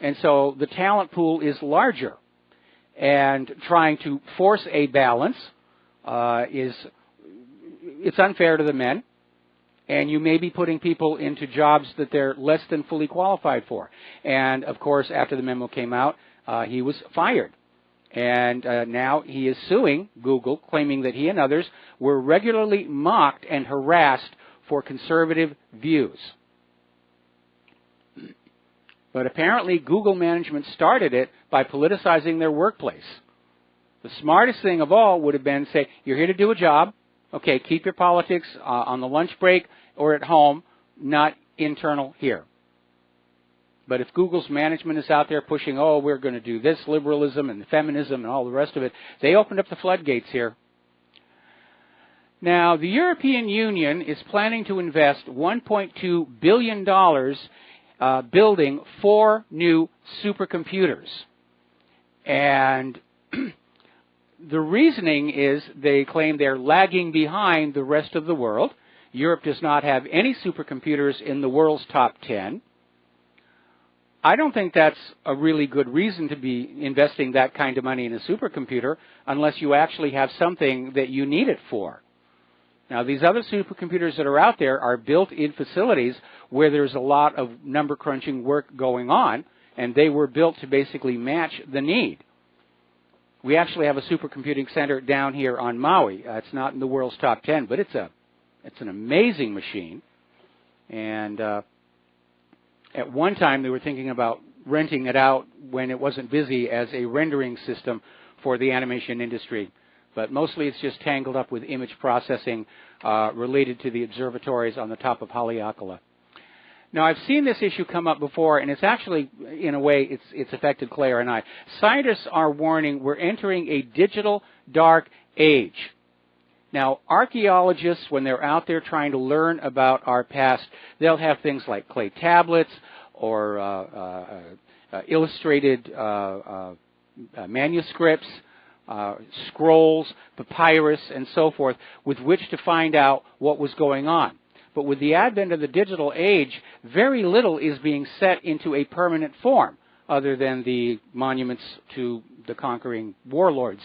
And so the talent pool is larger. And trying to force a balance it's unfair to the men. And you may be putting people into jobs that they're less than fully qualified for. And, of course, after the memo came out, he was fired. And now he is suing Google, claiming that he and others were regularly mocked and harassed for conservative views. But apparently Google management started it by politicizing their workplace. The smartest thing of all would have been to say, you're here to do a job. Okay, keep your politics on the lunch break or at home, not internal here. But if Google's management is out there pushing, oh, we're going to do this liberalism and feminism and all the rest of it, they opened up the floodgates here. Now, the European Union is planning to invest $1.2 billion building 4 new supercomputers. And the reasoning is they claim they're lagging behind the rest of the world. Europe does not have any supercomputers in the world's top 10. I don't think that's a really good reason to be investing that kind of money in a supercomputer unless you actually have something that you need it for. Now, these other supercomputers that are out there are built in facilities where there's a lot of number crunching work going on, and they were built to basically match the need. We actually have a supercomputing center down here on Maui. It's not in the world's top 10, but it's an amazing machine. And at one time, they were thinking about renting it out when it wasn't busy as a rendering system for the animation industry. But mostly it's just tangled up with image processing related to the observatories on the top of Haleakala. Now, I've seen this issue come up before, and it's actually, in a way, it's affected Claire and I. Scientists are warning we're entering a digital dark age. Now, archaeologists, when they're out there trying to learn about our past, they'll have things like clay tablets or illustrated manuscripts, scrolls, papyrus, and so forth, with which to find out what was going on. But with the advent of the digital age, very little is being set into a permanent form, other than the monuments to the conquering warlords.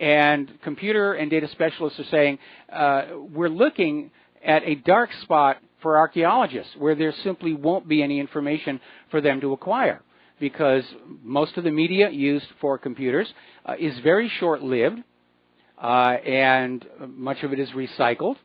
And computer and data specialists are saying we're looking at a dark spot for archaeologists, where there simply won't be any information for them to acquire, because most of the media used for computers is very short-lived, and much of it is recycled.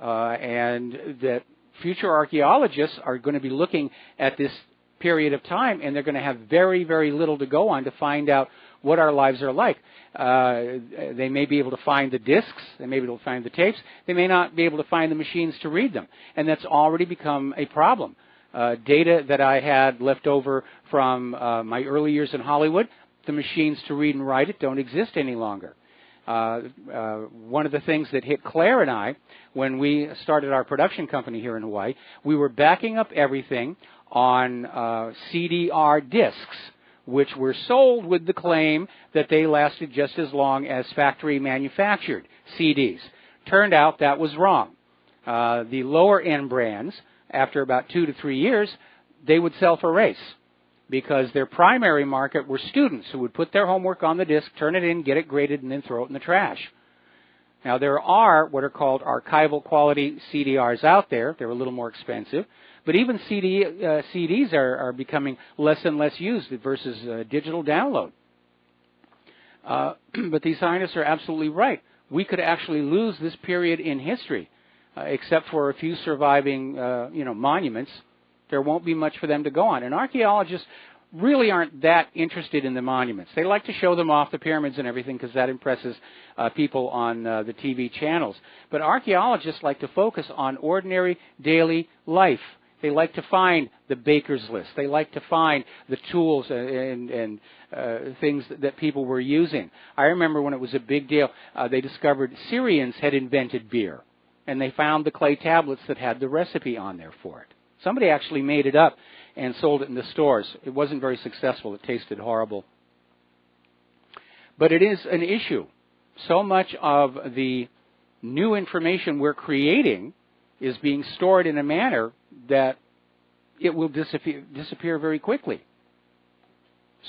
And that future archaeologists are going to be looking at this period of time, and they're going to have very, very little to go on to find out what our lives are like. They may be able to find the discs, they may be able to find the tapes, they may not be able to find the machines to read them, and that's already become a problem. Data that I had left over from my early years in Hollywood, the machines to read and write it don't exist any longer. One of the things that hit Claire and I when we started our production company here in Hawaii, we were backing up everything on CDR discs, which were sold with the claim that they lasted just as long as factory manufactured CDs. Turned out that was wrong. The lower end brands, after about 2 to 3 years, they would self-erase, because their primary market were students who would put their homework on the disk, turn it in, get it graded, and then throw it in the trash. Now, there are what are called archival quality CDRs out there. They're a little more expensive. But even CDs are becoming less and less used versus digital download. But these scientists are absolutely right. We could actually lose this period in history, except for a few surviving monuments. There won't be much for them to go on. And archaeologists really aren't that interested in the monuments. They like to show them off, the pyramids and everything, because that impresses people on the TV channels. But archaeologists like to focus on ordinary daily life. They like to find the baker's list. They like to find the tools and things that people were using. I remember when it was a big deal, they discovered Syrians had invented beer, and they found the clay tablets that had the recipe on there for it. Somebody actually made it up and sold it in the stores. It wasn't very successful. It tasted horrible. But it is an issue. So much of the new information we're creating is being stored in a manner that it will disappear very quickly.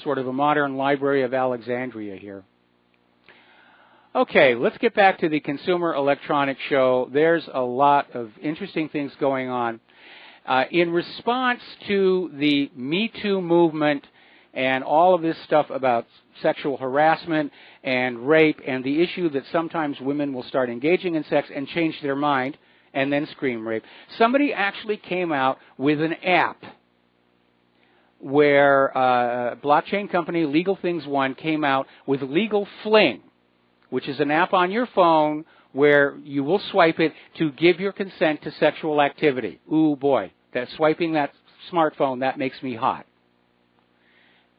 Sort of a modern Library of Alexandria here. Okay, let's get back to the Consumer Electronics Show. There's a lot of interesting things going on. In response to the Me Too movement and all of this stuff about sexual harassment and rape and the issue that sometimes women will start engaging in sex and change their mind and then scream rape, somebody actually came out with an app where a blockchain company, Legal Things One, came out with Legal Fling, which is an app on your phone where you will swipe it to give your consent to sexual activity. Ooh, boy, that swiping that smartphone, that makes me hot.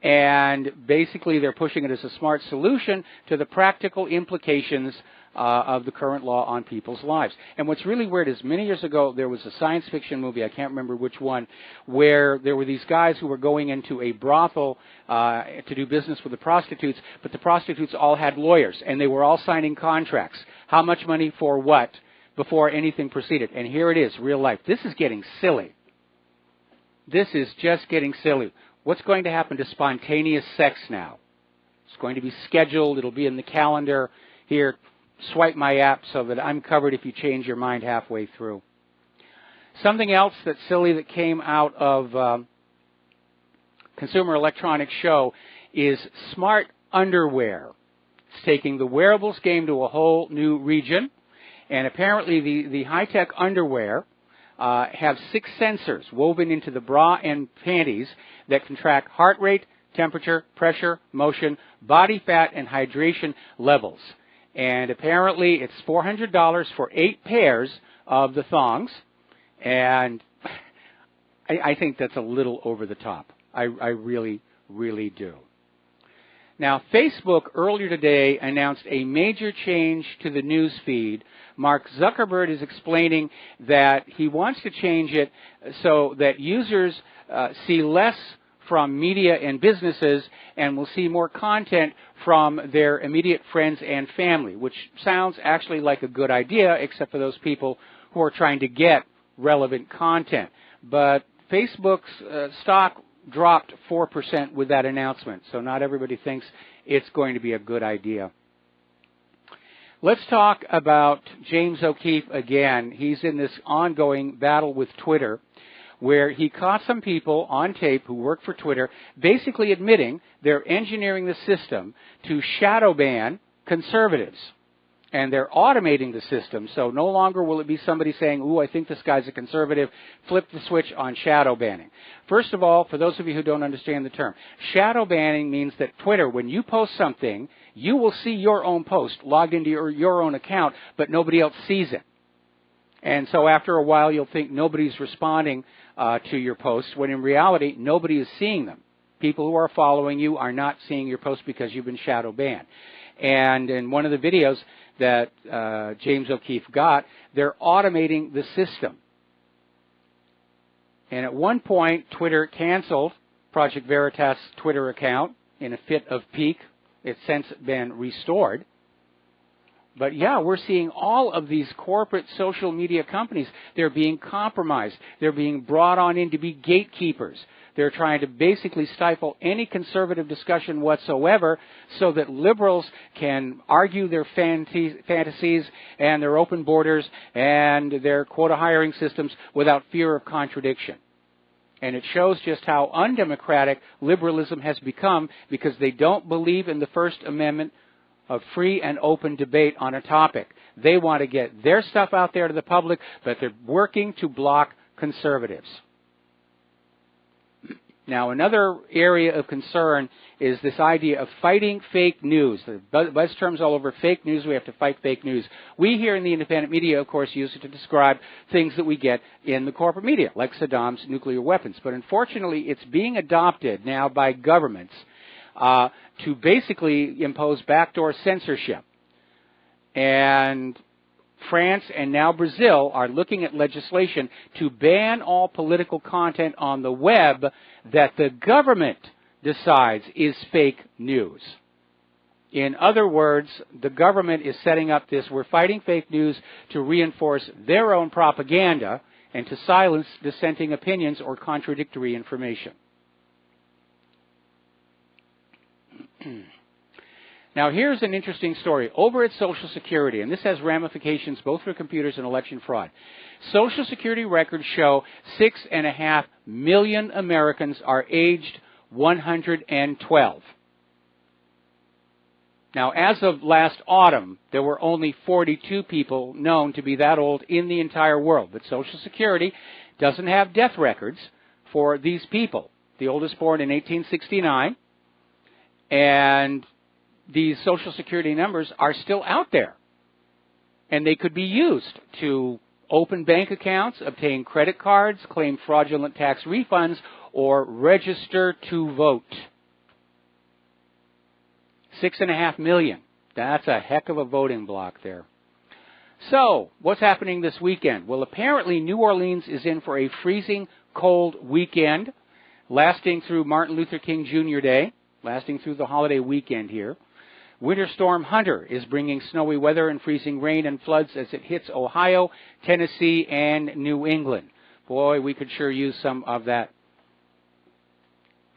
And basically they're pushing it as a smart solution to the practical implications of the current law on people's lives. And what's really weird is many years ago there was a science fiction movie, I can't remember which one, where there were these guys who were going into a brothel to do business with the prostitutes, but the prostitutes all had lawyers, and they were all signing contracts. How much money for what before anything proceeded. And here it is, real life. This is getting silly. This is just getting silly. What's going to happen to spontaneous sex now? It's going to be scheduled. It'll be in the calendar. Here, swipe my app so that I'm covered if you change your mind halfway through. Something else that's silly that came out of Consumer Electronics Show is smart underwear. It's taking the wearables game to a whole new region. And apparently the high-tech underwear have 6 sensors woven into the bra and panties that can track heart rate, temperature, pressure, motion, body fat, and hydration levels. And apparently it's $400 for 8 pairs of the thongs. And I think that's a little over the top. I really, really do. Now, Facebook earlier today announced a major change to the news feed. Mark Zuckerberg is explaining that he wants to change it so that users see less from media and businesses and will see more content from their immediate friends and family, which sounds actually like a good idea, except for those people who are trying to get relevant content. But Facebook's stock dropped 4% with that announcement, so not everybody thinks it's going to be a good idea. Let's talk about James O'Keefe again. He's in this ongoing battle with Twitter, where he caught some people on tape who work for Twitter basically admitting they're engineering the system to shadow ban conservatives. And they're automating the system, so no longer will it be somebody saying, ooh, I think this guy's a conservative, flip the switch on shadow banning. First of all, for those of you who don't understand the term, shadow banning means that Twitter, when you post something, you will see your own post logged into your own account, but nobody else sees it. And so after a while, you'll think nobody's responding to your posts, when in reality, nobody is seeing them. People who are following you are not seeing your posts because you've been shadow banned. And in one of the videos that James O'Keefe got, they're automating the system. And at one point, Twitter canceled Project Veritas' Twitter account in a fit of pique. It's since been restored. But yeah, we're seeing all of these corporate social media companies, they're being compromised. They're being brought on in to be gatekeepers. They're trying to basically stifle any conservative discussion whatsoever so that liberals can argue their fantasies and their open borders and their quota hiring systems without fear of contradiction. And it shows just how undemocratic liberalism has become because they don't believe in the First Amendment of free and open debate on a topic. They want to get their stuff out there to the public, but they're working to block conservatives. Now, another area of concern is this idea of fighting fake news. The buzz terms all over fake news. We have to fight fake news. We here in the independent media, of course, use it to describe things that we get in the corporate media, like Saddam's nuclear weapons. But unfortunately, it's being adopted now by governments to basically impose backdoor censorship. And France and now Brazil are looking at legislation to ban all political content on the web that the government decides is fake news. In other words, the government is setting up this, we're fighting fake news to reinforce their own propaganda and to silence dissenting opinions or contradictory information. Now, here's an interesting story. Over at Social Security, and this has ramifications both for computers and election fraud, Social Security records show 6.5 million Americans are aged 112. Now, as of last autumn, there were only 42 people known to be that old in the entire world. But Social Security doesn't have death records for these people. The oldest born in 1869, and these Social Security numbers are still out there. And they could be used to open bank accounts, obtain credit cards, claim fraudulent tax refunds, or register to vote. 6.5 million. That's a heck of a voting block there. So, what's happening this weekend? Well, apparently New Orleans is in for a freezing cold weekend, lasting through Martin Luther King Jr. Day, lasting through the holiday weekend here. Winter Storm Hunter is bringing snowy weather and freezing rain and floods as it hits Ohio, Tennessee, and New England. Boy, we could sure use some of that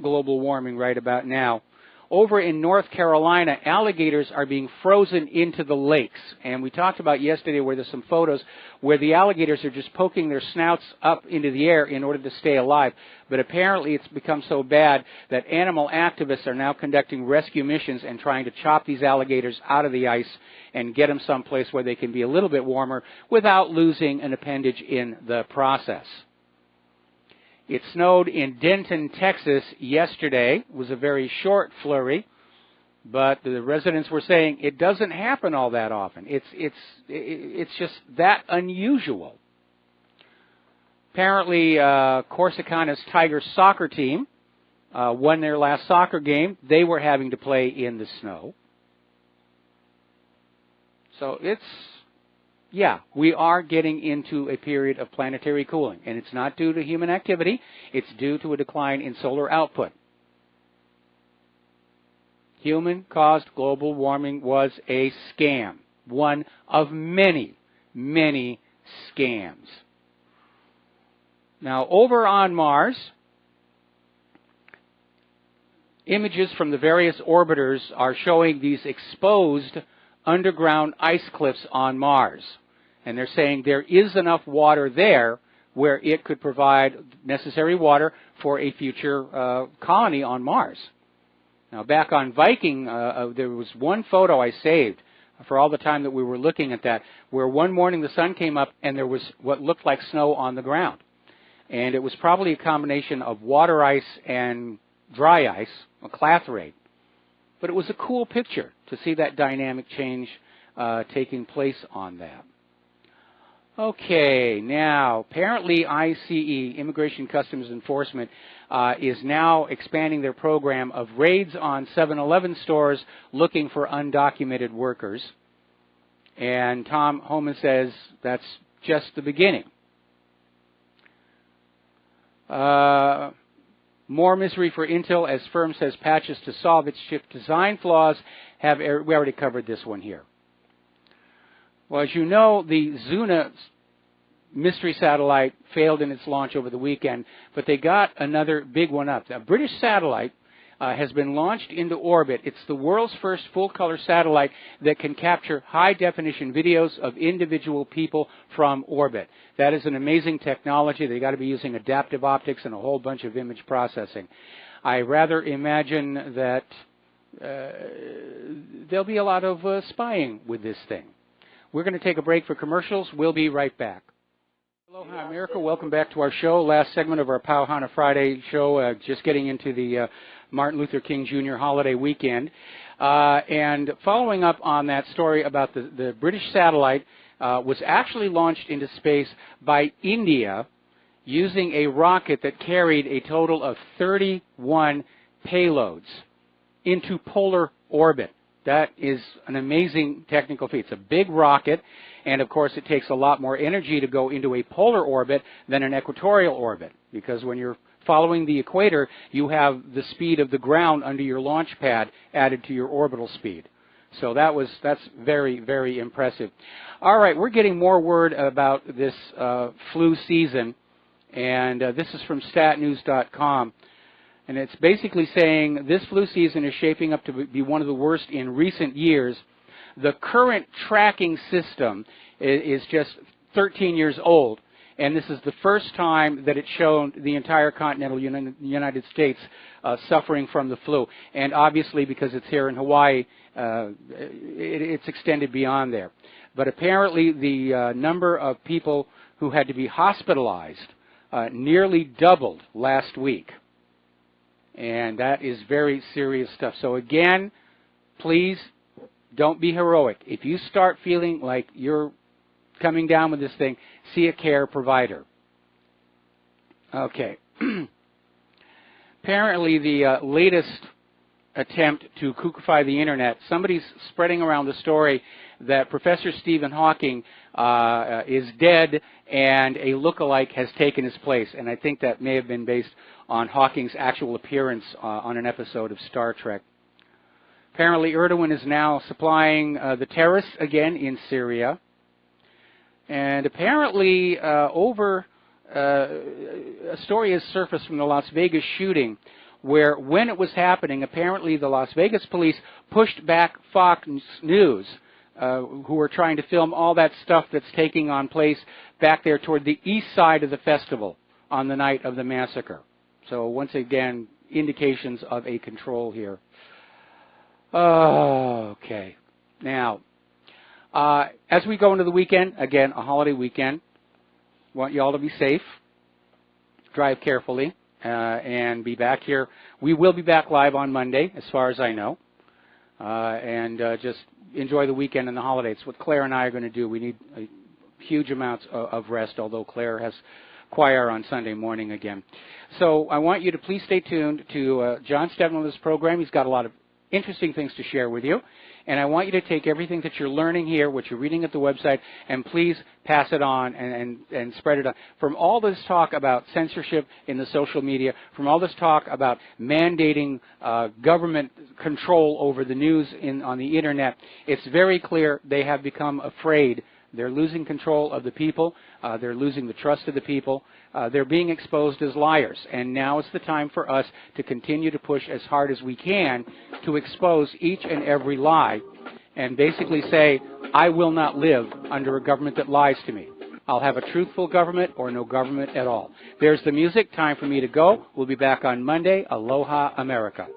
global warming right about now. over in North Carolina, alligators are being frozen into the lakes. And we talked about yesterday where there's some photos where the alligators are just poking their snouts up into the air in order to stay alive. But apparently it's become so bad that animal activists are now conducting rescue missions and trying to chop these alligators out of the ice and get them someplace where they can be a little bit warmer without losing an appendage in the process. It snowed in Denton, Texas yesterday. It was a very short flurry, but the residents were saying it doesn't happen all that often. It's just that unusual. Apparently, Corsicana's Tiger soccer team won their last soccer game. They were having to play in the snow. So yeah, we are getting into a period of planetary cooling, and it's not due to human activity. It's due to a decline in solar output. Human-caused global warming was a scam, one of many, many scams. Now, over on Mars, images from the various orbiters are showing these exposed underground ice cliffs on Mars. And they're saying there is enough water there where it could provide necessary water for a future colony on Mars. Now, back on Viking, there was one photo I saved for all the time that we were looking at that, where one morning the sun came up and there was what looked like snow on the ground. And it was probably a combination of water ice and dry ice, a clathrate. But it was a cool picture to see that dynamic change taking place on that. Okay, now, apparently ICE, Immigration Customs Enforcement, is now expanding their program of raids on 7-Eleven stores looking for undocumented workers. And Tom Homan says that's just the beginning. More misery for Intel as firm says patches to solve its chip design flaws. We already covered this one here. Well, as you know, the Zuna mystery satellite failed in its launch over the weekend, but they got another big one up. A British satellite has been launched into orbit. It's the world's first full-color satellite that can capture high-definition videos of individual people from orbit. That is an amazing technology. They've got to be using adaptive optics and a whole bunch of image processing. I rather imagine that there'll be a lot of spying with this thing. We're going to take a break for commercials. We'll be right back. Aloha America, welcome back to our show. Last segment of our Pauhana Friday show, just getting into the Martin Luther King Jr. holiday weekend. And following up on that story about the British satellite was actually launched into space by India using a rocket that carried a total of 31 payloads into polar orbit. That is an amazing technical feat. It's a big rocket, and of course it takes a lot more energy to go into a polar orbit than an equatorial orbit, because when you're following the equator, you have the speed of the ground under your launch pad added to your orbital speed. So that's very, very impressive. All right, we're getting more word about this flu season, and this is from statnews.com. And it's basically saying this flu season is shaping up to be one of the worst in recent years. The current tracking system is just 13 years old, and this is the first time that it's shown the entire continental United States suffering from the flu. And obviously, because it's here in Hawaii, it's extended beyond there. But apparently, the number of people who had to be hospitalized nearly doubled last week. And that is very serious stuff. So again, please don't be heroic. If you start feeling like you're coming down with this thing, see a care provider. Okay. Apparently the latest attempt to kookify the internet, somebody's spreading around the story that Professor Stephen Hawking is dead and a look-alike has taken his place. And I think that may have been based on Hawking's actual appearance on an episode of Star Trek. Apparently Erdogan is now supplying the terrorists again in Syria. And apparently a story has surfaced from the Las Vegas shooting where when it was happening, apparently the Las Vegas police pushed back Fox News, who were trying to film all that stuff that's taking on place back there toward the east side of the festival on the night of the massacre. So once again, indications of a control here. Okay. Now, as we go into the weekend, again, a holiday weekend, want you all to be safe, drive carefully, and be back here. We will be back live on Monday, as far as I know, and just enjoy the weekend and the holidays. What Claire and I are going to do, we need huge amounts of rest, although Claire has choir on Sunday morning again. So I want you to please stay tuned to John Stedman's program. He's got a lot of interesting things to share with you. And I want you to take everything that you're learning here, what you're reading at the website, and please pass it on and spread it on. From all this talk about censorship in the social media, from all this talk about mandating government control over the news on the Internet, it's very clear they have become afraid. They're losing control of the people. They're losing the trust of the people. They're being exposed as liars. And now is the time for us to continue to push as hard as we can to expose each and every lie and basically say, I will not live under a government that lies to me. I'll have a truthful government or no government at all. There's the music. Time for me to go. We'll be back on Monday. Aloha, America.